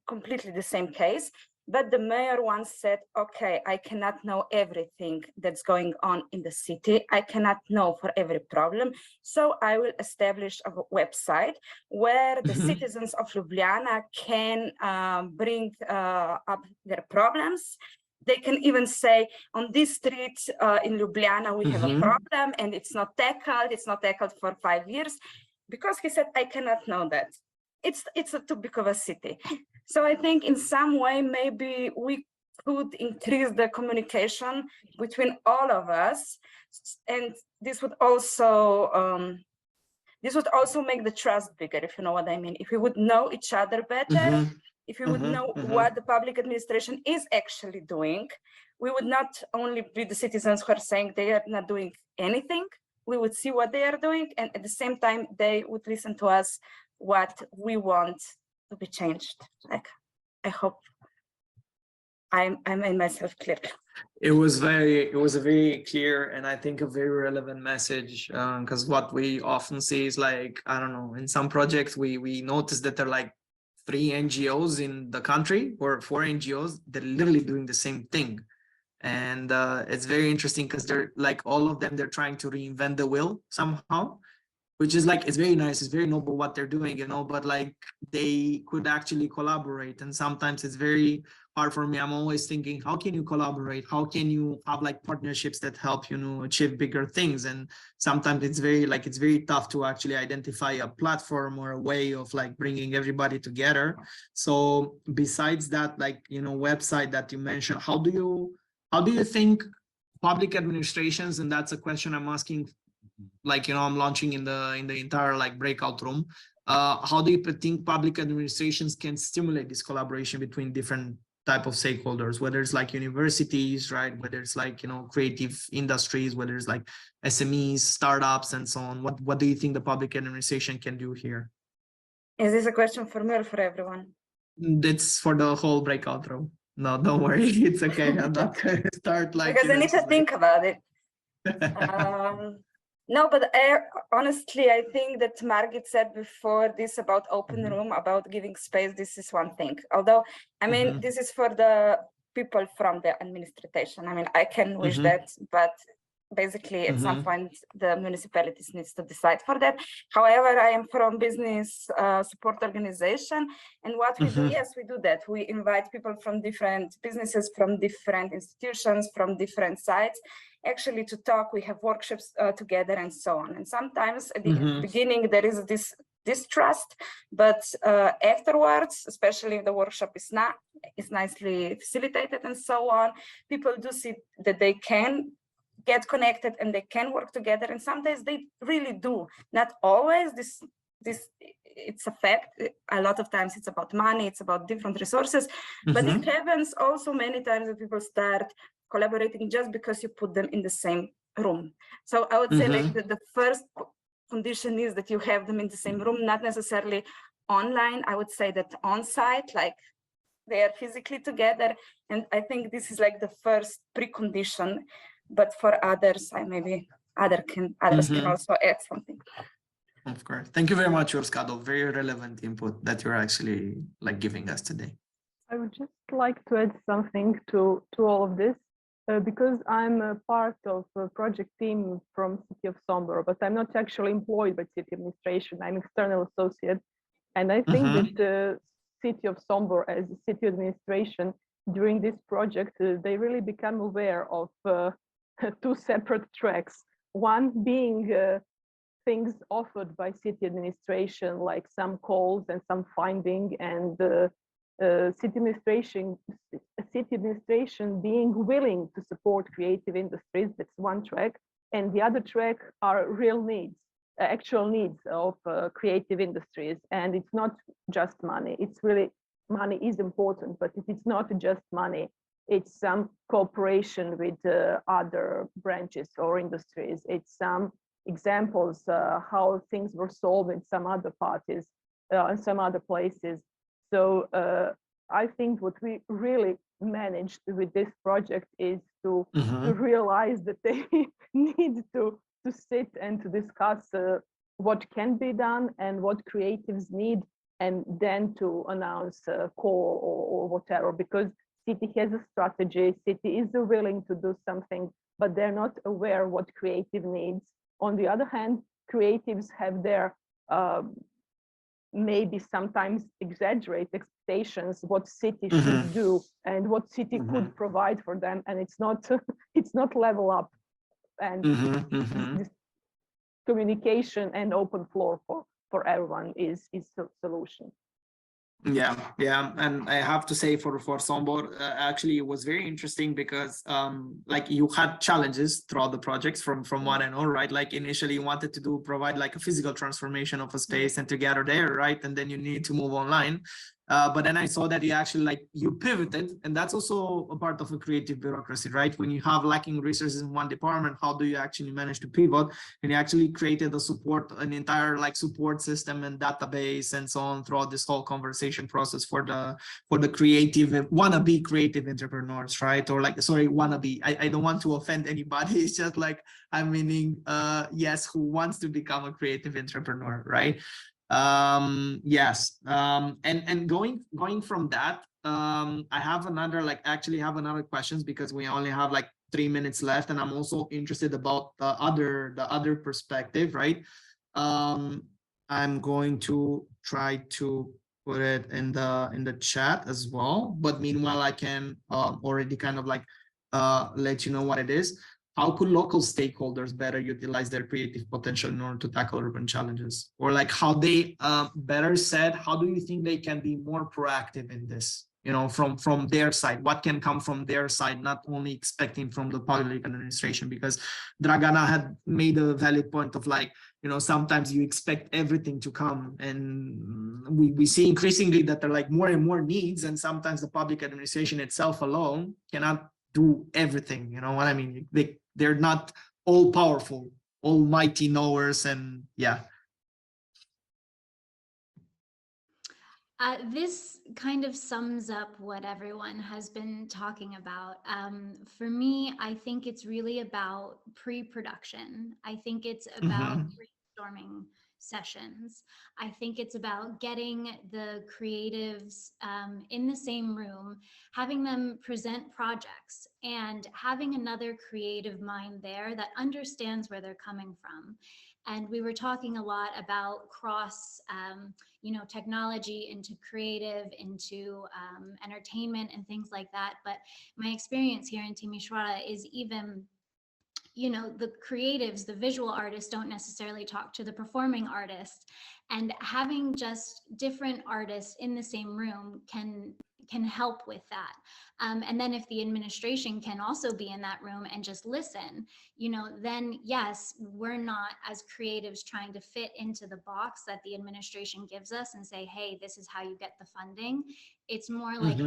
completely the same case. But the mayor once said, okay, I cannot know everything that's going on in the city. I cannot know for every problem. So I will establish a website where the citizens of Ljubljana can bring up their problems. They can even say, on this street in Ljubljana, we have a problem and it's not tackled for 5 years. Because he said, I cannot know that. It's too big of a city. So I think in some way, maybe we could increase the communication between all of us. And this would also make the trust bigger, if you know what I mean. If we would know each other better, if we would know what the public administration is actually doing, we would not only be the citizens who are saying they are not doing anything. We would see what they are doing, and at the same time, they would listen to us what we want to be changed. Like, I hope. I made myself clear. It was a very clear and I think a very relevant message, because what we often see is like, I don't know, in some projects we notice that there are like 3 NGOs in the country or 4 NGOs that are literally doing the same thing. And it's very interesting because they're like all of them, they're trying to reinvent the wheel somehow, which is like, it's very nice, it's very noble what they're doing, you know, but like they could actually collaborate. And sometimes it's very hard for me. I'm always thinking, how can you collaborate? How can you have like partnerships that help, you know, achieve bigger things? And sometimes it's very tough to actually identify a platform or a way of like bringing everybody together. So besides that, like, you know, website that you mentioned, how do you think public administrations, and that's a question I'm asking, like, you know, I'm launching in the entire like breakout room. How do you think public administrations can stimulate this collaboration between different type of stakeholders, whether it's like universities, right? Whether it's like, you know, creative industries, whether it's like SMEs, startups, and so on. What do you think the public administration can do here? Is this a question for me or for everyone? It's for the whole breakout room. No, don't worry. It's okay. I'm not going to start like... Because I need to think about it. No, but honestly, I think that Margit said before this about open room, about giving space. This is one thing. Although, I mean, this is for the people from the administration. I mean, I can wish that, but basically at some point the municipalities needs to decide for that. However, I am from business support organization, and what we do, yes, we do that. We invite people from different businesses, from different institutions, from different sites, actually to talk. We have workshops together and so on. And sometimes at the beginning there is this distrust, but afterwards, especially if the workshop is nicely facilitated and so on, people do see that they can get connected and they can work together, and sometimes they really do. Not always. This it's a fact. A lot of times it's about money, it's about different resources, but it happens also many times that people start collaborating just because you put them in the same room. So I would say like the first condition is that you have them in the same room, not necessarily online. I would say that on site, like they are physically together, and I think this is like the first precondition. But for others, others can also add something. Of course. Thank you very much, Urskado. Very relevant input that you're actually like giving us today. I would just like to add something to all of this, because I'm a part of a project team from City of Sombor, but I'm not actually employed by City Administration. I'm external associate. And I think that the City of Sombor as a city administration during this project, they really become aware of 2 separate tracks. One being things offered by city administration, like some calls and some finding, and city administration being willing to support creative industries. That's one track. And the other track are real needs, actual needs of creative industries. And it's not just money. It's really, money is important, but it's not just money. It's some cooperation with other branches or industries. It's some examples how things were solved in some other parties, in some other places. So I think what we really managed with this project is to realize that they need to sit and to discuss what can be done and what creatives need, and then to announce a call or whatever, because city has a strategy, city is willing to do something, but they're not aware what creative needs. On the other hand, creatives have their maybe sometimes exaggerate expectations what city should do and what city could provide for them, and it's not level up. And this communication and open floor for everyone is the solution. Yeah, and I have to say for Sombor, actually it was very interesting because like you had challenges throughout the projects from what I know, right? Like initially you wanted to provide like a physical transformation of a space and to gather there, right? And then you need to move online. But then I saw that you actually like you pivoted, and that's also a part of a creative bureaucracy, right? When you have lacking resources in one department, how do you actually manage to pivot? And you actually created an entire like support system and database and so on throughout this whole conversation process for the creative wannabe creative entrepreneurs, right? Or like, sorry, wannabe. I don't want to offend anybody. It's just like I'm meaning yes, who wants to become a creative entrepreneur, right? Yes. And going from that, I have another questions because we only have like 3 minutes left, and I'm also interested about the other perspective, right? I'm going to try to put it in the chat as well, but meanwhile I can already kind of like let you know what it is. How could local stakeholders better utilize their creative potential in order to tackle urban challenges? Or like how they, better said, how do you think they can be more proactive in this? You know, from their side, what can come from their side, not only expecting from the public administration? Because Dragana had made a valid point of like, you know, sometimes you expect everything to come, and we see increasingly that there are like more and more needs, and sometimes the public administration itself alone cannot do everything. You know what I mean? They're not all powerful, almighty knowers, and yeah. This kind of sums up what everyone has been talking about. For me, I think it's really about pre-production. I think it's about brainstorming sessions. I think it's about getting the creatives in the same room, having them present projects, and having another creative mind there that understands where they're coming from. And we were talking a lot about cross, you know, technology into creative, into entertainment and things like that. But my experience here in Timișoara is even, you know, the creatives, the visual artists don't necessarily talk to the performing artists, and having just different artists in the same room can help with that. And then if the administration can also be in that room and just listen, you know, then yes, we're not as creatives trying to fit into the box that the administration gives us and say, hey, this is how you get the funding. It's more like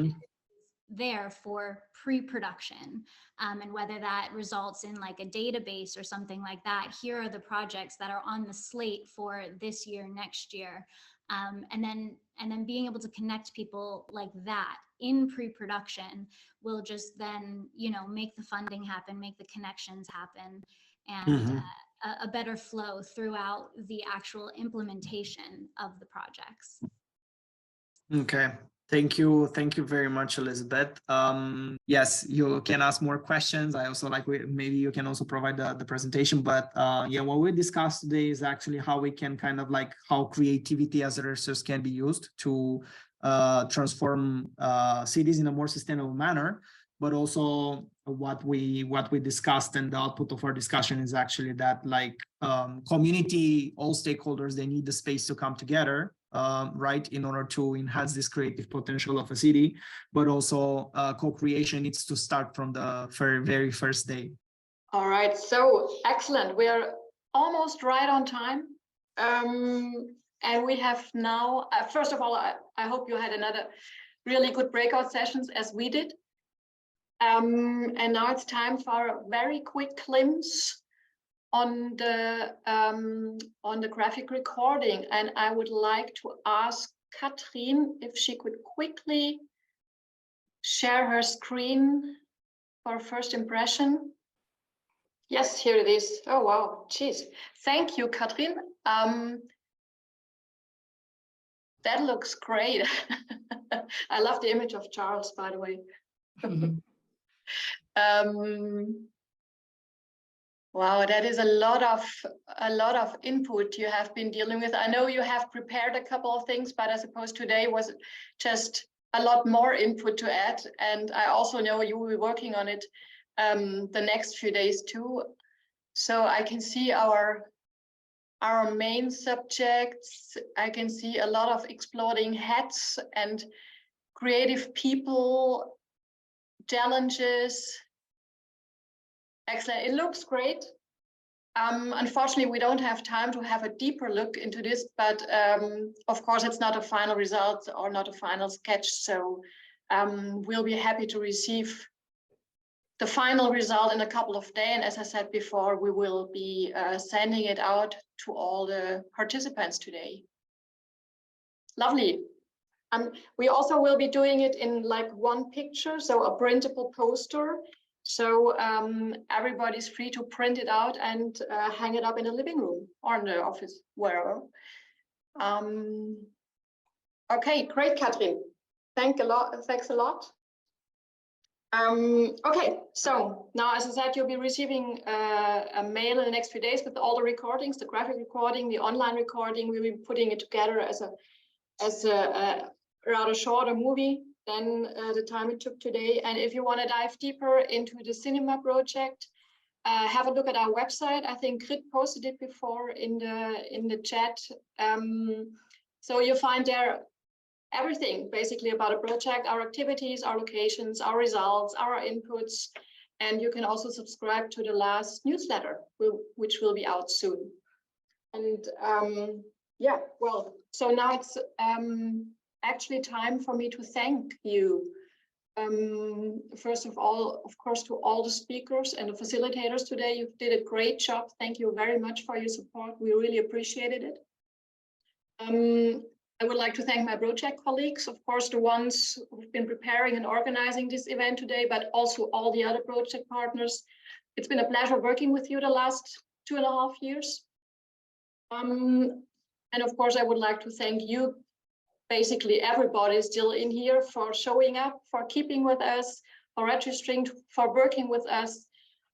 there for pre-production, and whether that results in like a database or something like that. Here are the projects that are on the slate for this year, next year, and then being able to connect people like that in pre-production will just then, you know, make the funding happen, make the connections happen, and a better flow throughout the actual implementation of the projects. Okay. Thank you very much, Elizabeth. Yes, you can ask more questions. I also like, maybe you can also provide the presentation, but yeah, what we discussed today is actually how we can kind of like how creativity as a resource can be used to transform cities in a more sustainable manner. But also what we discussed, and the output of our discussion is actually that like community, all stakeholders, they need the space to come together, right, in order to enhance this creative potential of a city. But also co-creation needs to start from the very first day. All right, so excellent. We're almost right on time. And we have now, first of all, I hope you had another really good breakout sessions as we did. And now it's time for a very quick glimpse on the graphic recording. And I would like to ask Katrin if she could quickly share her screen for first impression. Yes, here it is. Oh, wow. Geez. Thank you, Katrin. That looks great. I love the image of Charles, by the way. Wow, that is a lot of input you have been dealing with. I know you have prepared a couple of things, but I suppose today was just a lot more input to add. And I also know you will be working on it the next few days too. So I can see our main subjects. I can see a lot of exploding heads and creative people, challenges. Excellent. It looks great. Unfortunately, we don't have time to have a deeper look into this, but of course, it's not a final result or not a final sketch. So we'll be happy to receive the final result in a couple of days. And as I said before, we will be sending it out to all the participants today. Lovely. We also will be doing it in like one picture, so a printable poster. So everybody's free to print it out and hang it up in the living room or in the office, wherever. Okay, great, Katrin. Thanks a lot. Okay, so now, as I said, you'll be receiving a mail in the next few days with all the recordings, the graphic recording, the online recording. We'll be putting it together as a rather shorter movie than the time it took today. And if you want to dive deeper into the cinema project, have a look at our website. I think Grit posted it before in the chat. So you'll find there everything basically about a project, our activities, our locations, our results, our inputs, and you can also subscribe to the last newsletter, which will be out soon. And yeah, well, so now it's actually time for me to thank you. First of all, of course, to all the speakers and the facilitators today. You did a great job. Thank you very much for your support. We really appreciated it. I would like to thank my project colleagues, of course, the ones who've been preparing and organizing this event today, but also all the other project partners. It's been a pleasure working with you the last 2.5 years. And of course, I would like to thank you, basically everybody still in here, for showing up, for keeping with us, for registering, for working with us.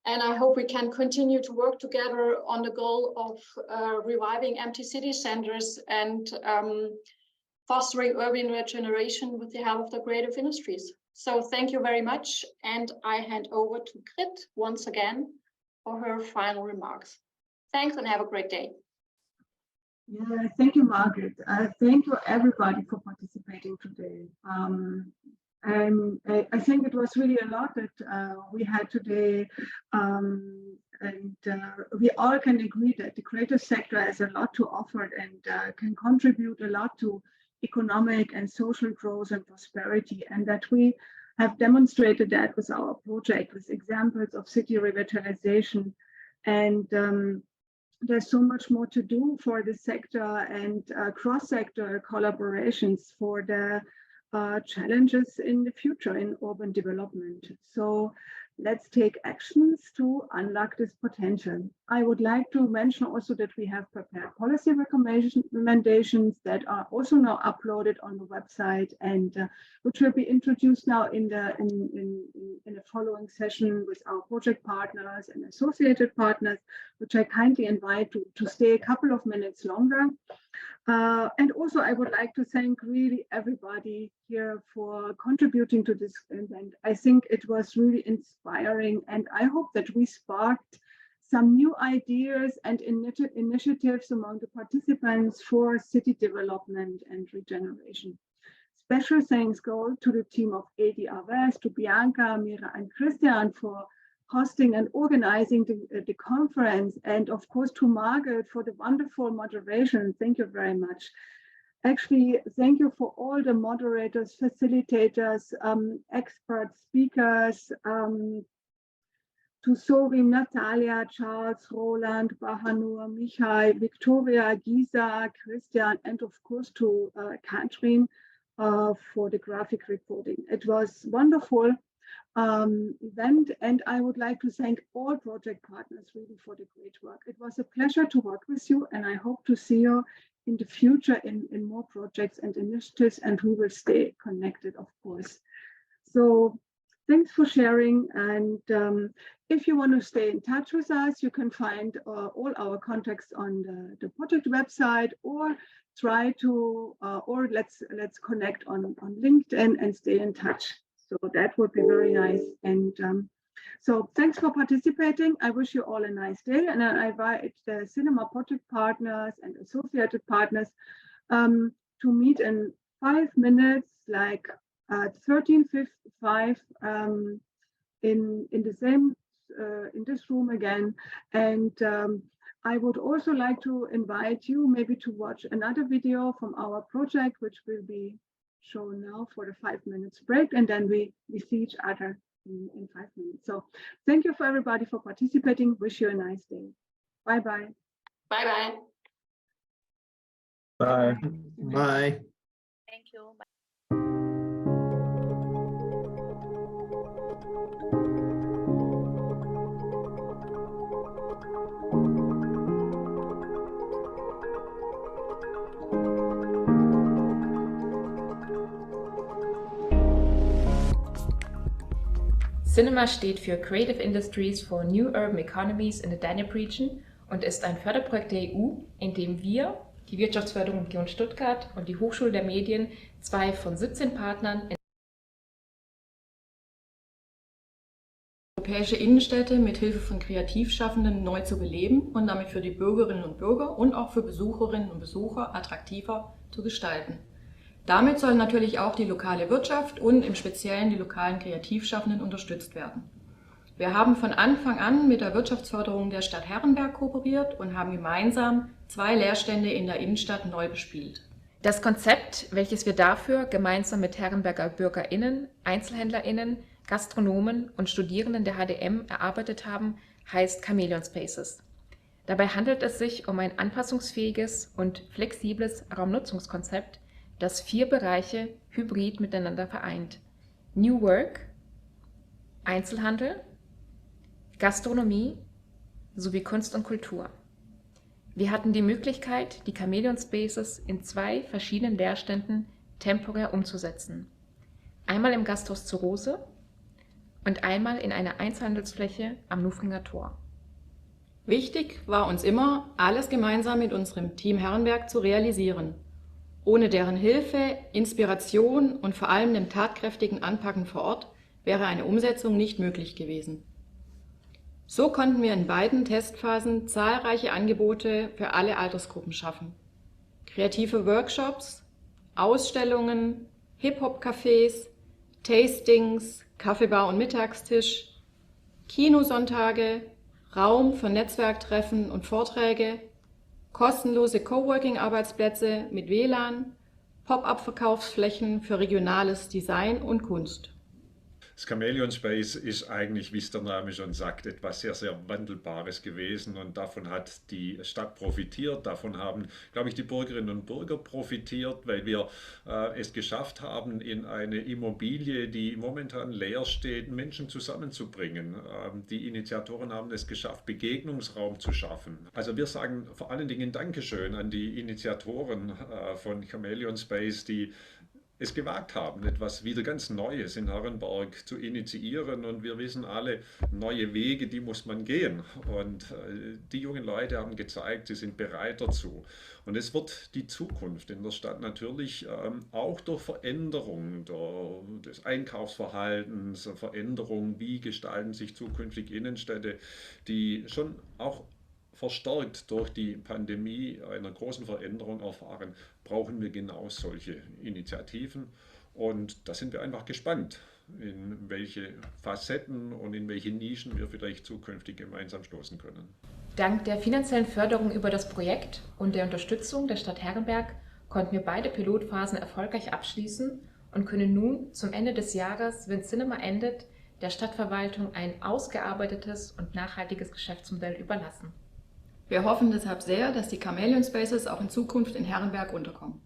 And I hope we can continue to work together on the goal of reviving empty city centers and fostering urban regeneration with the help of the creative industries. So thank you very much. And I hand over to Grit once again for her final remarks. Thanks and have a great day. Yeah, thank you, Margaret. Thank you, everybody, for participating today. I think it was really a lot that we had today, and we all can agree that the creative sector has a lot to offer and can contribute a lot to economic and social growth and prosperity, and that we have demonstrated that with our project, with examples of city revitalization. And there's so much more to do for the sector and cross-sector collaborations for the challenges in the future in urban development. So let's take actions to unlock this potential. I would like to mention also that we have prepared policy recommendations that are also now uploaded on the website, and which will be introduced now in the following session with our project partners and associated partners, which I kindly invite to stay a couple of minutes longer. And also, I would like to thank really everybody here for contributing to this event. I think it was really inspiring, and I hope that we sparked some new ideas and initiatives among the participants for city development and regeneration. Special thanks go to the team of ADR West, to Bianca, Mira, and Christian for hosting and organizing the conference, and of course to Margaret for the wonderful moderation. Thank you very much. Actually, thank you for all the moderators, facilitators, expert speakers, to Sorim, Natalia, Charles, Roland, Bahanur, Michael, Victoria, Gisa, Christian, and of course to Katrin for the graphic reporting. It was wonderful event, and I would like to thank all project partners really for the great work. It was a pleasure to work with you, and I hope to see you in the future in more projects and initiatives, and we will stay connected, of course. So thanks for sharing, and if you want to stay in touch with us, you can find all our contacts on the project website, or try to or let's connect on LinkedIn and stay in touch. So that would be very nice. And so thanks for participating. I wish you all a nice day. And I invite the cinema project partners and associated partners to meet in 5 minutes, like at 13:55 in the same room again. And I would also like to invite you maybe to watch another video from our project, which will be shown now for the 5 minutes break, and then we see each other in 5 minutes. So thank you for everybody for participating. Wish you a nice day. Bye-bye. Bye-bye. Bye. Bye. Thank you. Bye. Cinema steht für Creative Industries for New Urban Economies in the Danube Region und ist ein Förderprojekt der EU, in dem wir, die Wirtschaftsförderung Region Stuttgart und die Hochschule der Medien, 2 von 17 Partnern in europäische Innenstädte mit Hilfe von Kreativschaffenden neu zu beleben und damit für die Bürgerinnen und Bürger und auch für Besucherinnen und Besucher attraktiver zu gestalten. Damit soll natürlich auch die lokale Wirtschaft und im Speziellen die lokalen Kreativschaffenden unterstützt werden. Wir haben von Anfang an mit der Wirtschaftsförderung der Stadt Herrenberg kooperiert und haben gemeinsam 2 Leerstände in der Innenstadt neu bespielt. Das Konzept, welches wir dafür gemeinsam mit Herrenberger BürgerInnen, EinzelhändlerInnen, Gastronomen und Studierenden der HDM erarbeitet haben, heißt Chameleon Spaces. Dabei handelt es sich um ein anpassungsfähiges und flexibles Raumnutzungskonzept, das 4 Bereiche hybrid miteinander vereint: New Work, Einzelhandel, Gastronomie sowie Kunst und Kultur. Wir hatten die Möglichkeit, die Chameleon Spaces in 2 verschiedenen Leerständen temporär umzusetzen. Einmal im Gasthaus zur Rose und einmal in einer Einzelhandelsfläche am Nufringer Tor. Wichtig war uns immer, alles gemeinsam mit unserem Team Herrenberg zu realisieren. Ohne deren Hilfe, Inspiration und vor allem dem tatkräftigen Anpacken vor Ort wäre eine Umsetzung nicht möglich gewesen. So konnten wir in beiden Testphasen zahlreiche Angebote für alle Altersgruppen schaffen. Kreative Workshops, Ausstellungen, Hip-Hop-Cafés, Tastings, Kaffeebar und Mittagstisch, Kinosonntage, Raum für Netzwerktreffen und Vorträge, kostenlose Coworking-Arbeitsplätze mit WLAN, Pop-up-Verkaufsflächen für regionales Design und Kunst. Das Chameleon Space ist eigentlich, wie es der Name schon sagt, etwas sehr, sehr Wandelbares gewesen, und davon hat die Stadt profitiert. Davon haben, glaube ich, die Bürgerinnen und Bürger profitiert, weil wir es geschafft haben, in eine Immobilie, die momentan leer steht, Menschen zusammenzubringen. Die Initiatoren haben es geschafft, Begegnungsraum zu schaffen. Also wir sagen vor allen Dingen Dankeschön an die Initiatoren von Chameleon Space, die es gewagt haben, etwas wieder ganz Neues in Herrenberg zu initiieren. Und wir wissen alle, neue Wege, die muss man gehen. Und die jungen Leute haben gezeigt, sie sind bereit dazu. Und es wird die Zukunft in der Stadt natürlich auch durch Veränderungen des Einkaufsverhaltens, Veränderungen, wie gestalten sich zukünftig Innenstädte, die schon auch verstärkt durch die Pandemie einer großen Veränderung erfahren, brauchen wir genau solche Initiativen. Und da sind wir einfach gespannt, in welche Facetten und in welche Nischen wir vielleicht zukünftig gemeinsam stoßen können. Dank der finanziellen Förderung über das Projekt und der Unterstützung der Stadt Herrenberg konnten wir beide Pilotphasen erfolgreich abschließen und können nun zum Ende des Jahres, wenn Cinema endet, der Stadtverwaltung ein ausgearbeitetes und nachhaltiges Geschäftsmodell überlassen. Wir hoffen deshalb sehr, dass die Chameleon Spaces auch in Zukunft in Herrenberg unterkommen.